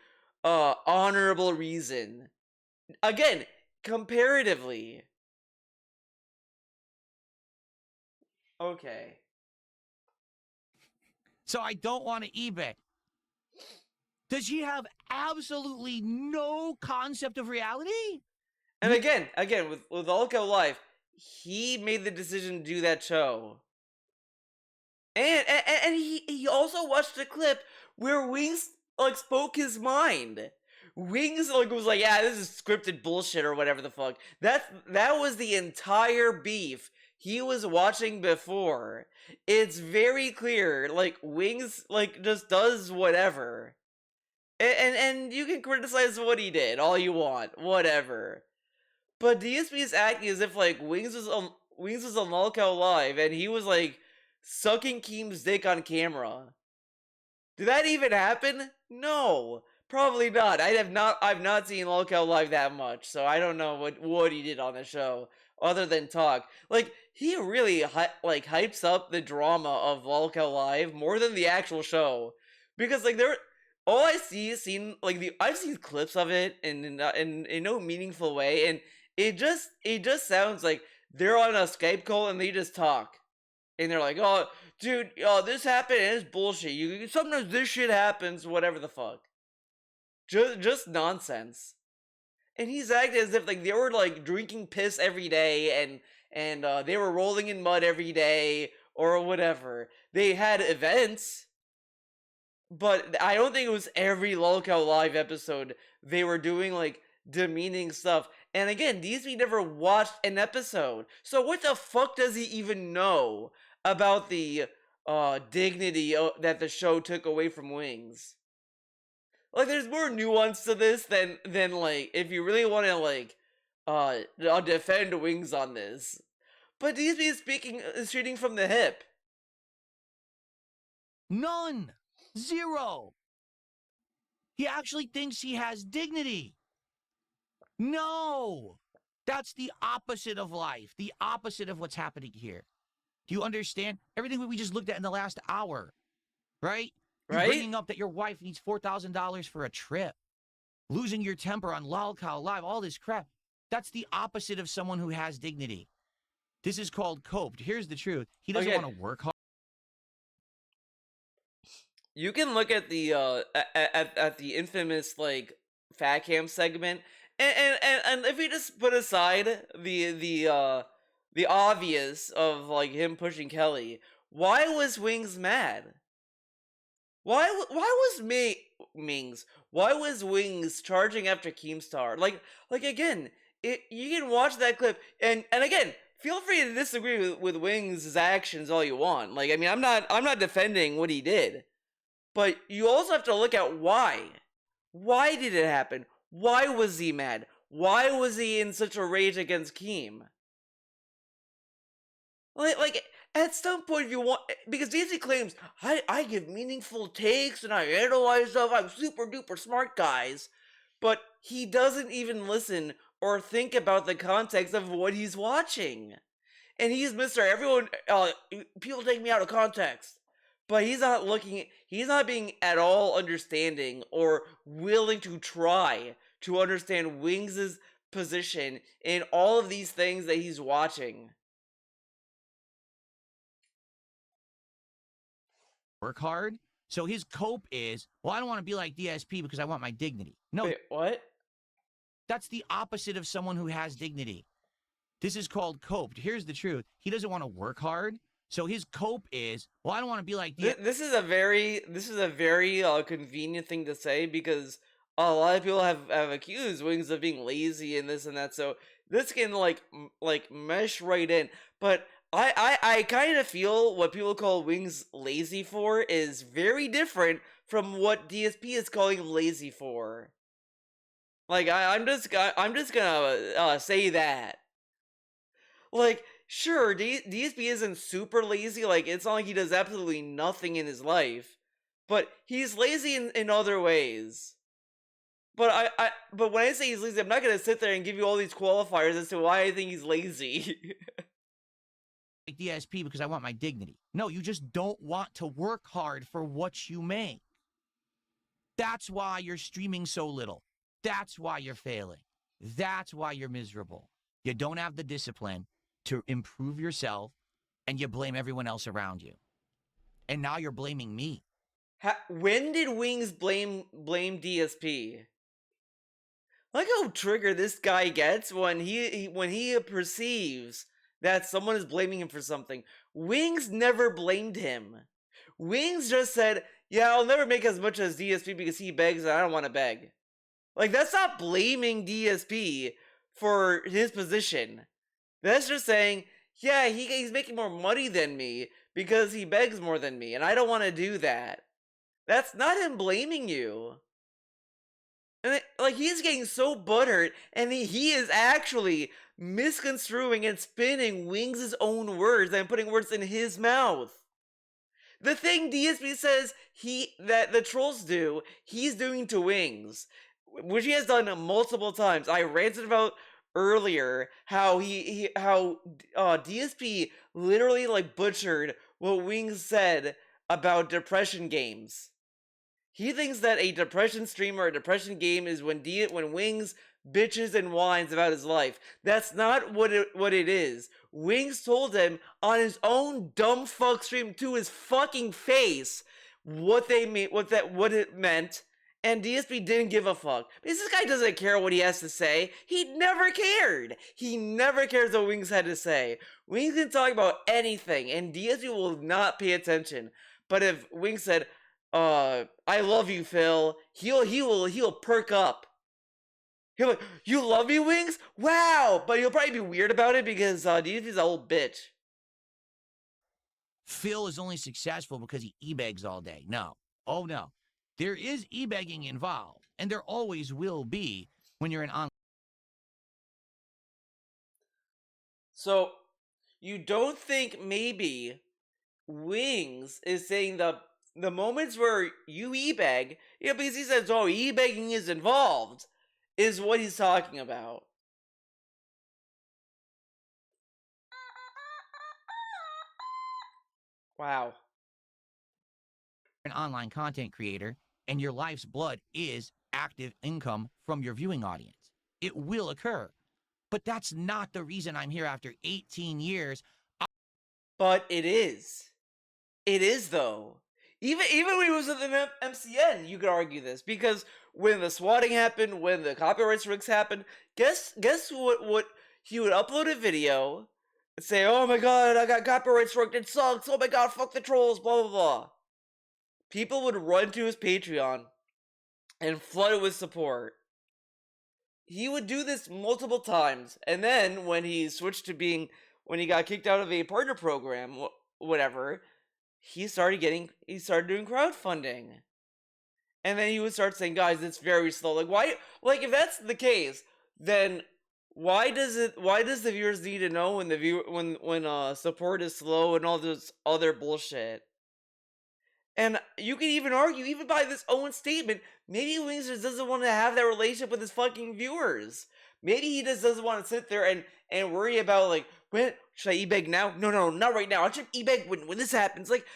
honorable reason. Again, comparatively. Okay.
So I don't want to eBay. Does he have absolutely no concept of reality?
And again, with lolcow live, he made the decision to do that show. And he also watched a clip where Wings like spoke his mind. Wings like was like, yeah, this is scripted bullshit or whatever the fuck. That was the entire beef he was watching before. It's very clear, like Wings like just does whatever. And you can criticize what he did all you want, whatever. But DSP is acting as if like Wings was on lolcow live and he was like sucking Keem's dick on camera. Did that even happen? No. Probably not. I've not seen lolcow live that much, so I don't know what he did on the show other than talk. Like, he really hypes up the drama of lolcow live more than the actual show, because like all I see is I've seen clips of it in no meaningful way, and it just sounds like they're on a Skype call and they just talk, and they're like, oh dude, this happened and it's bullshit. Sometimes this shit happens, whatever the fuck. Just nonsense. And he's acting as if like they were like drinking piss every day and they were rolling in mud every day or whatever. They had events, but I don't think it was every lolcow live episode they were doing like demeaning stuff. And again, DSP never watched an episode, so what the fuck does he even know about the dignity that the show took away from Wings? Like, there's more nuance to this than like, if you really want to like defend Wings on this. But DSP is shooting from the hip.
None. Zero. He actually thinks he has dignity. No. That's the opposite of life, the opposite of what's happening here. Do you understand? Everything we just looked at in the last hour, right? You're
Right?
bringing up that your wife needs $4,000 for a trip, losing your temper on Lolcow Live, all this crap. That's the opposite of someone who has dignity. This is called coped. Here's the truth. He doesn't
Okay.
want to work hard.
You can look at the at the infamous like fat cam segment, and if we just put aside the obvious of like him pushing Kelly, why was Wings mad? Why was Mings? Why was Wings charging after Keemstar? Like again, you can watch that clip and again, feel free to disagree with Wings' actions all you want. Like I mean, I'm not defending what he did. But you also have to look at why. Why did it happen? Why was he mad? Why was he in such a rage against Keem? Like at some point, if you want, because DSP claims I give meaningful takes and I analyze stuff. I'm super duper smart, guys, but he doesn't even listen or think about the context of what he's watching, and he's Mr. Everyone. People take me out of context. But he's not being at all understanding or willing to try to understand Wings' position in all of these things that he's watching.
Work hard. So his cope is, well, I don't want to be like DSP because I want my dignity. No,
Wait, what?
that's the opposite of someone who has dignity. This is called coped. Here's the truth. He doesn't want to work hard. So his cope is, well, I don't want to be like
This is a very convenient thing to say because a lot of people have accused Wings of being lazy and this and that. So this can like mesh right in. But I kind of feel what people call Wings lazy for is very different from what DSP is calling him lazy for. Like I'm just gonna say that. Like, sure, DSP isn't super lazy. Like, it's not like he does absolutely nothing in his life, but he's lazy in other ways. But but when I say he's lazy, I'm not gonna sit there and give you all these qualifiers as to why I think he's lazy.
like DSP because I want my dignity. No, you just don't want to work hard for what you make. That's why you're streaming so little. That's why you're failing. That's why you're miserable. You don't have the discipline to improve yourself, and you blame everyone else around you. And now you're blaming me.
When did Wings blame DSP? Like how triggered this guy gets when he perceives that someone is blaming him for something. Wings never blamed him. Wings just said, "Yeah, I'll never make as much as DSP because he begs and I don't want to beg." Like that's not blaming DSP for his position. That's just saying, yeah, he's making more money than me because he begs more than me, and I don't want to do that. That's not him blaming you. And he's getting so butthurt, and he is actually misconstruing and spinning Wings' own words and putting words in his mouth. The thing DSP says that the trolls do, he's doing to Wings, which he has done multiple times. I ranted about earlier how DSP literally like butchered what Wings said about depression games. He thinks that a depression stream or a depression game is when Wings bitches and whines about his life. That's not what it is. Wings told him on his own dumb fuck stream to his fucking face what it meant. And DSP didn't give a fuck. Because this guy doesn't care what he has to say. He never cared. He never cares what Wings had to say. Wings can talk about anything, and DSP will not pay attention. But if Wings said, "I love you, Phil," he'll perk up. He'll be like, "You love me, Wings? Wow!" But he'll probably be weird about it because DSP's a old bitch.
Phil is only successful because he e-begs all day. No. Oh, no. There is e-begging involved, and there always will be when you're an online.
So, you don't think maybe Wings is saying the the moments where you e-bag, because he says, oh, e-bagging is involved, is what he's talking about. Wow.
An online content creator, and your life's blood is active income from your viewing audience. It will occur. But that's not the reason I'm here after 18 years.
But it is. It is, though. Even when he was at the MCN, you could argue this, because when the swatting happened, when the copyright strikes happened, guess what he would upload a video and say, oh my god, I got copyright struck, it sucks, oh my god, fuck the trolls, blah blah blah. People would run to his Patreon and flood it with support. He would do this multiple times, and then when he switched to being, when he got kicked out of a partner program, whatever, he started doing crowdfunding. And then he would start saying, guys, it's very slow. Like, why, like, if that's the case, then why does the viewers need to know when support is slow and all this other bullshit? And you can even argue, even by this own statement, maybe Wings just doesn't want to have that relationship with his fucking viewers. Maybe he just doesn't want to sit there and worry about, like, when should I e-bag now? No, not right now. I should e-bag when this happens. Like,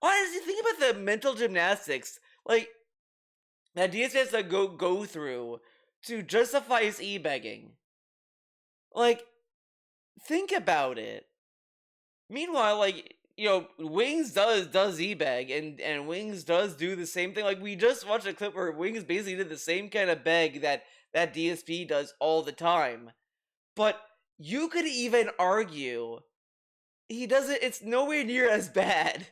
honestly, think about the mental gymnastics, like, that DSP has to go through to justify his e-begging. Like, think about it. Meanwhile, like, Wings does e-beg, and Wings does do the same thing. Like, we just watched a clip where Wings basically did the same kind of beg that DSP does all the time. But you could even argue he doesn't, it's nowhere near as bad.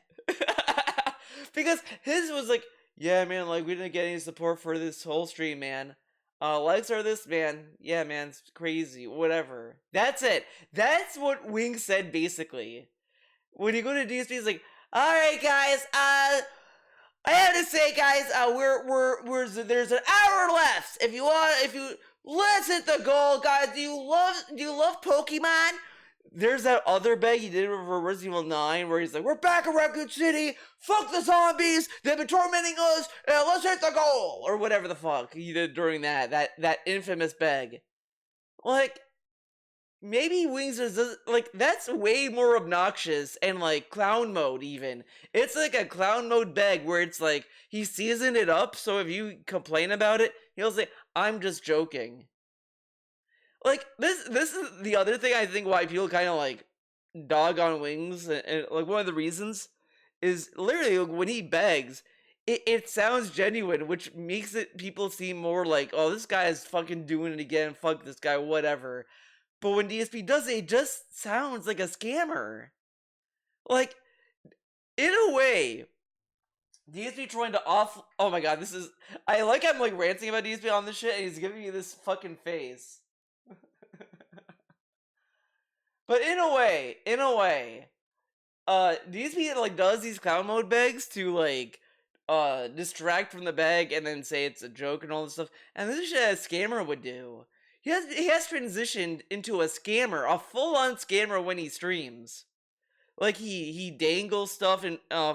Because his was like, yeah, man, like, we didn't get any support for this whole stream, man. Likes are this, man. Yeah, man, it's crazy. Whatever. That's it. That's what Wings said, basically. When you go to DSP, it's like, alright, guys, I have to say, guys, there's an hour left. Let's hit the goal, guys. Do you love Pokemon? There's that other beg he did for Resident Evil 9 where he's like, we're back in Raccoon City, fuck the zombies, they've been tormenting us, and let's hit the goal, or whatever the fuck he did during that infamous beg. Like, maybe Wings is, like, that's way more obnoxious and, like, clown mode, even. It's like a clown mode beg where it's like, he seasoned it up, so if you complain about it, he'll say, I'm just joking. Like, this is the other thing I think why people kind of, like, dog on Wings, and, like, one of the reasons is literally, like, when he begs, it sounds genuine, which makes it people seem more like, oh, this guy is fucking doing it again, fuck this guy, whatever. But when DSP does it just sounds like a scammer. Like, in a way, DSP trying to oh my god, I like I'm, like, ranting about DSP on this shit, and he's giving me this fucking face. But in a way, DSP, like, does these clown mode begs to, like, distract from the bag and then say it's a joke and all this stuff. And this is shit a scammer would do. He has transitioned into a scammer, a full-on scammer when he streams. Like, he dangles stuff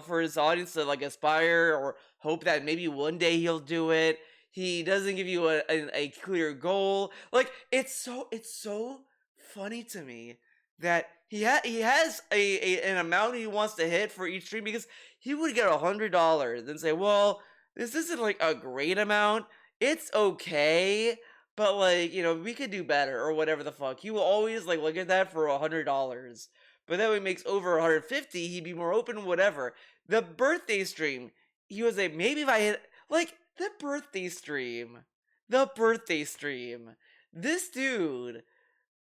for his audience to, like, aspire or hope that maybe one day he'll do it. He doesn't give you a clear goal. Like, it's so funny to me that he has an amount he wants to hit for each stream, because he would get $100 and say, well, this isn't, like, a great amount. It's okay, but, like, we could do better, or whatever the fuck. He will always, like, look at that for $100. But then when he makes over 150, he'd be more open, whatever. The birthday stream, he was like, maybe if I hit, like, the birthday stream. This dude,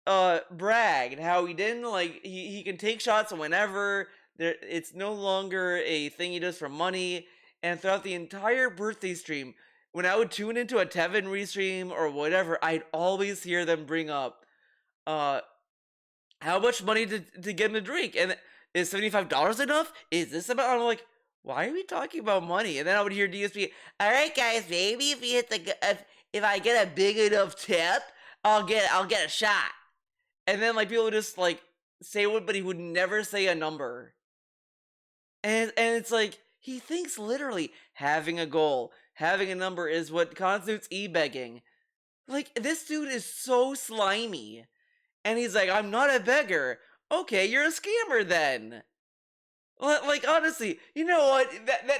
bragged how he didn't, like, he can take shots whenever, it's no longer a thing he does for money. And throughout the entire birthday stream, when I would tune into a Tevin restream or whatever, I'd always hear them bring up, how much money to get him a drink, and is $75 enough? Is this about? I'm like, why are we talking about money? And then I would hear DSP, all right, guys, maybe if you hit if I get a big enough tip, I'll get a shot. And then, like, people would just, like, say what, but he would never say a number. And it's like, He thinks literally having a goal, having a number is what constitutes e-begging. Like, this dude is so slimy. And he's like, I'm not a beggar. Okay, you're a scammer then. Like, honestly, you know what?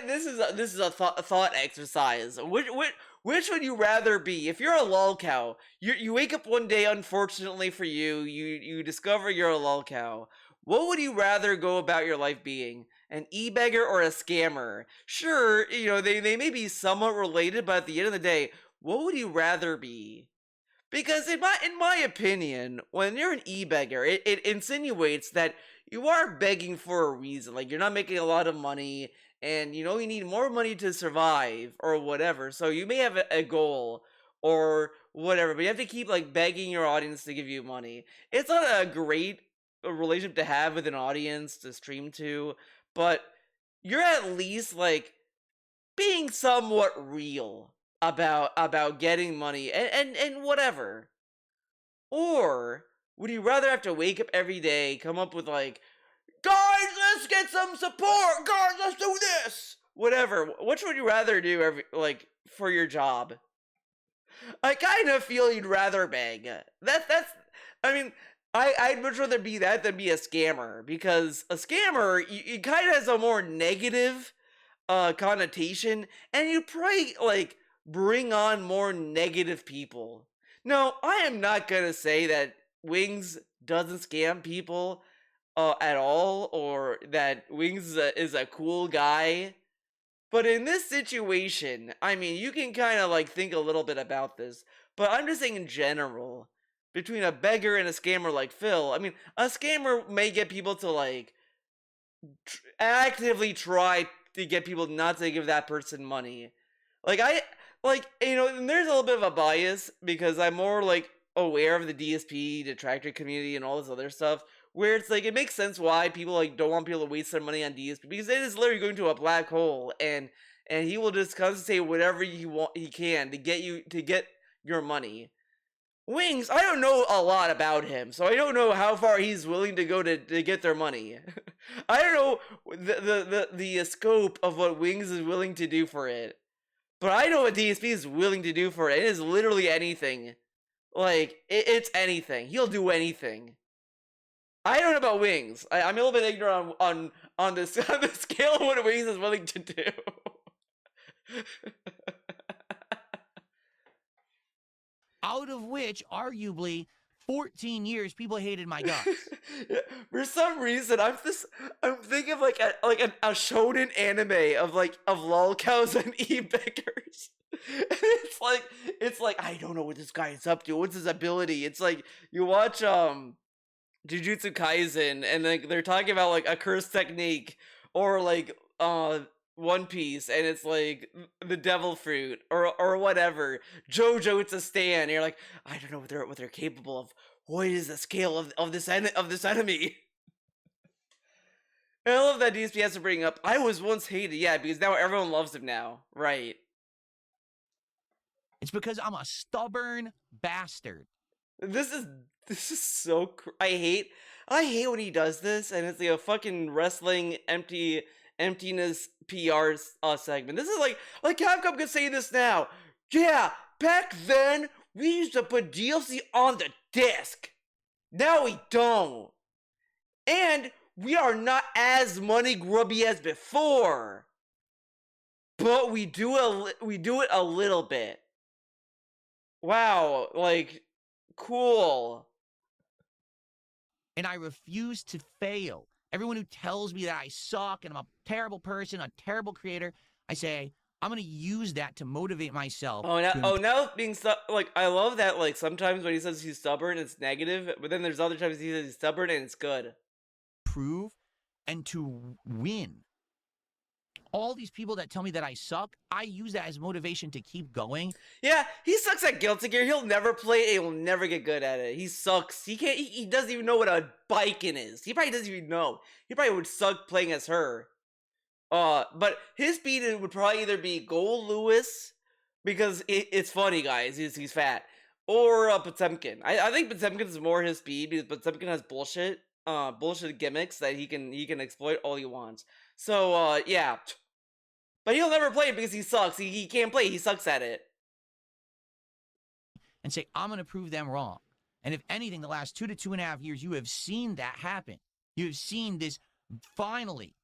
This is a thought exercise. Which would you rather be? If you're a lol cow, you wake up one day, unfortunately for you, you discover you're a lol cow. What would you rather go about your life being? An e-beggar or a scammer? Sure, you know, they may be somewhat related, but at the end of the day, what would you rather be? Because in my opinion, when you're an e-beggar, it insinuates that you are begging for a reason. Like, you're not making a lot of money, and you know you need more money to survive or whatever. So you may have a goal or whatever, but you have to keep like begging your audience to give you money. It's not a great relationship to have with an audience to stream to, but you're at least like being somewhat real about getting money and whatever. Or would you rather have to wake up every day, come up with like, guys, let's get some support, guys, let's do this, whatever? Which would you rather do like for your job? I kind of feel you'd rather beg. That's. I mean, I'd much rather be that than be a scammer, because a scammer it kind of has a more negative connotation, and you probably like bring on more negative people. No, I am not gonna say that Wings doesn't scam people at all, or that Wings is a cool guy. But in this situation, I mean, you can kind of like think a little bit about this. But I'm just saying in general, between a beggar and a scammer like Phil, I mean, a scammer may get people to like actively try to get people not to give that person money. Like, you know, and there's a little bit of a bias because I'm more like aware of the DSP detractor community and all this other stuff, where it's like it makes sense why people like don't want people to waste their money on DSP, because it is literally going to a black hole, and he will just constantly say whatever he can to get your money. Wings, I don't know a lot about him, so I don't know how far he's willing to go to get their money. I don't know the scope of what Wings is willing to do for it. But I know what DSP is willing to do for it. It is literally anything. Like, it's anything. He'll do anything. I don't know about Wings. I'm a little bit ignorant on this on the scale of what Wings is willing to do.
Out of which, arguably, 14 years people hated my guts.
For some reason, I'm thinking of like a shonen anime of lolcows and e-beggars. It's like I don't know what this guy is up to. What's his ability? It's like you watch Jujutsu Kaisen, and like they're talking about like a curse technique, or like One Piece, and it's like the devil fruit or whatever. JoJo, it's a stand. And you're like, I don't know what they're capable of. What is the scale of this enemy? And I love that DSP has to bring up, I was once hated, yeah, because now everyone loves him now, right?
It's because I'm a stubborn bastard.
This is so I hate when he does this, and it's like a fucking wrestling emptiness PR segment. This is like Capcom could say this now. Yeah, back then we used to put DLC on the disc. Now we don't, and we are not as money grubby as before. But we do it a little bit. Wow, like, cool.
And I refuse to fail. Everyone who tells me that I suck and I'm a terrible person, a terrible creator, I say, I'm going to use that to motivate myself.
Now being like, I love that, like, sometimes when he says he's stubborn, it's negative, but then there's other times he says he's stubborn and it's good.
Prove and to win. All these people that tell me that I suck, I use that as motivation to keep going.
Yeah, he sucks at Guilty Gear. He'll never play it. He'll never get good at it. He sucks. He doesn't even know what a biking is. He probably doesn't even know. He probably would suck playing as her. But his speed would probably either be Gold Lewis, because it's funny, guys. He's fat, or Potemkin. I think Potemkin is more his speed, because Potemkin has bullshit gimmicks that he can exploit all he wants. So yeah. But he'll never play it because he sucks. He can't play. He sucks at it.
and say, I'm going to prove them wrong. And if anything, the last 2 to 2.5 years, you have seen that happen. You have seen this finally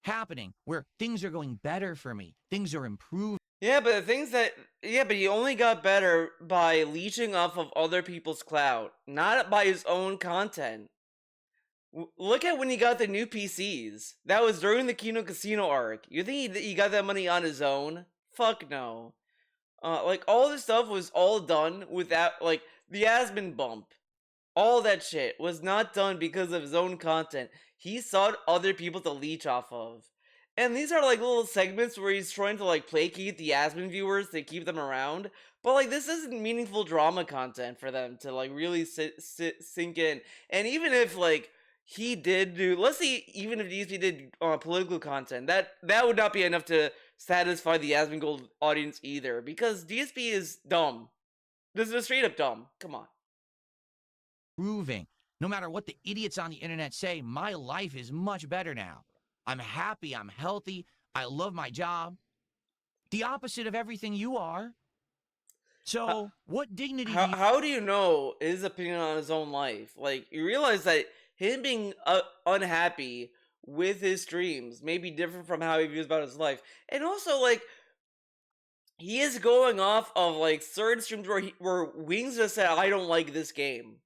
happening where things are going better for me. Things are improving.
Yeah, but the things that but he only got better by leeching off of other people's clout, not by his own content. Look at when he got the new PCs. That was during the Kino Casino arc. You think he got that money on his own? Fuck no. Like all this stuff was all done without like the Aspen bump. All that shit was not done because of his own content. He sought other people to leech off of. And these are like little segments where he's trying to like placate the Aspen viewers to keep them around. But like this isn't meaningful drama content for them to like really sink in. And even if like he did do, let's see, even if DSP did political content, that would not be enough to satisfy the Aspen Gold audience either. Because DSP is dumb. This is straight up dumb. Come on.
Proving. No matter what the idiots on the internet say, my life is much better now. I'm happy, I'm healthy, I love my job. The opposite of everything you are. So, what dignity
how do you know his opinion on his own life? Like, you realize that him being unhappy with his streams may be different from how he views about his life. And also, like, he is going off of, like, certain streams where Wings just said, I don't like this game.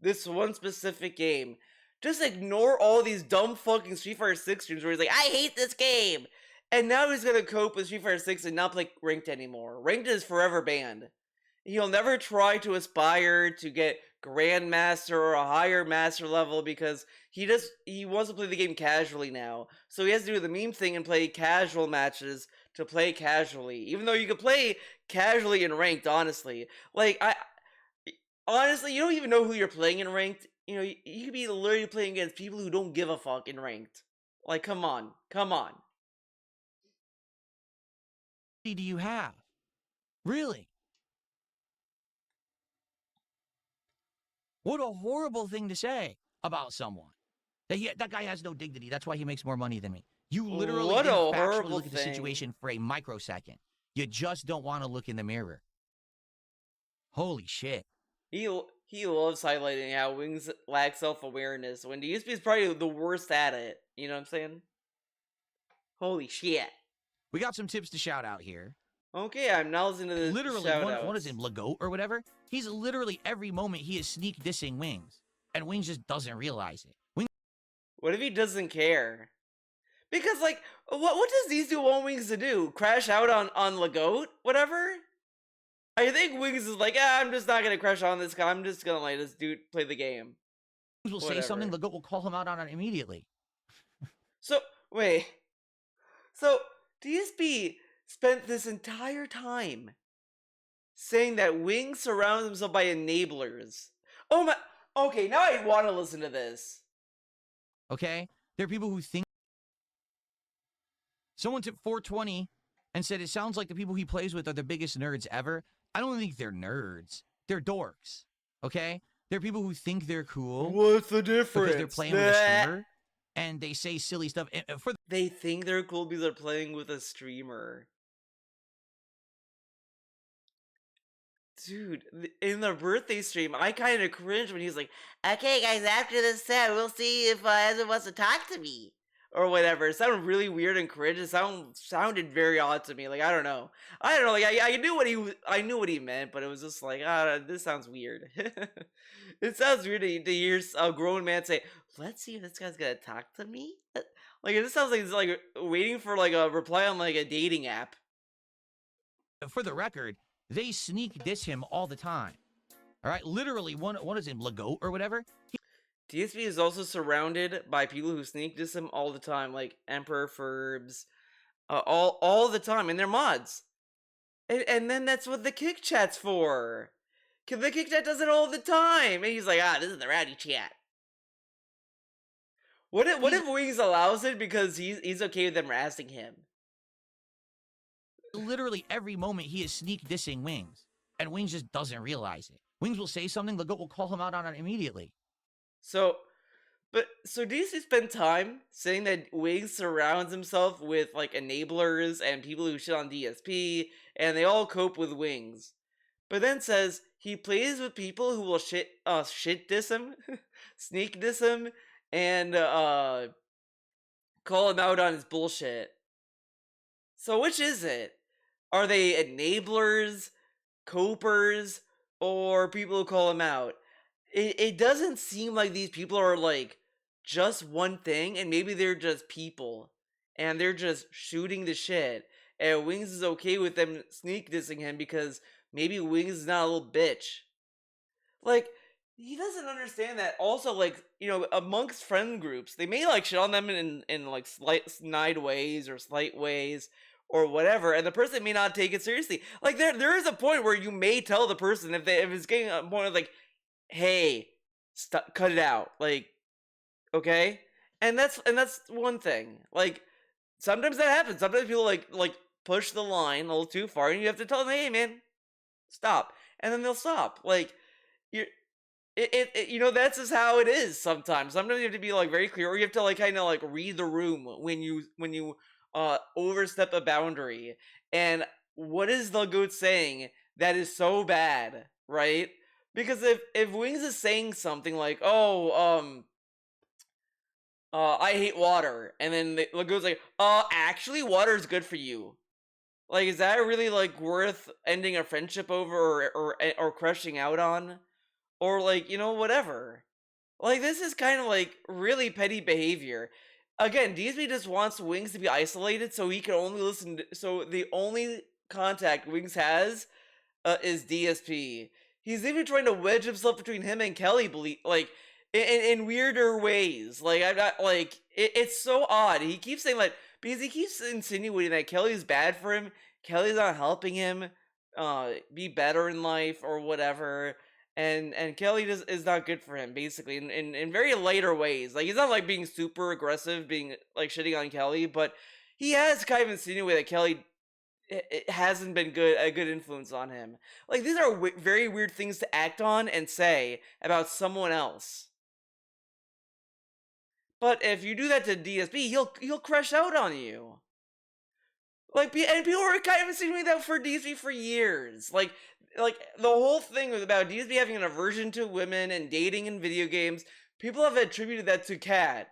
This one specific game. Just ignore all these dumb fucking Street Fighter 6 streams where he's like, I hate this game! And now he's gonna cope with Street Fighter 6 and not play Ranked anymore. Ranked is forever banned. He'll never try to aspire to get Grandmaster or a higher Master level because he wants to play the game casually now. So he has to do the meme thing and play casual matches to play casually. Even though you could play casually in Ranked, honestly. Like, honestly, you don't even know who you're playing in Ranked. You know, you could be literally playing against people who don't give a fuck in Ranked. Like, come on. Come on.
do you have? Really? What a horrible thing to say about someone. That guy has no dignity. That's why he makes more money than me. You literally
What a
didn't factually
horrible
look at the
thing.
situation for a microsecond. You just don't want to look in the mirror. Holy shit.
He loves highlighting how Wings lack self-awareness when DSP is probably the worst at it. You know what I'm saying? Holy shit.
We got some tips to shout out here.
Okay, I'm now listening to the
Literally,
shout-outs.
what is him, Legoat or whatever? He's literally every moment he is sneak dissing Wings. And Wings just doesn't realize it.
What if he doesn't care? Because, like, what does these two want Wings to do? Crash out on Legoat? Whatever? I think Wings is like, I'm just not gonna crash on this guy. I'm just gonna let this dude play the game.
Wings will say
Whatever.
something, Legoat will call him out on it immediately.
So, wait. So, DSP spent this entire time saying that Wings surrounds himself by enablers. Oh my. Okay, now I want to listen to this.
Okay? There are people who think. Someone took 420 and said it sounds like the people he plays with are the biggest nerds ever. I don't think they're nerds. They're dorks. Okay? There are people who think they're cool
What's the difference?
because they're playing with a streamer and they say silly stuff. And for
They think they're cool because they're playing with a streamer. Dude, in the birthday stream, I kind of cringed when he was like, okay, guys, after this set, we'll see if Ezra wants to talk to me. Or whatever. It sounded really weird and cringe. It sounded very odd to me. Like, I don't know. Like, I knew what he meant, but it was just like, this sounds weird. It sounds weird to hear a grown man say, let's see if this guy's gonna talk to me. Like, it just sounds like he's like waiting for like a reply on like a dating app.
the record, they sneak diss him all the time. All right? Literally, what is him, Legoat or whatever?
DSP is also surrounded by people who sneak diss him all the time, like Emperor Ferbs, all the time, and they're mods. And then that's what the kick chat's for. The kick chat does it all the time, and he's like, this is the rowdy chat. What if Wings allows it because he's okay with them harassing him?
Literally every moment he is sneak dissing Wings. And Wings just doesn't realize it. Wings will say something, Legoat will call him out on it immediately.
So, But so DC spend time saying that Wings surrounds himself with like enablers and people who shit on DSP, and they all cope with Wings. But then says he plays with people who will shit diss him, sneak diss him, and call him out on his bullshit. So which is it? Are they enablers, copers, or people who call him out? It doesn't seem like these people are like just one thing, and maybe they're just people, and they're just shooting the shit. And Wings is okay with them sneak dissing him because maybe Wings is not a little bitch. Like, he doesn't understand that. Also, like, you know, amongst friend groups, they may like shit on them in like snide ways or slight ways or whatever, and the person may not take it seriously. Like, there is a point where you may tell the person if it's getting a point of like, hey, cut it out, like, okay, and that's one thing. Like, sometimes that happens. Sometimes people like push the line a little too far, and you have to tell them, hey, man, stop, and then they'll stop. Like, you're. You know, that's just how it is sometimes. Sometimes you have to be like very clear, or you have to like kind of like read the room when you overstep a boundary. And what is the goat saying that is so bad, right? Because if Wings is saying something like, oh, I hate water, and then the goat's like, actually water is good for you. Like, is that really like worth ending a friendship over or crushing out on? Or like, you know, whatever. Like, this is kind of like really petty behavior. Again, DSP just wants Wings to be isolated so he can only listen so the only contact Wings has is DSP. He's even trying to wedge himself between him and Kelly, like, in weirder ways. Like, I'm not, like, it's so odd. He keeps saying, like, because he keeps insinuating that Kelly's bad for him, Kelly's not helping him be better in life or whatever. And Kelly just is not good for him, basically, in very later ways. Like, he's not like being super aggressive, being like shitting on Kelly, but he has kind of insinuated that Kelly it hasn't been a good influence on him. Like, these are very weird things to act on and say about someone else. But if you do that to DSP, he'll crush out on you. Like, and people were kind of insinuating that for DSP for years. Like the whole thing was about DSP having an aversion to women and dating in video games. People have attributed that to Cat.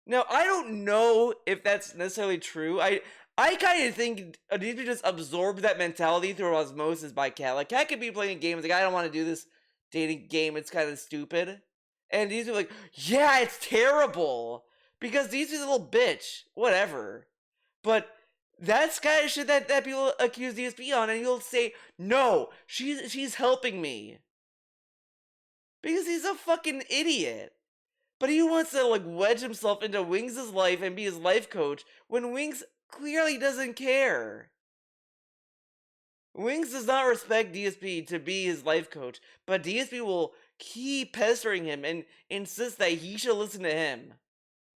Now, I don't know if that's necessarily true. I kind of think DSP just absorbed that mentality through osmosis by Cat. Like, Cat could be playing a game, like, I don't want to do this dating game, it's kind of stupid. And DSP like, yeah, it's terrible. Because DSP's a little bitch. Whatever. But that's kind of shit that people accuse DSP on, and he'll say, no, she's helping me. Because he's a fucking idiot. But he wants to, like, wedge himself into Wings' life and be his life coach when Wings clearly doesn't care. Wings does not respect DSP to be his life coach, but DSP will keep pestering him and insist that he should listen to him.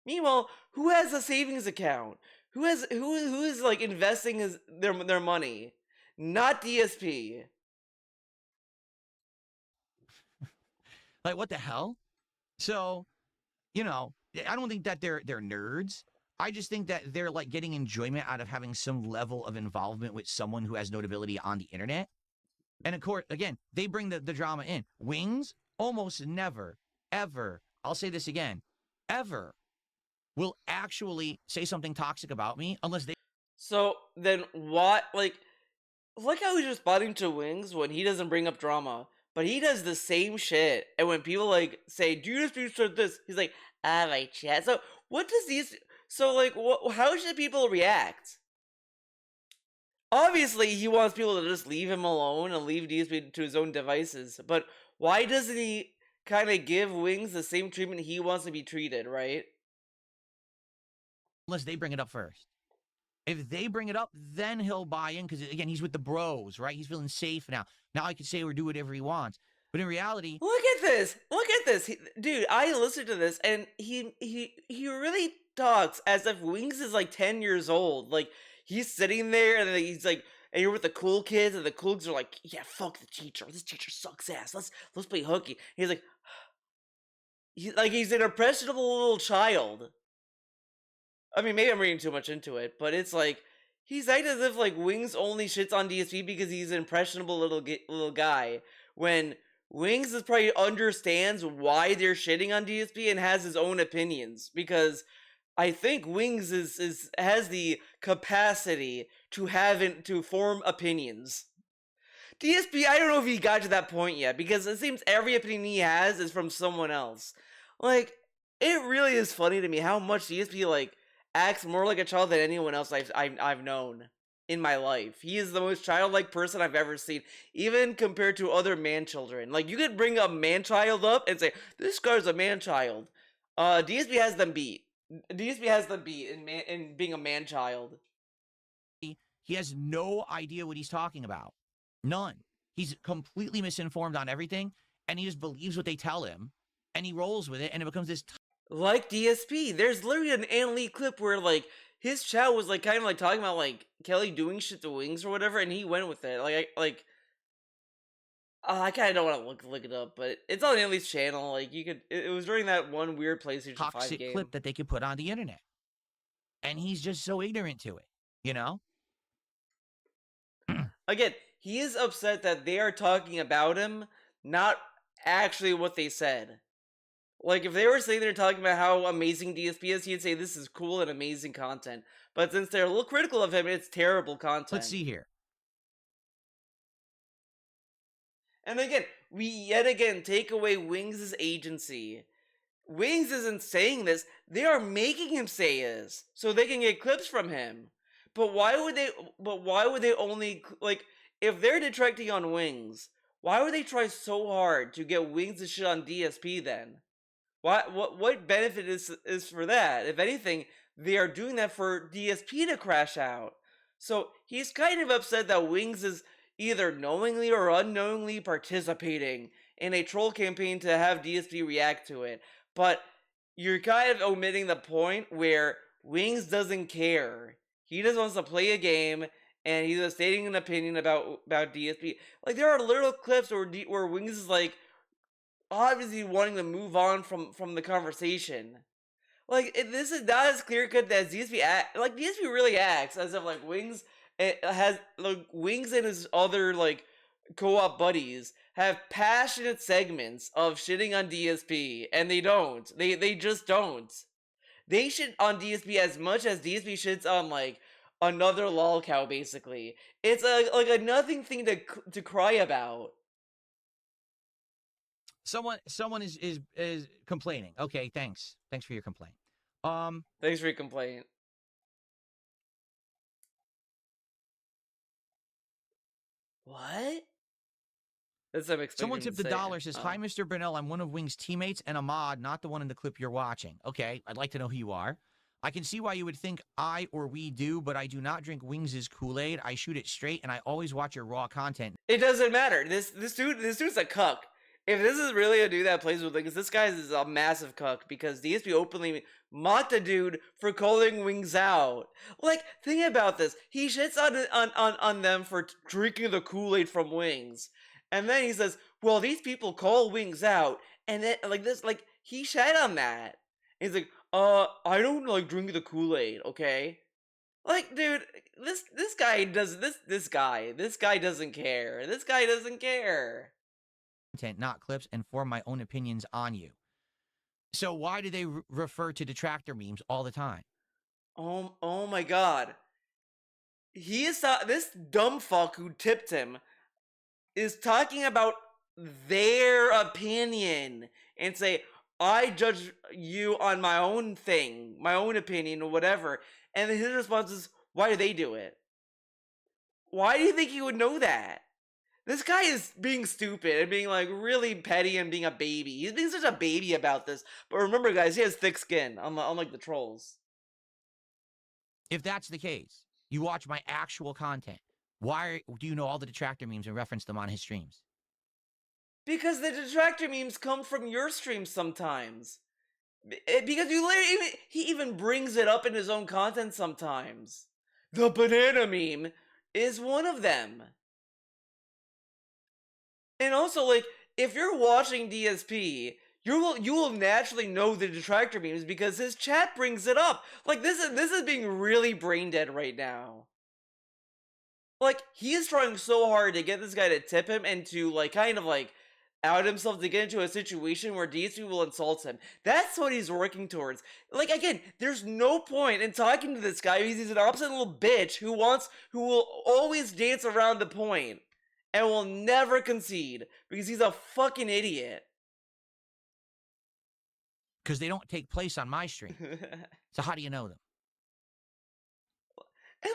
Meanwhile, who has a savings account? Who is like investing their money? Not DSP.
Like, what the hell? So, you know, I don't think that they're nerds. I just think that they're like getting enjoyment out of having some level of involvement with someone who has notability on the internet. And of course, again, they bring the drama in. Wings almost never, ever, I'll say this again, ever will actually say something toxic about me unless they.
So then what, like how he's responding to Wings when he doesn't bring up drama, but he does the same shit. And when people like say, do you just this? He's like, my chat. So what does these, so like, how should people react? Obviously, he wants people to just leave him alone and leave DSP to his own devices. But why doesn't he kind of give Wings the same treatment he wants to be treated, right?
Unless they bring it up first. If they bring it up, then he'll buy in because, again, he's with the bros, right? He's feeling safe now. Now I can say or do whatever he wants. But in reality...
Look at this! Look at this! Dude, I listened to this, and he really talks as if Wings is like 10 years old. Like, he's sitting there, and he's like... And you're with the cool kids, and the cool kids are like, yeah, fuck the teacher. This teacher sucks ass. Let's play hooky. And he's like... he's an impressionable little child. I mean, maybe I'm reading too much into it, but it's like he's acting as if like Wings only shits on DSP because he's an impressionable little guy. When Wings is probably understands why they're shitting on DSP and has his own opinions, because I think Wings has the capacity to form opinions. DSP, I don't know if he got to that point yet, because it seems every opinion he has is from someone else. Like, it really is funny to me how much DSP like acts more like a child than anyone else I've known in my life. He is the most childlike person I've ever seen, even compared to other man children. Like, you could bring a man child up and say this guy's a man child. DSP has them beat. DSP has them beat in being a man child.
He has no idea what he's talking about. None. He's completely misinformed on everything, and he just believes what they tell him, and he rolls with it, and it becomes this.
Like DSP, there's literally an Ann Lee clip where like his chat was like kind of like talking about like Kelly doing shit to Wings or whatever, and he went with it. I kind of don't want to look it up, but it's on Ann Lee's channel. Like you could, it was during that one weird PlayStation 5
toxic
game
clip that they could put on the internet, and he's just so ignorant to it, you know.
Again, he is upset that they are talking about him, not actually what they said. Like, if they were saying they're talking about how amazing DSP is, he'd say this is cool and amazing content. But since they're a little critical of him, it's terrible content.
Let's see here.
And again, we yet again take away Wings' agency. Wings isn't saying this, they are making him say this, so they can get clips from him. But why would they only, like, if they're detracting on Wings, why would they try so hard to get Wings to shit on DSP then? What benefit is for that? If anything, they are doing that for DSP to crash out. So he's kind of upset that Wings is either knowingly or unknowingly participating in a troll campaign to have DSP react to it. But you're kind of omitting the point where Wings doesn't care. He just wants to play a game, and he's just stating an opinion about DSP. Like, there are little clips where Wings is like obviously wanting to move on from the conversation. Like, this is not as clear cut as DSP like DSP really acts as if like Wings has like Wings and his other like co-op buddies have passionate segments of shitting on DSP, and they don't. They just don't. They shit on DSP as much as DSP shits on like another lol cow. Basically, it's a nothing thing to cry about.
Someone is complaining. Okay, thanks for your complaint.
Thanks for your complaint. What?
Someone tipped $1, says, "Hi, Mr. Burnell. I'm one of Wing's teammates and a mod, not the one in the clip you're watching." Okay, I'd like to know who you are. I can see why you would think I or we do, but I do not drink Wings' Kool-Aid. I shoot it straight, and I always watch your raw content.
It doesn't matter. This dude's a cuck. If this is really a dude that plays with Wings, this guy is a massive cuck, because DSP openly mocked the dude for calling Wings out. Like, think about this. He shits on them for drinking the Kool-Aid from Wings. And then he says, well, these people call Wings out. And then, like, this, like, he shat on that. He's like, I don't like drinking the Kool-Aid, okay? Like, dude, this guy doesn't care. This guy doesn't care.
Content, not clips, and form my own opinions on you. So why do they refer to detractor memes all the time?
Oh my god. He is this dumb fuck who tipped him is talking about their opinion and say, I judge you on my own thing, my own opinion, or whatever. And then his response is, why do they do it? Why do you think he would know that? This guy is being stupid and being like really petty and being a baby. He's being such a baby about this. But remember, guys, he has thick skin, unlike the trolls.
If that's the case, you watch my actual content. Why do you know all the detractor memes and reference them on his streams?
Because the detractor memes come from your streams sometimes. Because he even brings it up in his own content sometimes. The banana meme is one of them. And also, like, if you're watching DSP, you will naturally know the detractor memes because his chat brings it up. Like this is being really brain dead right now. Like he is trying so hard to get this guy to tip him and to like kind of like out himself to get into a situation where DSP will insult him. That's what he's working towards. Like again, there's no point in talking to this guy because he's an obstinate little bitch who will always dance around the point and will never concede because he's a fucking idiot.
Because they don't take place on my stream. So how do you know them?
And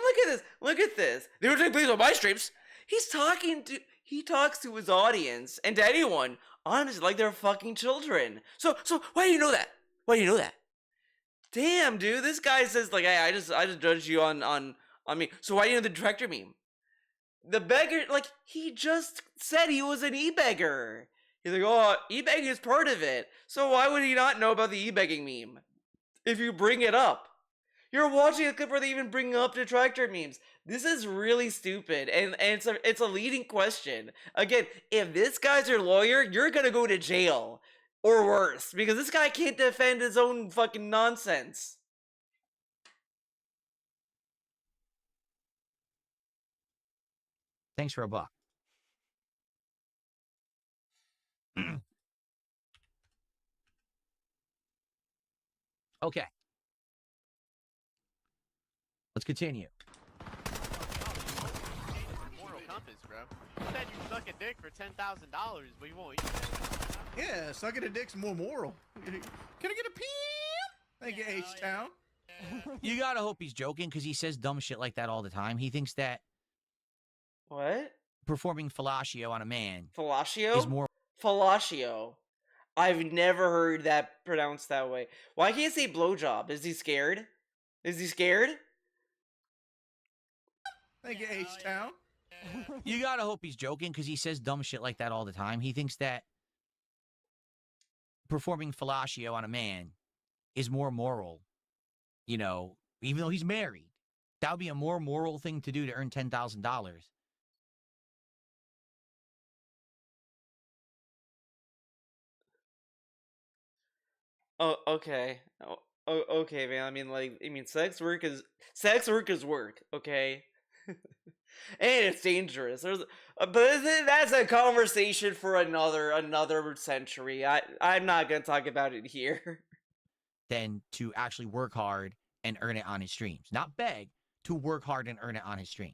look at this. They don't take place on my streams. He talks to his audience and to anyone, honestly, like they're fucking children. So why do you know that? Why do you know that? Damn, dude, this guy says like, hey, I just judged you on me. So why do you know the detractor meme? The beggar, like, he just said he was an e-beggar. He's like, oh, e-begging is part of it. So why would he not know about the e-begging meme? If you bring it up. You're watching a clip where they even bring up detractor memes. This is really stupid, and it's a leading question. Again, if this guy's your lawyer, you're gonna go to jail. Or worse, because this guy can't defend his own fucking nonsense.
Thanks for a buck. Okay. Let's continue.
Moral compass, bro. You said you suck a dick for $10,000, but you won't eat it.
Yeah, sucking a dick's more moral. Can I get a pee? Thank you, H-Town.
You gotta hope he's joking because he says dumb shit like that all the time. He thinks that
What?
performing fellatio on a man
Fellatio?
is more.
Fellatio. I've never heard that pronounced that way. Why can't he say blowjob? Is he scared? Is he scared?
Thank you, H-Town.
You gotta hope he's joking because he says dumb shit like that all the time. He thinks that performing fellatio on a man is more moral, you know, even though he's married. That would be a more moral thing to do to earn $10,000.
Oh, okay. Okay, man. I mean, sex work is work, okay? And it's dangerous. But that's a conversation for another century. I'm not gonna talk about it here.
Than to actually work hard and earn it on his streams. Not beg, to work hard and earn it on his stream.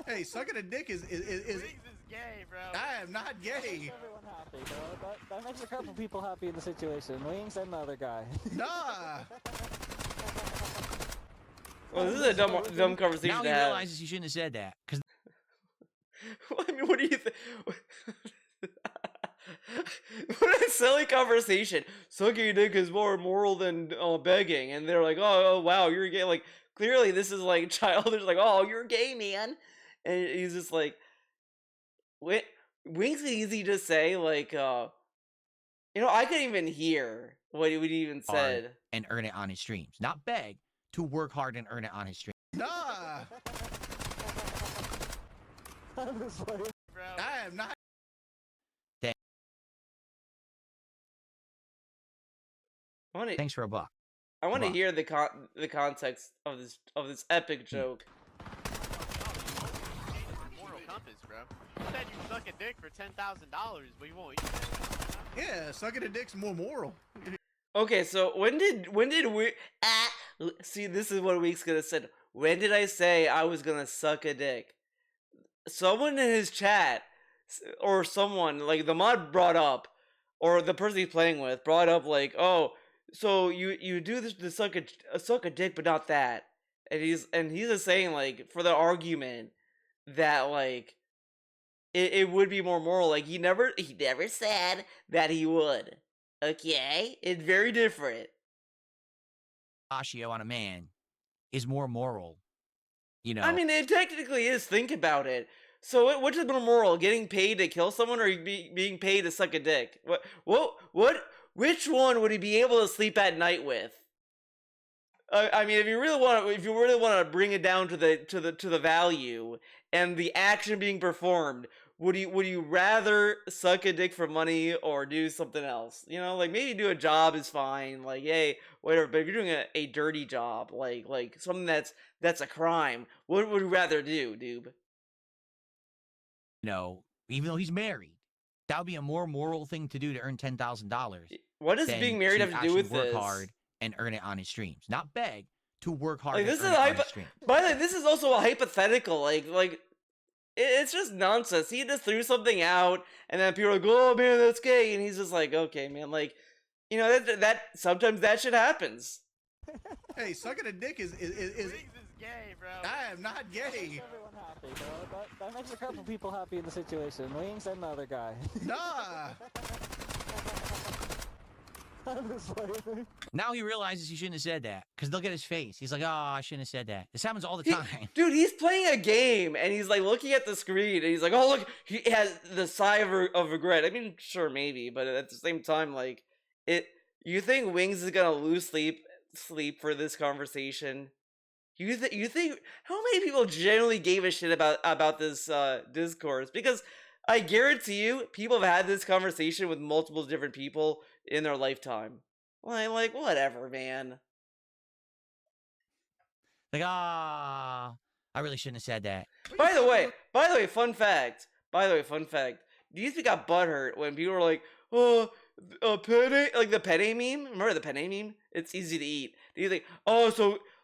Hey, sucking a dick is
Wings is gay, bro.
I am not gay.
Makes everyone happy, bro. That makes a couple people happy in the situation. Wings and the other guy.
Nah.
Well, this is a dumb conversation
Now
to
he
have.
realizes he shouldn't have said that. Because
I mean, what do you think? What a silly conversation. Sucking a dick is more moral than begging, and they're like, "Oh, wow, you're gay." Like, clearly, this is like childish. Like, "Oh, you're gay, man," and he's just like, "Wait." Wings is easy to say. Like, I couldn't even hear what he even said.
and earn it on his streams. Not beg, to work hard and earn it on his stream.
Nah.
Honestly.
Bro.
I am not.
Thanks for a buck.
I want to
Wow.
hear the context of this epic joke.
Moral compass, bro. You said you suck a dick for $10,000, but you won't eat it.
Yeah, sucking a dick's more moral.
Okay, so when did we see, this is what Weeks gonna said. When did I say I was gonna suck a dick? Someone in his chat, or someone like the mod brought up, or the person he's playing with brought up like, oh, so you do this to suck a dick, but not that. And he's just saying like for the argument that like it would be more moral. Like he never said that he would. Okay, it's very different.
Fellatio on a man is more moral. You know,
I mean, it technically is. Think about it. So, which is more moral? Getting paid to kill someone, or being paid to suck a dick? What? Which one would he be able to sleep at night with? I mean, if you really want to bring it down to the value and the action being performed, would you rather suck a dick for money or do something else? You know, like maybe do a job is fine, like hey, whatever. But if you're doing a dirty job, like something that's a crime, what would you rather do, dude?
Even though he's married, that would be a more moral thing to do to earn $10,000.
What does
than
being married
to
have to do with
work
this?
hard and earn it on his streams, not beg to work hard.
Like
and
this is
earn
a
it on his stream.
by the way, this is also a hypothetical. It's just nonsense. He just threw something out, and then people are like, "Oh man, that's gay," and he's just like, "Okay, man, like, you know that sometimes that shit happens."
Hey, sucking a dick is
Wings is gay, bro.
I am not
Makes
gay.
everyone happy, bro. That makes a couple people happy in the situation. Wings and the other guy.
Nah.
Honestly.
Now he realizes he shouldn't have said that because look at his face. He's like, "Oh, I shouldn't have said that." This happens all the time.
Dude, he's playing a game, and he's like looking at the screen, and he's like, "Oh look," he has the sigh of regret. I mean, sure, maybe, but at the same time, like it. You think Wings is gonna lose sleep for this conversation? You think how many people genuinely gave a shit about this discourse? Because I guarantee you, people have had this conversation with multiple different people in their lifetime. Like whatever, man.
Like, I really shouldn't have said that.
By the way, fun fact. DSP got butthurt when people were like, "Oh, penne," like the penne meme. Remember the penne meme? It's easy to eat. He's like, "Oh,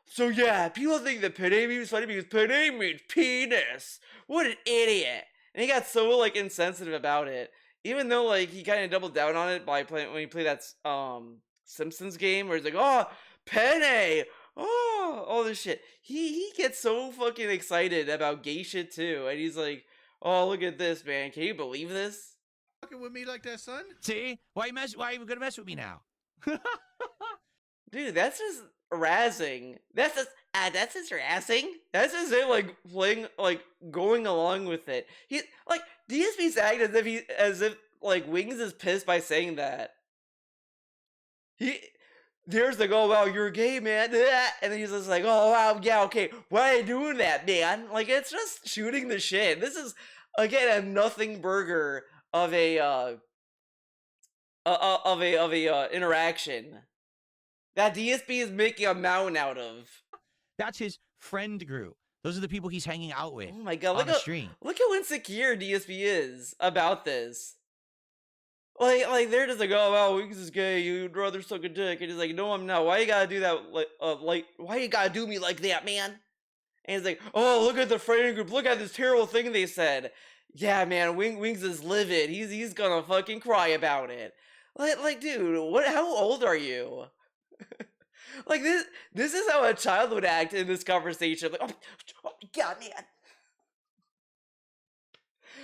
so yeah, people think the penne meme is funny because penne means penis. What an idiot!" And he got so like insensitive about it, even though like he kind of doubled down on it by playing when he played that Simpsons game where he's like, "Oh, penne." Oh, all this shit. He gets so fucking excited about gay shit too, and he's like, "Oh, look at this, man! Can you believe this?"
Fucking with me like that, son?
See, why are you gonna mess with me now?
Dude, that's just razzing. That's just razzing. That's just it, like playing, like going along with it. He like DSP's act as if like Wings is pissed by saying that. There's like, "Oh wow, you're gay, man," and then he's just like, "Oh wow, yeah, okay, why are you doing that, man?" Like it's just shooting the shit. This is again a nothing burger of a interaction that DSP is making a mountain out of.
That's his friend group. Those are the people he's hanging out with.
Oh my god,
on the stream.
look how insecure DSP is about this. Like they're just like, "Oh wow, Wings is gay, you'd rather suck a dick," and he's like, "No, I'm not. Why you gotta do that? Like why you gotta do me like that, man?" And he's like, "Oh, look at the friend group. Look at this terrible thing they said." Yeah, man, Wings is livid. He's gonna fucking cry about it. Like, dude, how old are you? Like this is how a child would act in this conversation. Like, oh my god, man.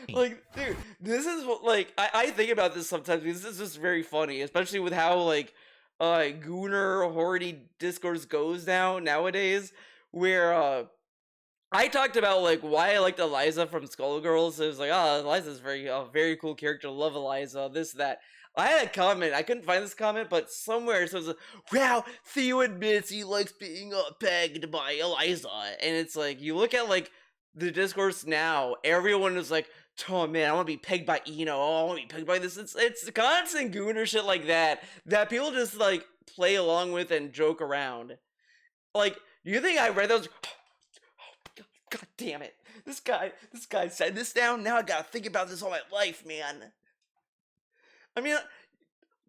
Like, dude, this is what, like, I think about this sometimes because this is just very funny, especially with how, like, gooner, horny discourse goes nowadays, where, I talked about, like, why I liked Eliza from Skullgirls. It was like, "Oh, Eliza's very cool character, love Eliza, this, that." I had a comment, I couldn't find this comment, but somewhere it says, "Wow, Theo admits he likes being pegged by Eliza," and it's like, you look at, like, the discourse now, everyone is like, "Oh man, I want to be pegged by Eno. Oh, I want to be pegged by this." It's constant gooner shit like that people just like play along with and joke around. Like, you think I read those? Oh, God damn it! This guy said this down. Now I gotta think about this all my life, man. I mean,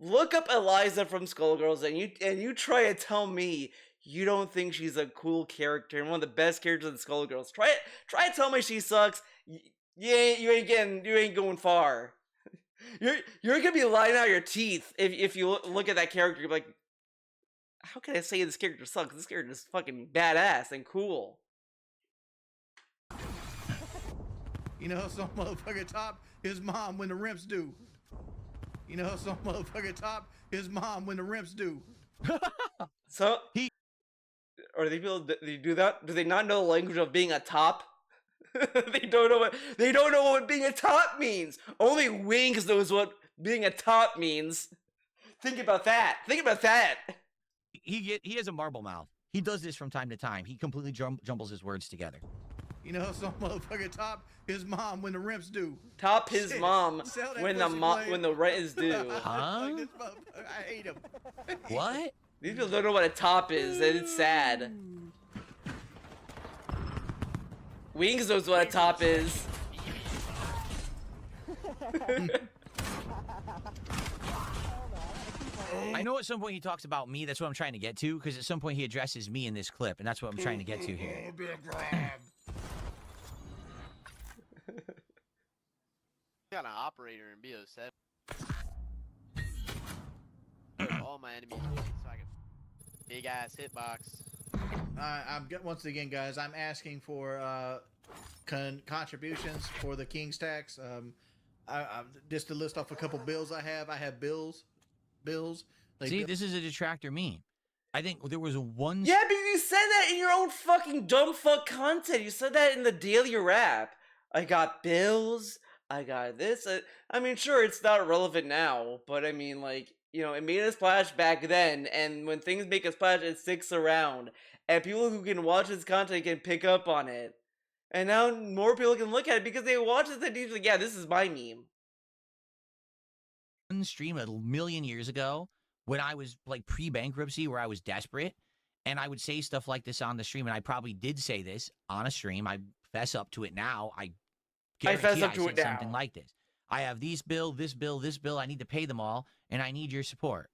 look up Eliza from Skullgirls, and you try to tell me you don't think she's a cool character and one of the best characters in Skullgirls. Try to tell me she sucks. You ain't going far. You're gonna be lying out your teeth if you look at that character. You're like, how can I say this character sucks? This character is fucking badass and cool.
You know, some motherfucker top his mom when the rimps do. You know, some motherfucker top his mom when the rimps do.
So or they people do that? Do they not know the language of being a top? They don't know what being a top means. Only Wings knows what being a top means. Think about that.
He has a marble mouth. He does this from time to time. He completely jumbles his words together.
You know, some motherfucker top his mom when the rents due.
Top his
Shit.
mom
Sell that
when the
pussy, player.
when the rent is due.
Huh?
Like, this motherfucker, I hate him.
What?
These people don't know what a top is, and it's sad. Wings knows what a top is.
I know at some point he talks about me. That's what I'm trying to get to, because at some point he addresses me in this clip, and that's what I'm trying to get to here.
Got an operator in BO7. All my enemies so I can big ass hitbox.
Once again, guys, I'm asking for contributions for the King's tax. Just to list off a couple bills I have. I have bills. Like
See, this is a detractor meme. I think there was one.
Yeah, but you said that in your own fucking dumb fuck content. You said that in the daily rap. I got bills. I got this. I mean, sure, it's not relevant now, but I mean, like, you know, it made a splash back then, and when things make a splash, it sticks around, and people who can watch this content can pick up on it, and now more people can look at it because they watch it and they're like, yeah, this is my meme.
Stream a million years ago when I was like pre-bankruptcy, where I was desperate, and I would say stuff like this on the stream, and I probably did say this on a stream. I fess up to it now. I
fess up to
said
it now.
something like this. I have this bill, this bill, this bill. I need to pay them all, and I need your support.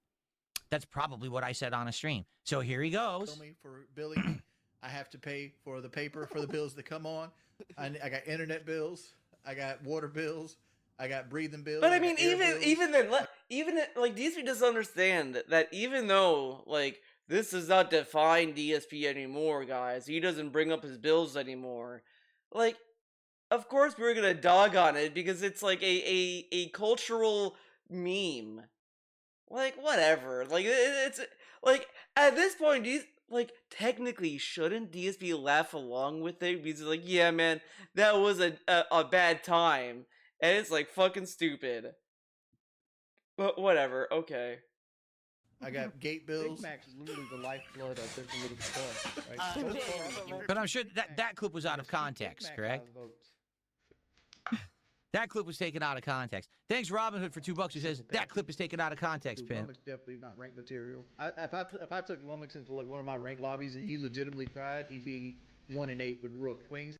That's probably what I said on a stream. So here he goes.
me for billing me. I have to pay for the paper for the bills that come on. I got internet bills. I got water bills. I got breathing bills.
But I mean, even then, like DSP doesn't understand that even though like this does not define DSP anymore, guys. He doesn't bring up his bills anymore. Like, of course we're gonna dog on it because it's like a cultural meme. Like, whatever. Like, it's like at this point, like, technically, shouldn't DSP laugh along with it? Because it's like, yeah, man, that was a bad time. And it's like fucking stupid. But whatever, okay.
I got gate bills.
Big Mac's literally the lifeblood of this little stuff. Right?
But I'm sure that clip was out of context, correct? That clip was taken out of context. Thanks, Robin Hood, for $2. Who says that clip is taken out of context, Pimp.
Lummox definitely not ranked material. If I took Lummox into like one of my ranked lobbies and he legitimately tried, he'd be 1-8 with Rook Wings.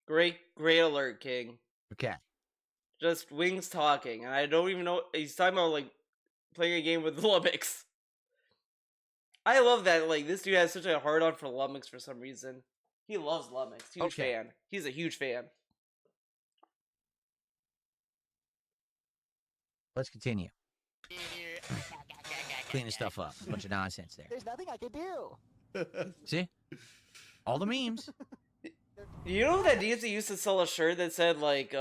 Great alert, King.
Okay.
Just Wings talking, and I don't even know. He's talking about like playing a game with Lummox. I love that. Like, this dude has such a hard on for Lummox for some reason. He loves Lummox. Huge fan. He's a huge fan.
Let's continue. Cleaning stuff up. A bunch of nonsense there.
There's nothing I can do.
See? All the memes.
You know that DSP used to sell a shirt that said, like,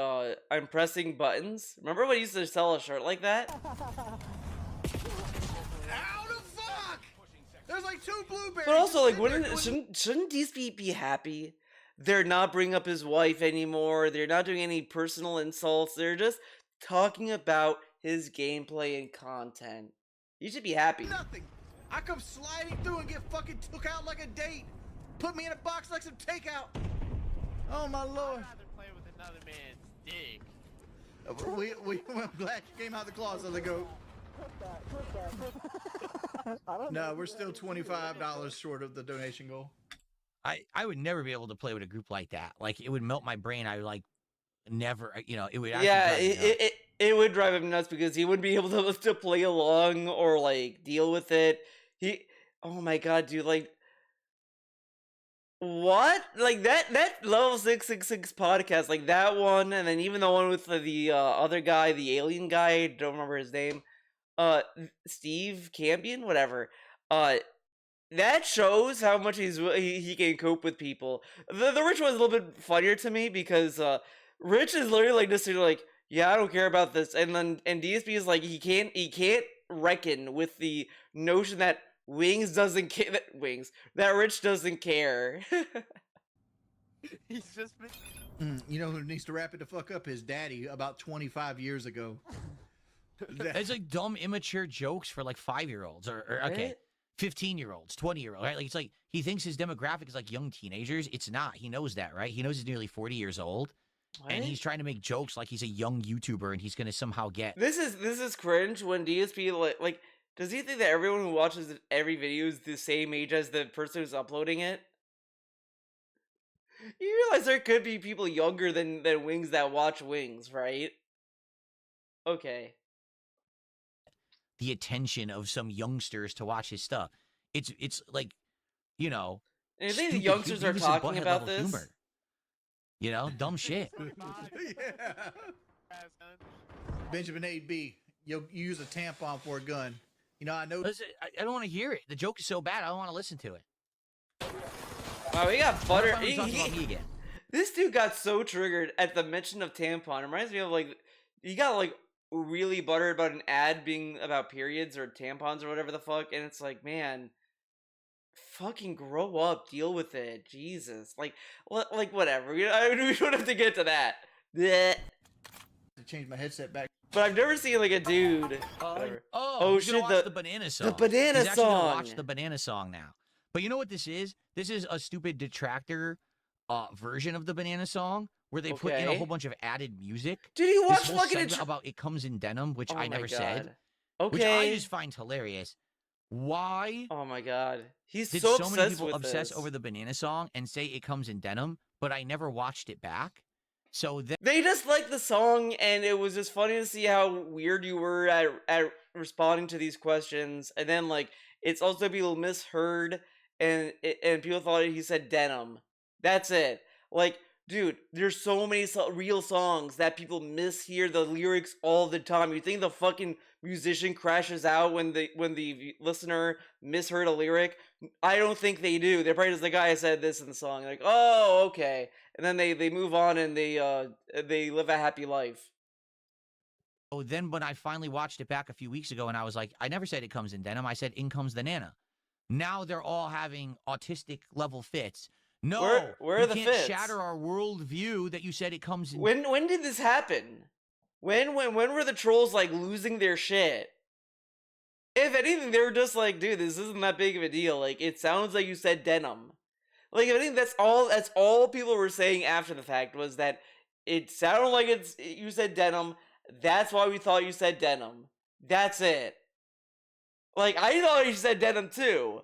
I'm pressing buttons? Remember when he used to sell a shirt like that?
How the fuck? There's like 2 blueberries.
But also, like, shouldn't DSP be happy? They're not bringing up his wife anymore. They're not doing any personal insults. They're just talking about his gameplay and content. You should be happy.
Nothing. I come sliding through and get fucking took out like a date. Put me in a box like some takeout. Oh my lord.
I'd rather play with another man's dick.
I'm glad you came out of the closet, the goat. No, we're still $25 short of the donation goal.
I would never be able to play with a group like that. Like, it would melt my brain. I would like never, you know, it would actually
Yeah,
drive me nuts.
it would drive him nuts because he wouldn't be able to play along or like deal with it. Oh my god, dude, like, what? Like that level 666 podcast, like that one, and then even the one with the other guy, the alien guy, I don't remember his name, Steve Campion, whatever. That shows how much he can cope with people. The Rich one's a little bit funnier to me because Rich is literally like this, like, yeah, I don't care about this, and DSP is like he can't reckon with the notion that Wings doesn't care. That Rich doesn't care.
He's just been...
You know who needs to wrap it the fuck up? His daddy about 25 years ago.
It's like dumb, immature jokes for like 5-year-olds. Or okay, 15-year-olds, 20-year-olds, right? Like it's like he thinks his demographic is like young teenagers. It's not. He knows that, right? He knows he's nearly 40 years old, and
What?
he's trying to make jokes like he's a young YouTuber and he's gonna somehow get.
This is cringe when DSP like does he think that everyone who watches every video is the same age as the person who's uploading it? You realize there could be people younger than Wings that watch Wings, right? Okay.
The attention of some youngsters to watch his stuff. It's like, you know,
And you think the
stupid
youngsters are
Beavis and
talking
Butthead
about
level
this?
humor. You know, dumb shit.
Yeah. Benjamin A.B. You use a tampon for a gun. You know, I know.
Listen, I don't want to hear it. The joke is so bad, I don't want to listen to it.
Wow, we got butter.
Finally talking about me again.
This dude got so triggered at the mention of tampon. It reminds me of like he got like really buttered about an ad being about periods or tampons or whatever the fuck, and it's like, man, fucking grow up, deal with it, Jesus. Like whatever. We don't have to get to that. Blech.
To change my headset back.
But I've never seen like a dude. Whatever.
Oh,
shit,
shit, watch the banana song.
The banana
He's actually gonna
song.
watch the banana song now. But you know what this is? This is a stupid detractor version of the banana song where they put in a
Okay.
whole bunch of added music.
Did you watch
This whole
fucking
segment about It Comes in Denim, which
Oh
I
my
never said,
God.
which I
Okay.
just find hilarious. Why
Oh my god. He's
did
so
so many
obsessed
people
with
obsess
this.
over the banana song and say It Comes in Denim, but I never watched it back? So then
They just liked the song, and it was just funny to see how weird you were at responding to these questions. And then, like, it's also people misheard, and people thought he said denim. That's it. Like, dude, there's so many real songs that people mishear the lyrics all the time. You think the fucking musician crashes out when the listener misheard a lyric? I don't think they do. They're probably just like, I said this in the song. Like, oh, okay. And then they move on and they live a happy life.
then when I finally watched it back a few weeks ago and I was like, I never said It Comes in Denim, I said In Comes the Nana. Now they're all having autistic level fits. No,
Where
you
are the
can't
fits?
shatter our worldview that you said it comes in.
When did this happen? When were the trolls like losing their shit? If anything, they were just like, dude, this isn't that big of a deal. Like, it sounds like you said denim. Like, I think that's all people were saying after the fact was that it sounded like you said denim. That's why we thought you said denim. That's it. Like, I thought you said denim too,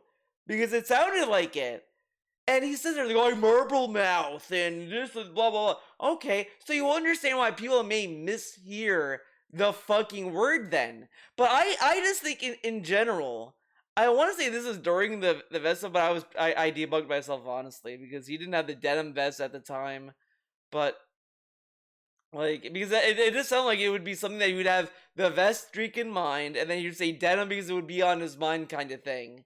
because it sounded like it. And he says they're like, marble mouth and this is blah blah blah. Okay, so you understand why people may mishear the fucking word then. But I just think in general, I want to say this is during the vest stuff, but I debugged myself honestly because he didn't have the denim vest at the time. But like, because it just sounded like it would be something that you would have the vest streak in mind, and then you'd say denim because it would be on his mind kind of thing.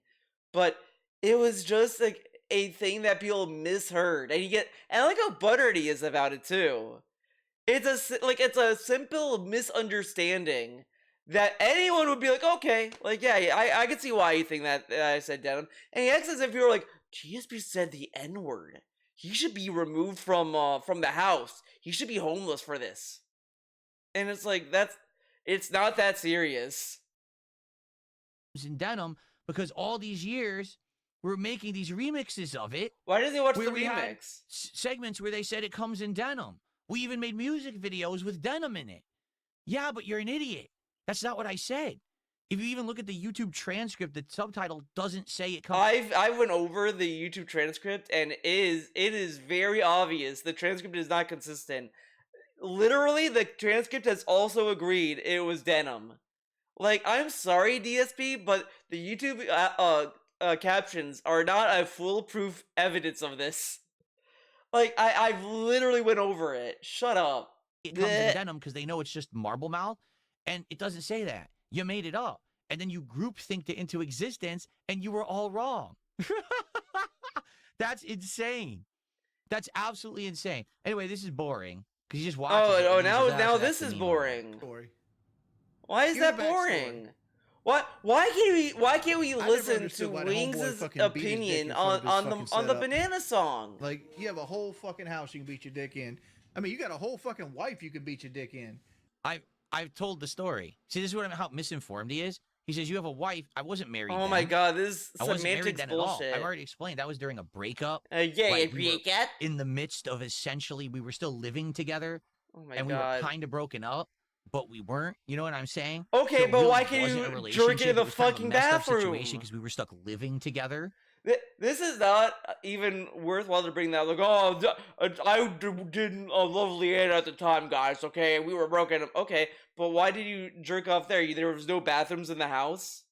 But it was just like a thing that people misheard, and I like how buttered he is about it too. It's a simple misunderstanding that anyone would be like, okay, like yeah, I can see why you think that I said denim, and he acts as if you were like, GSP said the N-word. He should be removed from the house. He should be homeless for this. And it's like it's not that serious.
In Denim because all these years we're making these remixes of it.
Why doesn't he watch
where
the
we had
remix?
segments where they said it comes in denim. We even made music videos with denim in it. Yeah, but you're an idiot. That's not what I said. If you even look at the YouTube transcript, the subtitle doesn't say it comes.
I went over the YouTube transcript, and it is very obvious the transcript is not consistent. Literally, the transcript has also agreed it was denim. Like, I'm sorry, DSP, but the YouTube captions are not a foolproof evidence of this. Like, I've literally went over it. Shut up.
It comes in denim because they know it's just marble mouth, and it doesn't say that. You made it up, and then you groupthinked it into existence, and you were all wrong. That's insane. That's absolutely insane. Anyway, this is boring because you just watch.
Oh, now this is boring.
Story.
Why is
Give me
that
the backstory.
boring? Why can't we
I never
listen to
understood why the homeboy
Wings'
fucking beat his dick
opinion
in front of his
on
fucking
the
setup.
banana song?
Like, you have a whole fucking house you can beat your dick in. I mean, you got a whole fucking wife you can beat your dick in.
I've told the story. See, this is how misinformed he is. He says, you have a wife. I wasn't married
Oh my
then.
god, this is
I wasn't married
semantics
then at all.
bullshit.
I've already explained. That was during a breakup.
Yeah,
like,
a
we were
breakup.
in the midst of essentially, we were still living together.
Oh my
and we
god.
were kind of broken up, but we weren't. You know what I'm saying?
Okay,
So it
but
really
why can't
wasn't a
you jerk
relationship.
into the
It was kind of a
fucking
messed up
bathroom?
situation because we were stuck living together.
This is not even worthwhile to bring that. Like, oh, I didn't love Leanna at the time, guys. Okay, we were broken up. Okay, but why did you jerk off there? There was no bathrooms in the house.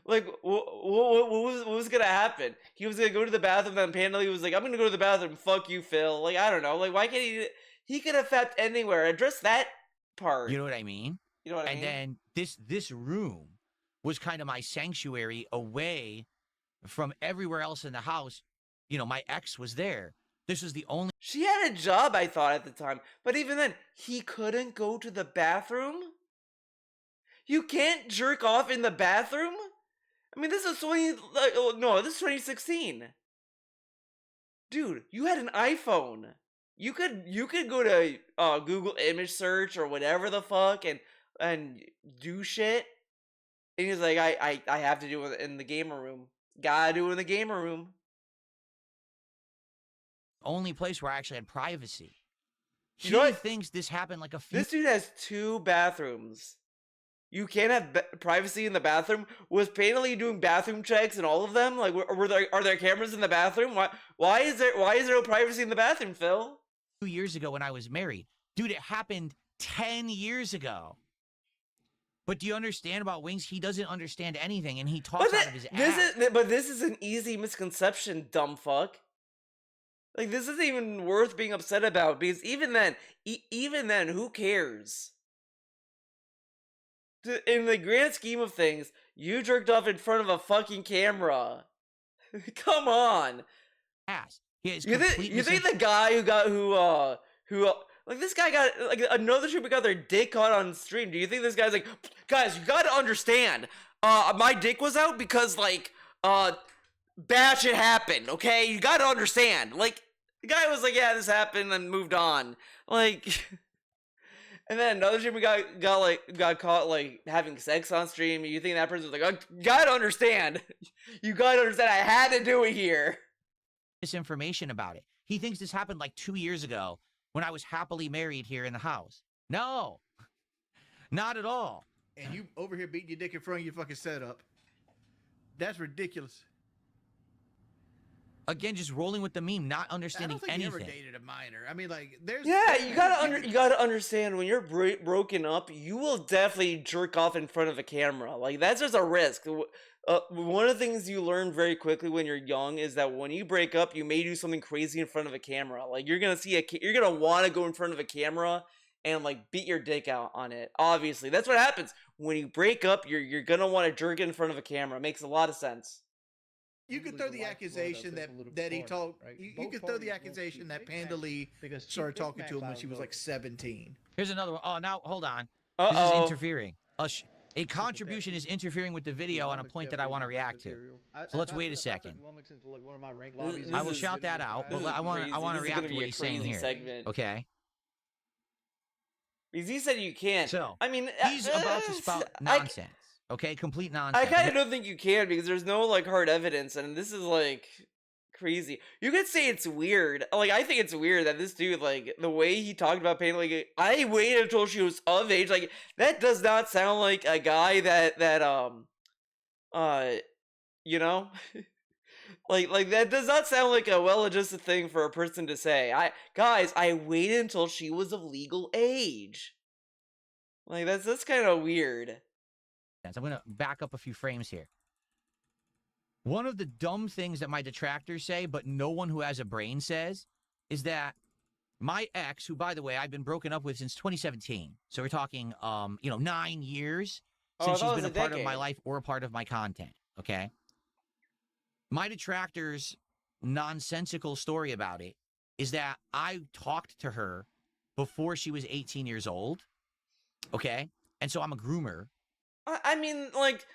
Like, what was gonna happen? He was gonna go to the bathroom, then Pandely was like, I'm gonna go to the bathroom. Fuck you, Phil. Like, I don't know. Like, why can't he? He could have fepped anywhere. Address that part.
You know what I mean?
You know what I mean?
And then this room was kind of my sanctuary away from everywhere else in the house. You know, my ex was there. This was the only.
She had a job, I thought, at the time. But even then, he couldn't go to the bathroom? You can't jerk off in the bathroom? I mean, this is 2016. Dude, you had an iPhone. You could go to Google image search or whatever the fuck and do shit. And he's like, I have to do it in the gamer room. Gotta do it in the gamer room.
Only place where I actually had privacy. He
You know what?
thinks this happened like a few.
This dude has 2 bathrooms. You can't have privacy in the bathroom. Was Panely doing bathroom checks in all of them? Like, are there cameras in the bathroom? Why is there no privacy in the bathroom, Phil?
2 years ago when I was married. Dude, it happened 10 years ago. But do you understand about Wings? He doesn't understand anything, and he talks out of his ass.
But this is an easy misconception, dumb fuck. Like, this isn't even worth being upset about, because even then, who cares? In the grand scheme of things, you jerked off in front of a fucking camera. Come on.
Ass. You
think the guy who like this guy got like another trooper got their dick caught on stream? Do you think this guy's like, guys, you gotta understand, my dick was out because like bad shit happened, okay? You gotta understand. Like, the guy was like, yeah, this happened and moved on. Like, and then another streamer got caught like having sex on stream. You think that person was like, oh, you gotta understand. You gotta understand, I had to do it here.
Misinformation about it. He thinks this happened like 2 years ago when I was happily married here in the house. No, not at all.
And you over here beating your dick in front of your fucking setup. That's ridiculous.
Again, just rolling with the meme, not understanding
I don't think
anything.
you ever dated a minor. I mean, like, there's
You gotta understand, when you're broken up, you will definitely jerk off in front of a camera. Like, that's just a risk. One of the things you learn very quickly when you're young is that when you break up, you may do something crazy in front of a camera. Like, you're gonna want to go in front of a camera and like beat your dick out on it. Obviously, that's what happens when you break up. You're gonna want to jerk it in front of a camera. It makes a lot of sense.
You could throw the accusation that he talked. Right? You could throw the accusation that Panda Lee started talking to him when she was like 17.
Here's another one. Oh, now hold on.
Uh-oh.
This is interfering. A contribution is interfering with the video on a point that I want to react to. So let's wait a second. I will shout that out, but I want to react to what he's saying here.
Segment.
Okay.
Because he said you can't.
So
I mean,
he's about to spout nonsense. Okay, complete nonsense.
I kind of don't think you can, because there's no like hard evidence, and this is like crazy. You could say it's weird. Like, I think it's weird that this dude, like, the way he talked about Pain, like, I waited until she was of age. Like, that does not sound like a guy that you know, like that does not sound like a well-adjusted thing for a person to say. I waited until she was of legal age. Like, that's kind of weird.
I'm going to back up a few frames here. One of the dumb things that my detractors say, but no one who has a brain says, is that my ex, who, by the way, I've been broken up with since 2017. So we're talking, 9 years since she's been a part of my life or a part of my content. Okay. My detractors' nonsensical story about it is that I talked to her before she was 18 years old. Okay. And so I'm a groomer.
I mean, like,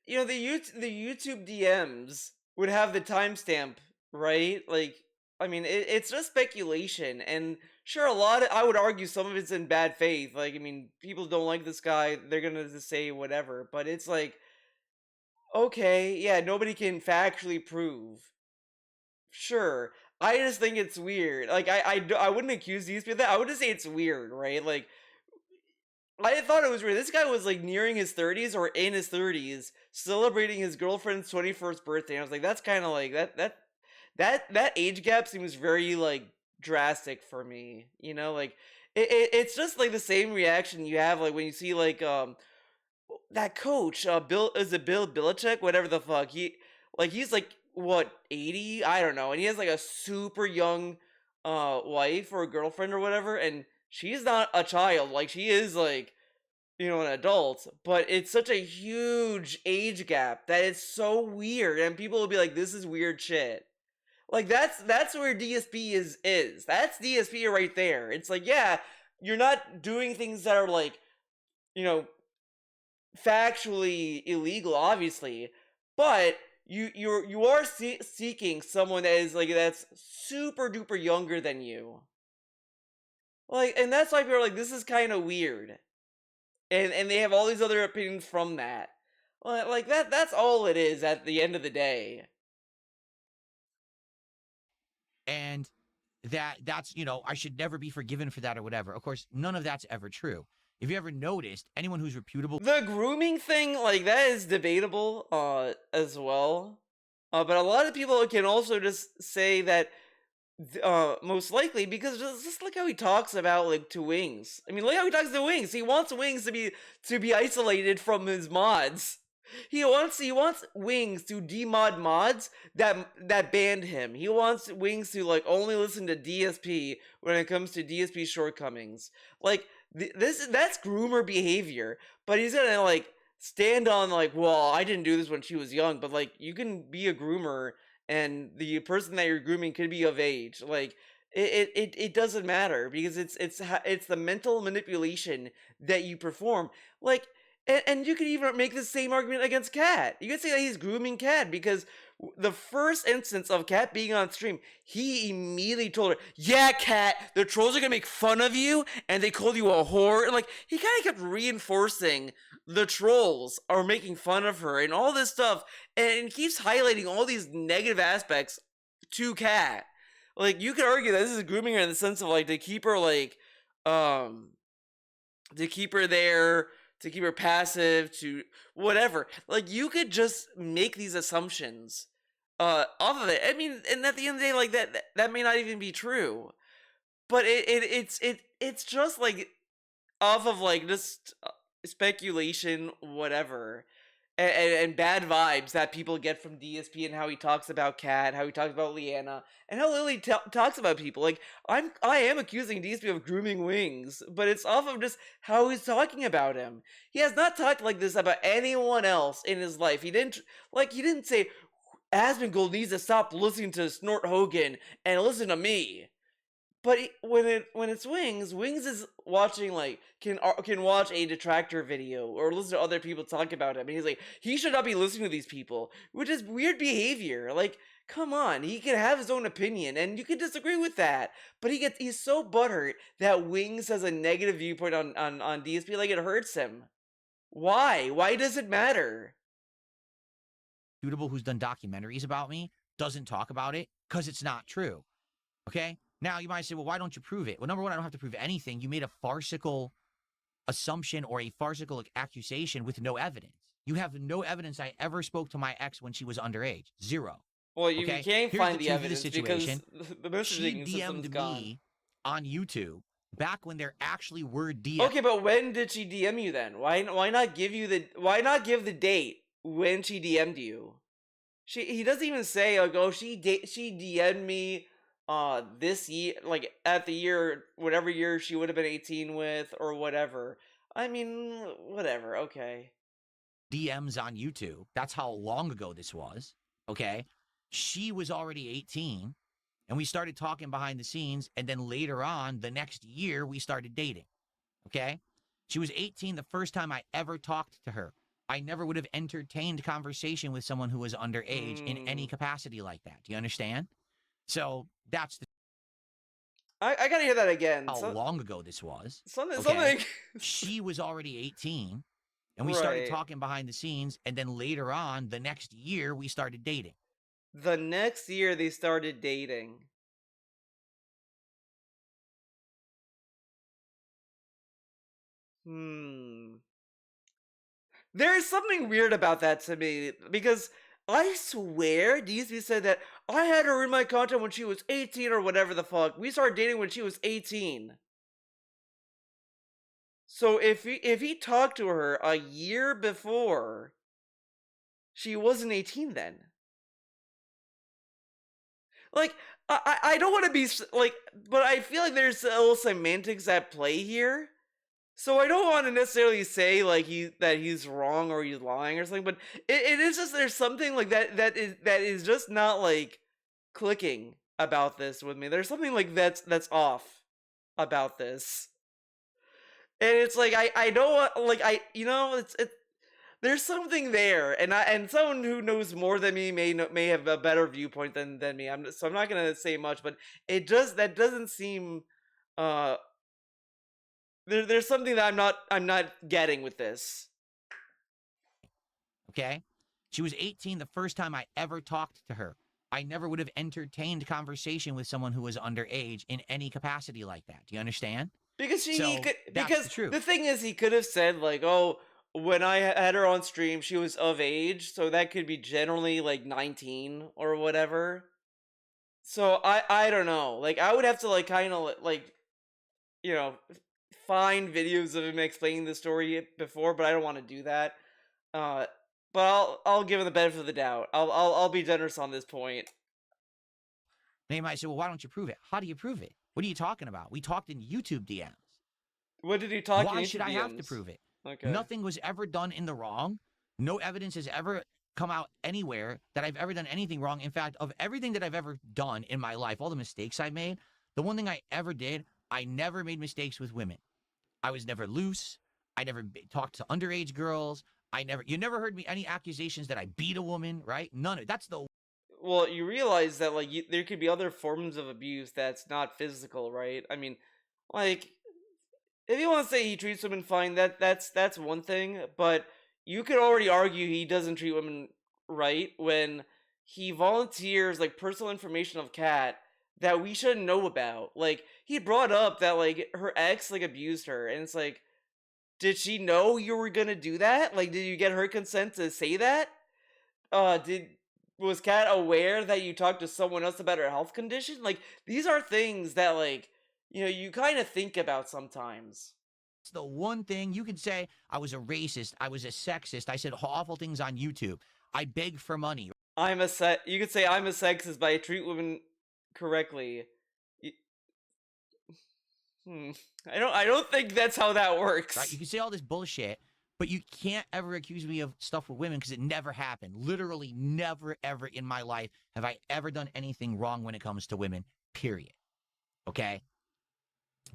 you know, the YouTube DMs would have the timestamp, right? Like, I mean, it's just speculation, and sure, a lot of, I would argue some of it's in bad faith. Like, I mean, people don't like this guy, they're gonna just say whatever, but it's like, okay, yeah, nobody can factually prove. Sure. I just think it's weird. Like, I wouldn't accuse these people of that. I would just say it's weird, right? Like, I thought it was weird. This guy was like nearing his 30s or in his 30s, celebrating his girlfriend's 21st birthday. And I was like, that's kind of like that age gap seems very like drastic for me. You know, like it's just like the same reaction you have like when you see like that coach, Bill, is it Bill Belichick, whatever the fuck. He's like what, 80? I don't know. And he has like a super young wife or girlfriend or whatever, and she's not a child. Like, she is like, you know, an adult, but it's such a huge age gap that it's so weird, and people will be like, this is weird shit. Like, that's where DSP is. That's DSP right there. It's like, yeah, you're not doing things that are like, you know, factually illegal, obviously, but you are seeking someone that is like, that's super duper younger than you. Like, and that's why people are like, this is kind of weird, and they have all these other opinions from that. Like that's all it is at the end of the day.
And that's, you know, I should never be forgiven for that or whatever. Of course, none of that's ever true. If you ever noticed, anyone who's reputable,
The grooming thing, like, that is debatable, as well. But a lot of people can also just say that, most likely, because just look how he talks about, like, to Wings. I mean, look how he talks to Wings. He wants Wings to be isolated from his mods. He wants Wings to demod mods that banned him. He wants Wings to like only listen to DSP when it comes to DSP shortcomings. Like, that's groomer behavior. But he's gonna like stand on like, well, I didn't do this when she was young, but like, you can be a groomer and the person that you're grooming could be of age. Like, it doesn't matter, because it's the mental manipulation that you perform. Like, and you could even make the same argument against Cat. You could say that he's grooming Cat, because the first instance of Cat being on stream, he immediately told her, yeah, Cat, the trolls are gonna make fun of you, and they called you a whore. And like, he kind of kept reinforcing the trolls are making fun of her and all this stuff, and keeps highlighting all these negative aspects to Cat. Like, you could argue that this is grooming her in the sense of like, to keep her like, to keep her there, to keep her passive, to whatever. Like, you could just make these assumptions off of it. I mean, and at the end of the day, like, that may not even be true. But it's just like off of like just speculation, whatever. And bad vibes that people get from DSP, and how he talks about Kat, how he talks about Leanna, and how Lily talks about people. Like, I am accusing DSP of grooming Wings, but it's off of just how he's talking about him. He has not talked like this about anyone else in his life. He didn't say Asmongold needs to stop listening to Snort Hogan and listen to me. But when it's Wings is watching, like, can watch a detractor video or listen to other people talk about him, and he's like, he should not be listening to these people, which is weird behavior. Like, come on, he can have his own opinion, and you can disagree with that, but he's so butthurt that Wings has a negative viewpoint on DSP, like, it hurts him. Why does it matter?
reputable who's done documentaries about me doesn't talk about it because it's not true. Okay? Now, you might say, well, why don't you prove it? Well, number one, I don't have to prove anything. You made a farcical assumption or a farcical accusation with no evidence. You have no evidence I ever spoke to my ex when she was underage. Zero.
Well, you
Okay?
can't
Here's
find
the
the
truth of the
evidence
situation.
because the messaging
She
system's
DM'd
gone.
me on YouTube back when there actually were DMs.
Okay, but when did she DM you then? Why not give the date when she DM'd you? He doesn't even say like, oh, she DM'd me this year, like at the year, whatever year she would have been 18 with or whatever. I mean, whatever. Okay.
DMs on YouTube. That's how long ago this was. Okay. She was already 18 and we started talking behind the scenes. And then later on, the next year, we started dating. Okay. She was 18 the first time I ever talked to her. I never would have entertained conversation with someone who was underage in any capacity like that. Do you understand? So that's
I gotta hear that again.
how long ago this was.
Something.
Okay. She was already 18, and we started
Right.
talking behind the scenes, and then later on, the next year, we started dating.
The next year they started dating. There's something weird about that to me because I swear DSP said that I had her in my content when she was 18 or whatever the fuck. We started dating when she was 18. So if he talked to her a year before, she wasn't 18 then. Like I don't want to be like, but I feel like there's a little semantics at play here. So I don't want to necessarily say like that he's wrong or he's lying or something, but it is just there's something like that is just not like clicking about this with me. There's something like that's off about this. And it's like I don't want, like it's there's something there, and someone who knows more than me may have a better viewpoint than me. So I'm not gonna say much, but that doesn't seem there's something that I'm not getting with this.
Okay? She was 18 the first time I ever talked to her. I never would have entertained conversation with someone who was underage in any capacity like that. Do you understand?
Because
That's the truth.
the thing is, he could have said like, "Oh, when I had her on stream, she was of age, so that could be generally like 19 or whatever." So I don't know. Like I would have to like kind of like find videos of him explaining the story before, but I don't want to do that. But I'll give him the benefit of the doubt. I'll be generous on this point.
Now you might say, well, why don't you prove it? How do you prove it? What are you talking about? We talked in YouTube DMs.
What did he talk?
Why should I have to prove it?
Okay.
Nothing was ever done in the wrong. No evidence has ever come out anywhere that I've ever done anything wrong. In fact, of everything that I've ever done in my life, all the mistakes I've made, the one thing I ever did, I never made mistakes with women. I was never loose. I never talked to underage girls. You never heard me any accusations that I beat a woman, right? None of it. That's the
Well, you realize that like there could be other forms of abuse that's not physical, right? I mean, like if you want to say he treats women fine, that's one thing, but you could already argue he doesn't treat women right when he volunteers like personal information of Kat that we shouldn't know about. Like he brought up that like her ex like abused her, and it's like, did she know you were gonna do that? Like, did you get her consent to say that? Was Kat aware that you talked to someone else about her health condition? Like, these are things that like you kind of think about sometimes.
It's the one thing you could say. I was a racist. I was a sexist. I said awful things on YouTube. I begged for money.
You could say I'm a sexist, but I treat women correctly. I don't think that's how that works.
Right? You can say all this bullshit, but you can't ever accuse me of stuff with women because it never happened. Literally never, ever in my life have I ever done anything wrong when it comes to women, period. Okay?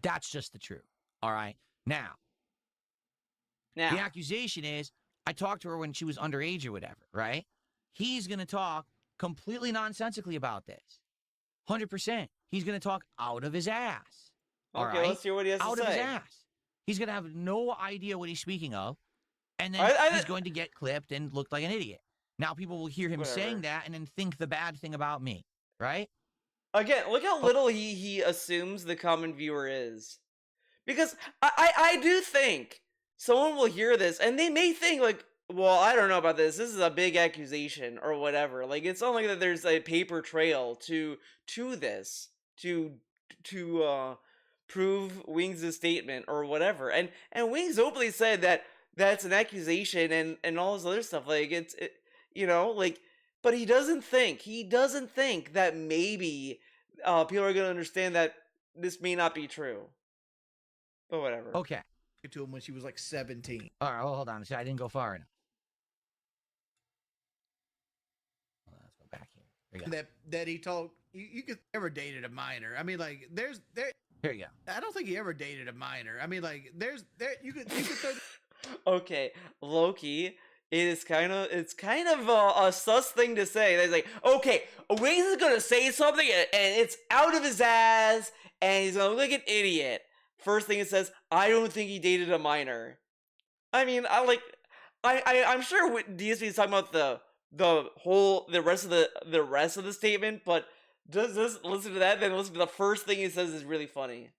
That's just the truth. All right? Now, the accusation is I talked to her when she was underage or whatever, right? He's going to talk completely nonsensically about this. 100%. He's going to talk out of his ass. All
Okay,
right?
let's hear what he has to say.
Out of his ass. He's going to have no idea what he's speaking of. And then he's going to get clipped and look like an idiot. Now people will hear him saying that and then think the bad thing about me, right?
Again, look how little he assumes the common viewer is. Because I do think someone will hear this and they may think like, well, I don't know about this. This is a big accusation or whatever. Like it's not like that there's a paper trail to this to prove Wings' statement or whatever. And Wings openly said that that's an accusation and all this other stuff. Like but he doesn't think that maybe people are gonna understand that this may not be true. But whatever.
Okay.
To him when she was like 17.
All right, well, hold on. I didn't go far enough. Hold on, let's go back here. There you go.
That he told you could ever dated a minor. I mean, like there.
Here you go.
I don't think he ever dated a minor. I mean, like you could throw.
Okay, Loki, it's kind of a sus thing to say. It's like, okay, Wings is gonna say something and it's out of his ass, and he's gonna look like an idiot. First thing it says, I don't think he dated a minor. I mean, I'm sure DSP is talking about the rest of the statement, but just listen to that, then listen to the first thing he says is really funny.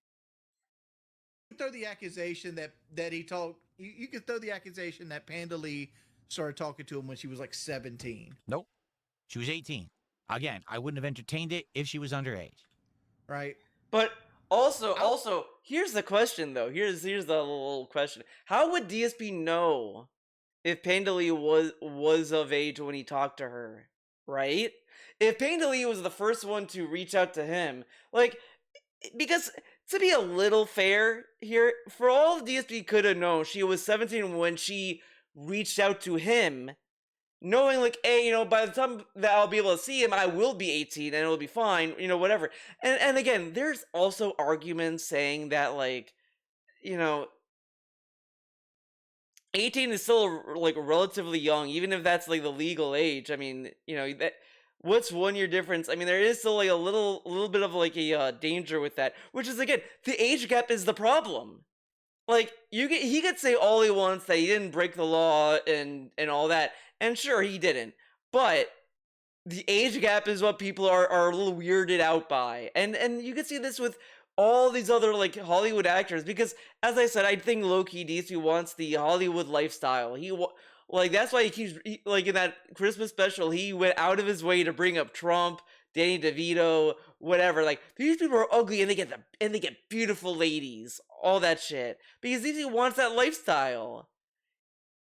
Throw the accusation that he talked. You could throw the accusation that Panda Lee started talking to him when she was like 17.
Nope. She was 18. Again, I wouldn't have entertained it if she was underage.
Right.
But also, here's the question though. Here's the little question. How would DSP know if Panda Lee was of age when he talked to her? Right? If Panda Lee was the first one to reach out to him, like, because to be a little fair here, for all DSP could have known, she was 17 when she reached out to him, knowing like, hey, by the time that I'll be able to see him, I will be 18 and it'll be fine, whatever. And again, there's also arguments saying that, like, 18 is still like relatively young, even if that's like the legal age. I mean, that what's 1 year difference? I mean, there is still like a little bit of like a danger with that, which is, again, the age gap is the problem. Like, he could say all he wants that he didn't break the law and all that, and sure, he didn't, but the age gap is what people are a little weirded out by, and you can see this with all these other like Hollywood actors, because as I said, I think low-key DC wants the Hollywood lifestyle. That's why he keeps like in that Christmas special, he went out of his way to bring up Trump, Danny DeVito, whatever. Like, these people are ugly and they get beautiful ladies, all that shit, because DC wants that lifestyle.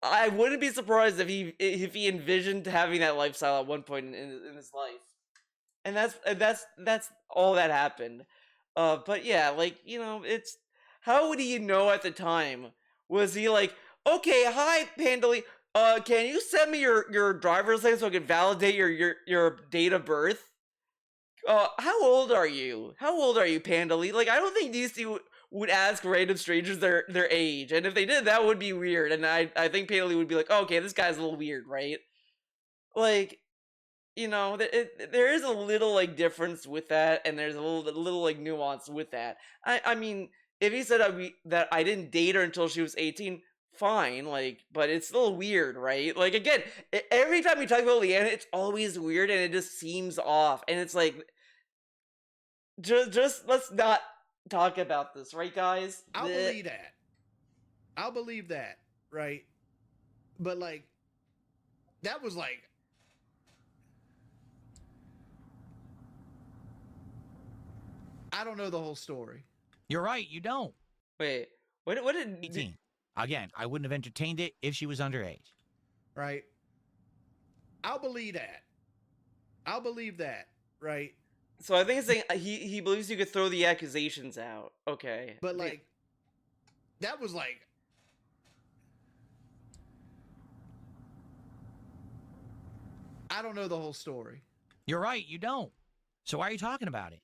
I wouldn't be surprised if he envisioned having that lifestyle at one point in his life, and that's all that happened. But yeah, like, it's, how would he know at the time? Was he like, okay, hi Panda Lee, can you send me your driver's license so I can validate your date of birth? How old are you? How old are you, Panda Lee? Like, I don't think DC would ask random strangers their age, and if they did, that would be weird, and I think Panda Lee would be like, oh, okay, this guy's a little weird, right? Like, there is a little like difference with that, and there's a little like nuance with that. I mean, if he said that I didn't date her until she was 18, fine, like, but it's still weird, right? Like, again, every time we talk about Leanna, it's always weird, and it just seems off, and it's like, just let's not talk about this, right, guys?
I'll believe that, right? But like, that was like, I don't know the whole story.
You're right, you don't.
Wait, what did
18. Again, I wouldn't have entertained it if she was underage.
Right? I'll believe that, right?
So I think it's saying he believes you could throw the accusations out. Okay.
But like, that was like, I don't know the whole story.
You're right, you don't. So why are you talking about it?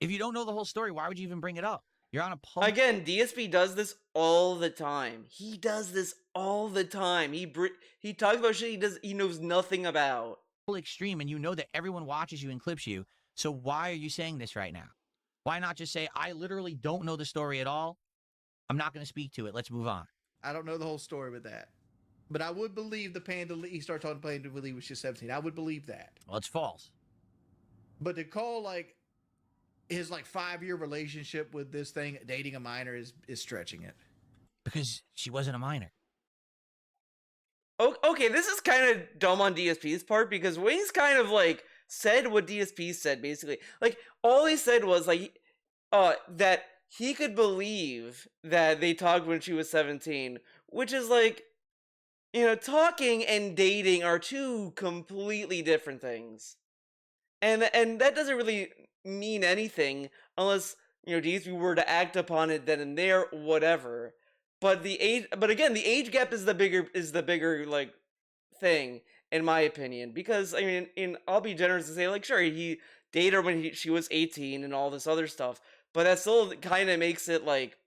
If you don't know the whole story, why would you even bring it up? You're on a public...
Again, DSP does this all the time. He does this all the time. He talks about shit he knows nothing about.
Extreme, and you know that everyone watches you and clips you. So why are you saying this right now? Why not just say, I literally don't know the story at all. I'm not going to speak to it. Let's move on.
I don't know the whole story with that. But I would believe the Panda Lee, he started talking Panda Lee when she was 17. I would believe that.
Well, it's false.
But to call like his like 5-year relationship with this thing dating a minor is stretching it.
Because she wasn't a minor.
Okay, this is kind of dumb on DSP's part, because Wayne's kind of like said what DSP said, basically. Like, all he said was like that he could believe that they talked when she was 17, which is like, talking and dating are two completely different things. And that doesn't really mean anything unless, DSP were to act upon it then and there, whatever. But the age gap is the bigger like thing, in my opinion, because I mean, I'll be generous and say, like, sure, he dated her when she was 18 and all this other stuff, but that still kind of makes it like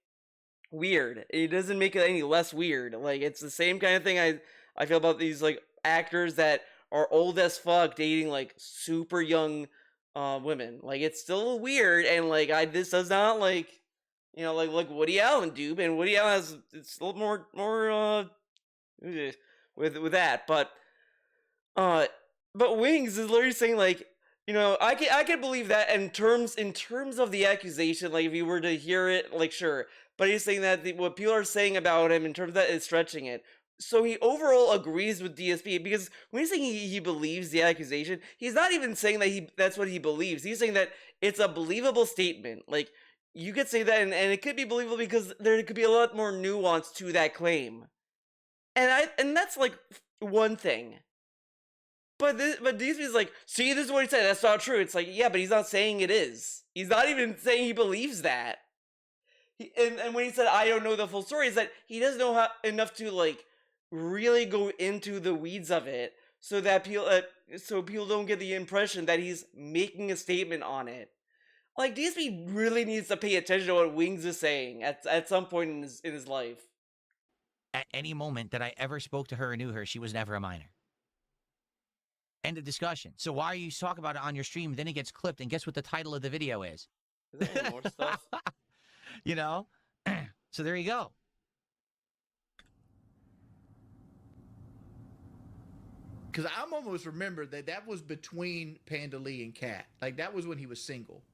weird. It doesn't make it any less weird. Like, it's the same kind of thing I feel about these like actors that are old as fuck dating like super young women. Like it's still weird, and like this does not like like Woody Allen do, and Woody Allen has it's a little more with that, uh but Wings is literally saying like I can believe that in terms of the accusation, like if you were to hear it, like sure, but he's saying that what people are saying about him in terms of that is stretching it. So he overall agrees with DSP, because when he's saying he believes the accusation, he's not even saying that that's what he believes. He's saying that it's a believable statement. Like you could say that, and it could be believable because there could be a lot more nuance to that claim, and that's like one thing. But DSP's like, see, this is what he said. That's not true. It's like, yeah, but he's not saying it is. He's not even saying he believes that. And when he said, I don't know the full story, is that he doesn't know enough to like really go into the weeds of it, so that people don't get the impression that he's making a statement on it. Like DSP really needs to pay attention to what Wings is saying at some point in his life.
At any moment that I ever spoke to her or knew her, she was never a minor. End of discussion. So why are you talking about it on your stream? Then it gets clipped, and guess what the title of the video is?
Is there any more stuff?
You know? So there you go.
Because I'm almost remembered that was between Panda Lee and Cat. Like that was when he was single.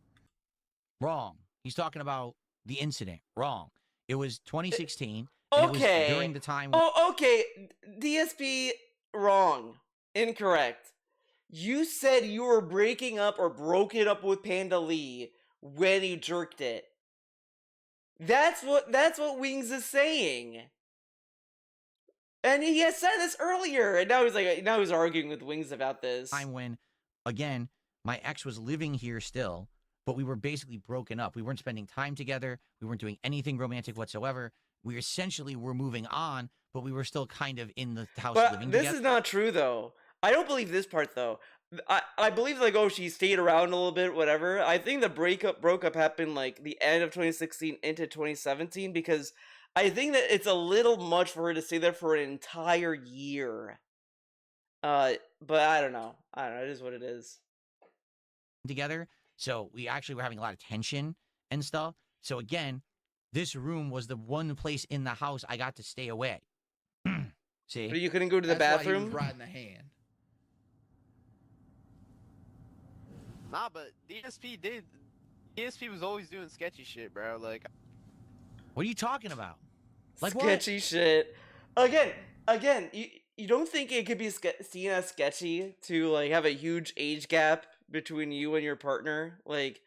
Wrong. He's talking about the incident. Wrong. It was 2016.
Okay.
And it was during the time.
Oh, okay. DSP, wrong. Incorrect. You said you were breaking up or broke it up with Panda Lee when you jerked it. That's what Wings is saying. And he has said this earlier, and now he's arguing with Wings about this.
Time when, again, my ex was living here still, but we were basically broken up. We weren't spending time together. We weren't doing anything romantic whatsoever. We essentially were moving on, but we were still kind of in the house living together.
This is not true, though. I don't believe this part, though. I believe, like, oh, she stayed around a little bit, whatever. I think the broke up happened, like, the end of 2016 into 2017, because I think that it's a little much for her to stay there for an entire year. But I don't know. It is what it is.
Together. So we actually were having a lot of tension and stuff. So again, this room was the one place in the house I got to stay away. See?
But you couldn't go to the
That's
bathroom?
Why he was riding the hand.
Nah, but DSP did. DSP was always doing sketchy shit, bro. Like,
what are you talking about? Like
sketchy
what?
Shit. Again, you don't think it could be seen as sketchy to like have a huge age gap between you and your partner? Like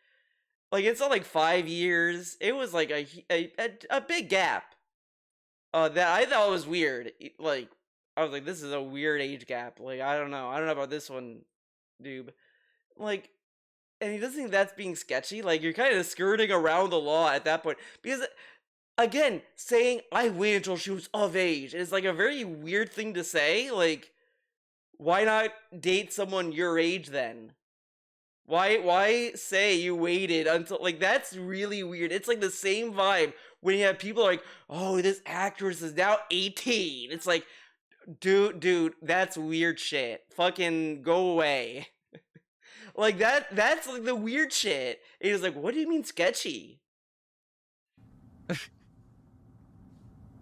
it's not like 5 years. It was like a big gap. That I thought was weird. Like I was like, this is a weird age gap. Like I don't know about this one, dude. Like. And he doesn't think that's being sketchy. Like, you're kind of skirting around the law at that point. Because, again, saying, I waited until she was of age is, like, a very weird thing to say. Like, why not date someone your age, then? Why say you waited until... Like, that's really weird. It's, like, the same vibe when you have people like, oh, this actress is now 18. It's like, dude, that's weird shit. Fucking go away. Like, that's, like, the weird shit. It was like, what do you mean sketchy?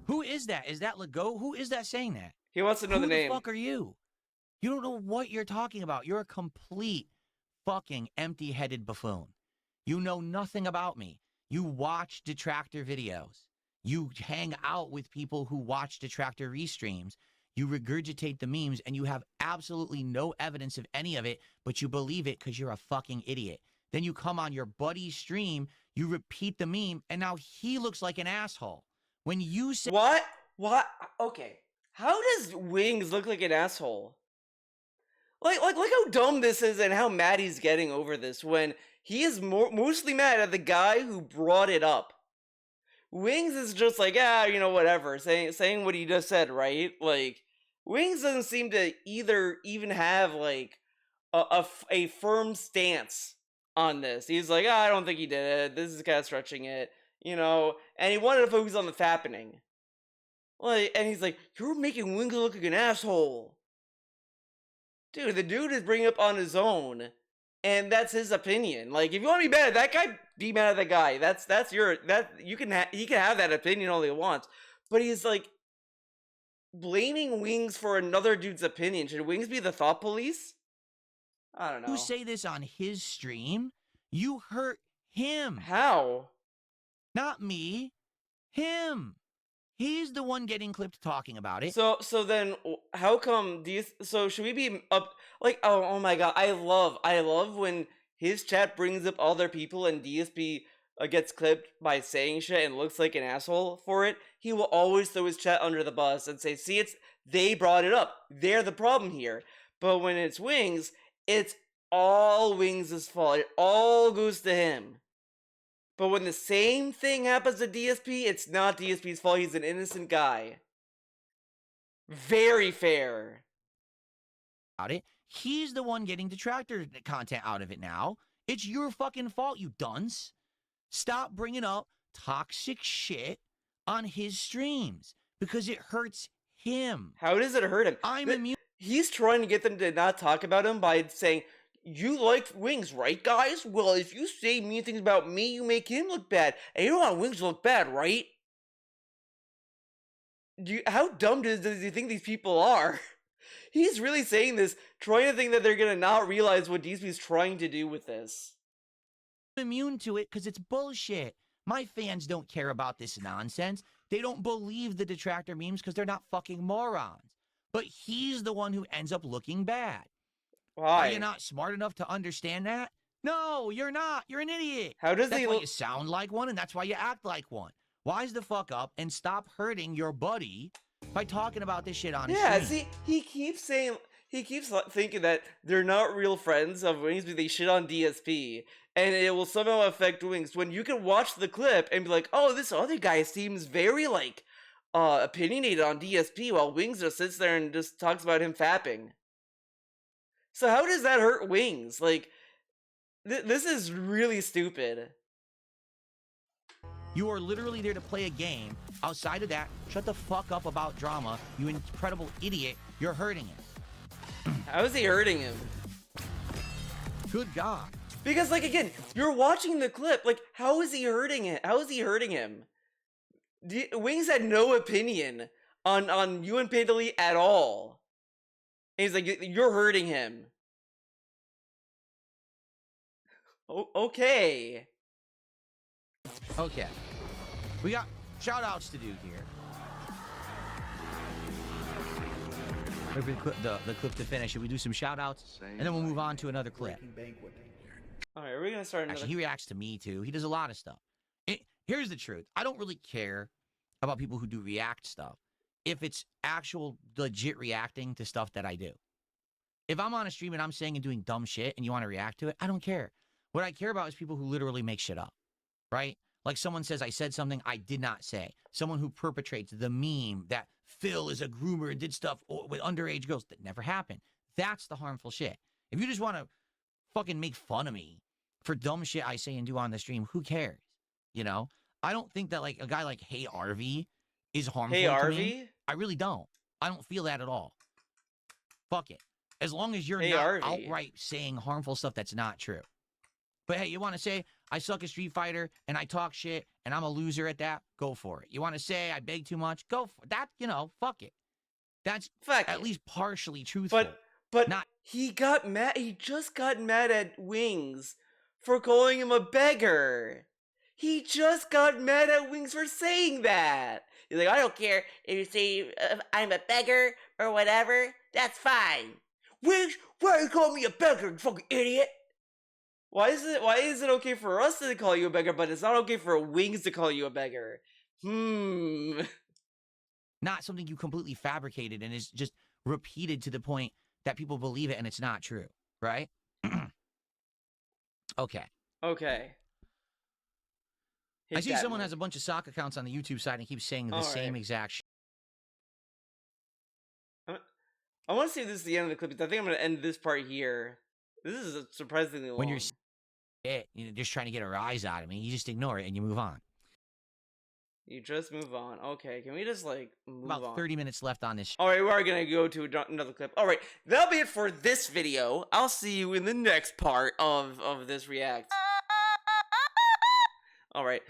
Who is that? Is that Legault? Who is that saying that?
He wants to know the name.
Who the fuck are you? You don't know what you're talking about. You're a complete fucking empty-headed buffoon. You know nothing about me. You watch detractor videos. You hang out with people who watch detractor restreams. You regurgitate the memes, and you have absolutely no evidence of any of it, but you believe it because you're a fucking idiot. Then you come on your buddy's stream, you repeat the meme, and now he looks like an asshole. When you say...
What? Okay. How does Wings look like an asshole? Like how dumb this is and how mad he's getting over this when he is mostly mad at the guy who brought it up. Wings is just like, whatever, saying what he just said, right? Like, Wings doesn't seem to even have, like, a firm stance on this. He's like, I don't think he did it. This is kind of stretching it, and he wanted to focus on the fappening. Like, and he's like, "You're making Wings look like an asshole." Dude, the dude is bringing up on his own, and that's his opinion. Like, if you want to be mad at that guy, be mad at that guy. That's your you can he can have that opinion all he wants, but he's like blaming Wings for another dude's opinion. Should Wings be the thought police? I don't know.
You say this on his stream, you hurt him.
How?
Not me. Him. He's the one getting clipped talking about it.
So then how come so should we be up like oh my god, I love when his chat brings up other people and DSP gets clipped by saying shit and looks like an asshole for it. He will always throw his chat under the bus and say, "See, they brought it up. They're the problem here." But when it's Wings, it's all Wings' fault. It all goes to him. But when the same thing happens to DSP, it's not DSP's fault. He's an innocent guy. Very fair.
About it. He's the one getting detractor content out of it now. It's your fucking fault, you dunce. Stop bringing up toxic shit on his streams because it hurts him.
How does it hurt him?
I'm immune.
He's trying to get them to not talk about him by saying, "You like Wings, right, guys? Well, if you say mean things about me, you make him look bad. And you don't want Wings to look bad, right?" How dumb does he think these people are? He's really saying this, trying to think that they're gonna not realize what DSP is trying to do with this.
Immune to it because it's bullshit. My fans don't care about this nonsense. They don't believe the detractor memes because they're not fucking morons. But he's the one who ends up looking bad.
Why?
Are you not smart enough to understand that? No, you're not. You're an idiot.
How does
That's
he
why you sound like one, and that's why you act like one. Wise the fuck up and stop hurting your buddy by talking about this shit on his stream.
see, he keeps thinking that they're not real friends of Wings, but they shit on DSP, and it will somehow affect Wings. When you can watch the clip and be like, "Oh, this other guy seems very like opinionated on DSP," while Wings just sits there and just talks about him fapping. So how does that hurt Wings? Like, this is really stupid.
You are literally there to play a game. Outside of that, shut the fuck up about drama. You incredible idiot. You're hurting him.
How is he hurting him?
Good God.
Because, like, again, you're watching the clip. Like, how is he hurting it? How is he hurting him? Wings had no opinion on you and Pandali at all. And he's like, "You're hurting him." Okay.
Okay. We got shout outs to do here. Maybe the clip to finish it. We do some shout outs and then we'll move on to another clip.
Alright, we're gonna start another.
Actually, he reacts to me too. He does a lot of stuff. Here's the truth. I don't really care about people who do react stuff if it's actual legit reacting to stuff that I do. If I'm on a stream and I'm saying and doing dumb shit and you want to react to it, I don't care. What I care about is people who literally make shit up, right? Like someone says I said something I did not say. Someone who perpetrates the meme that Phil is a groomer and did stuff with underage girls that never happened. That's the harmful shit. If you just want to fucking make fun of me for dumb shit I say and do on the stream, who cares? You know? I don't think that like a guy like Hey RV is harmful
Hey
to
RV?
me. I really don't. I don't feel that at all. Fuck it. As long as you're
Hey,
not
RV.
outright saying harmful stuff that's not true. But hey, you want to say I suck at Street Fighter and I talk shit and I'm a loser at that? Go for it. You want to say I beg too much? Go for that. You know, fuck it. That's
Fuck
at
it.
least partially truthful.
But
Not-
he got mad. He just got mad at Wings for calling him a beggar. He just got mad at Wings for saying that. He's like, "I don't care if you say I'm a beggar or whatever. That's fine." Wings, why you call me a beggar, you fucking idiot? Why is it okay for us to call you a beggar, but it's not okay for Wings to call you a beggar?
Not something you completely fabricated and is just repeated to the point that people believe it and it's not true, right? Okay.
Okay.
I see someone has a bunch of sock accounts on the YouTube side and keeps saying the same exact shit.
I want to see if this is the end of the clip. I think I'm going to end this part here. This is surprisingly long.
When you're just trying to get a rise out of me, you just ignore it and you move on.
You just move on. Okay, can we just like move
About
on?
30 minutes left on this.
All right, we are gonna go to another clip. All right, that'll be it for this video. I'll see you in the next part of this react. All right,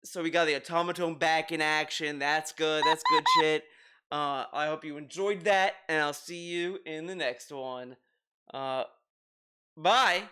so we got the automaton back in action. That's good. That's good shit. I hope you enjoyed that, and I'll see you in the next one. Bye.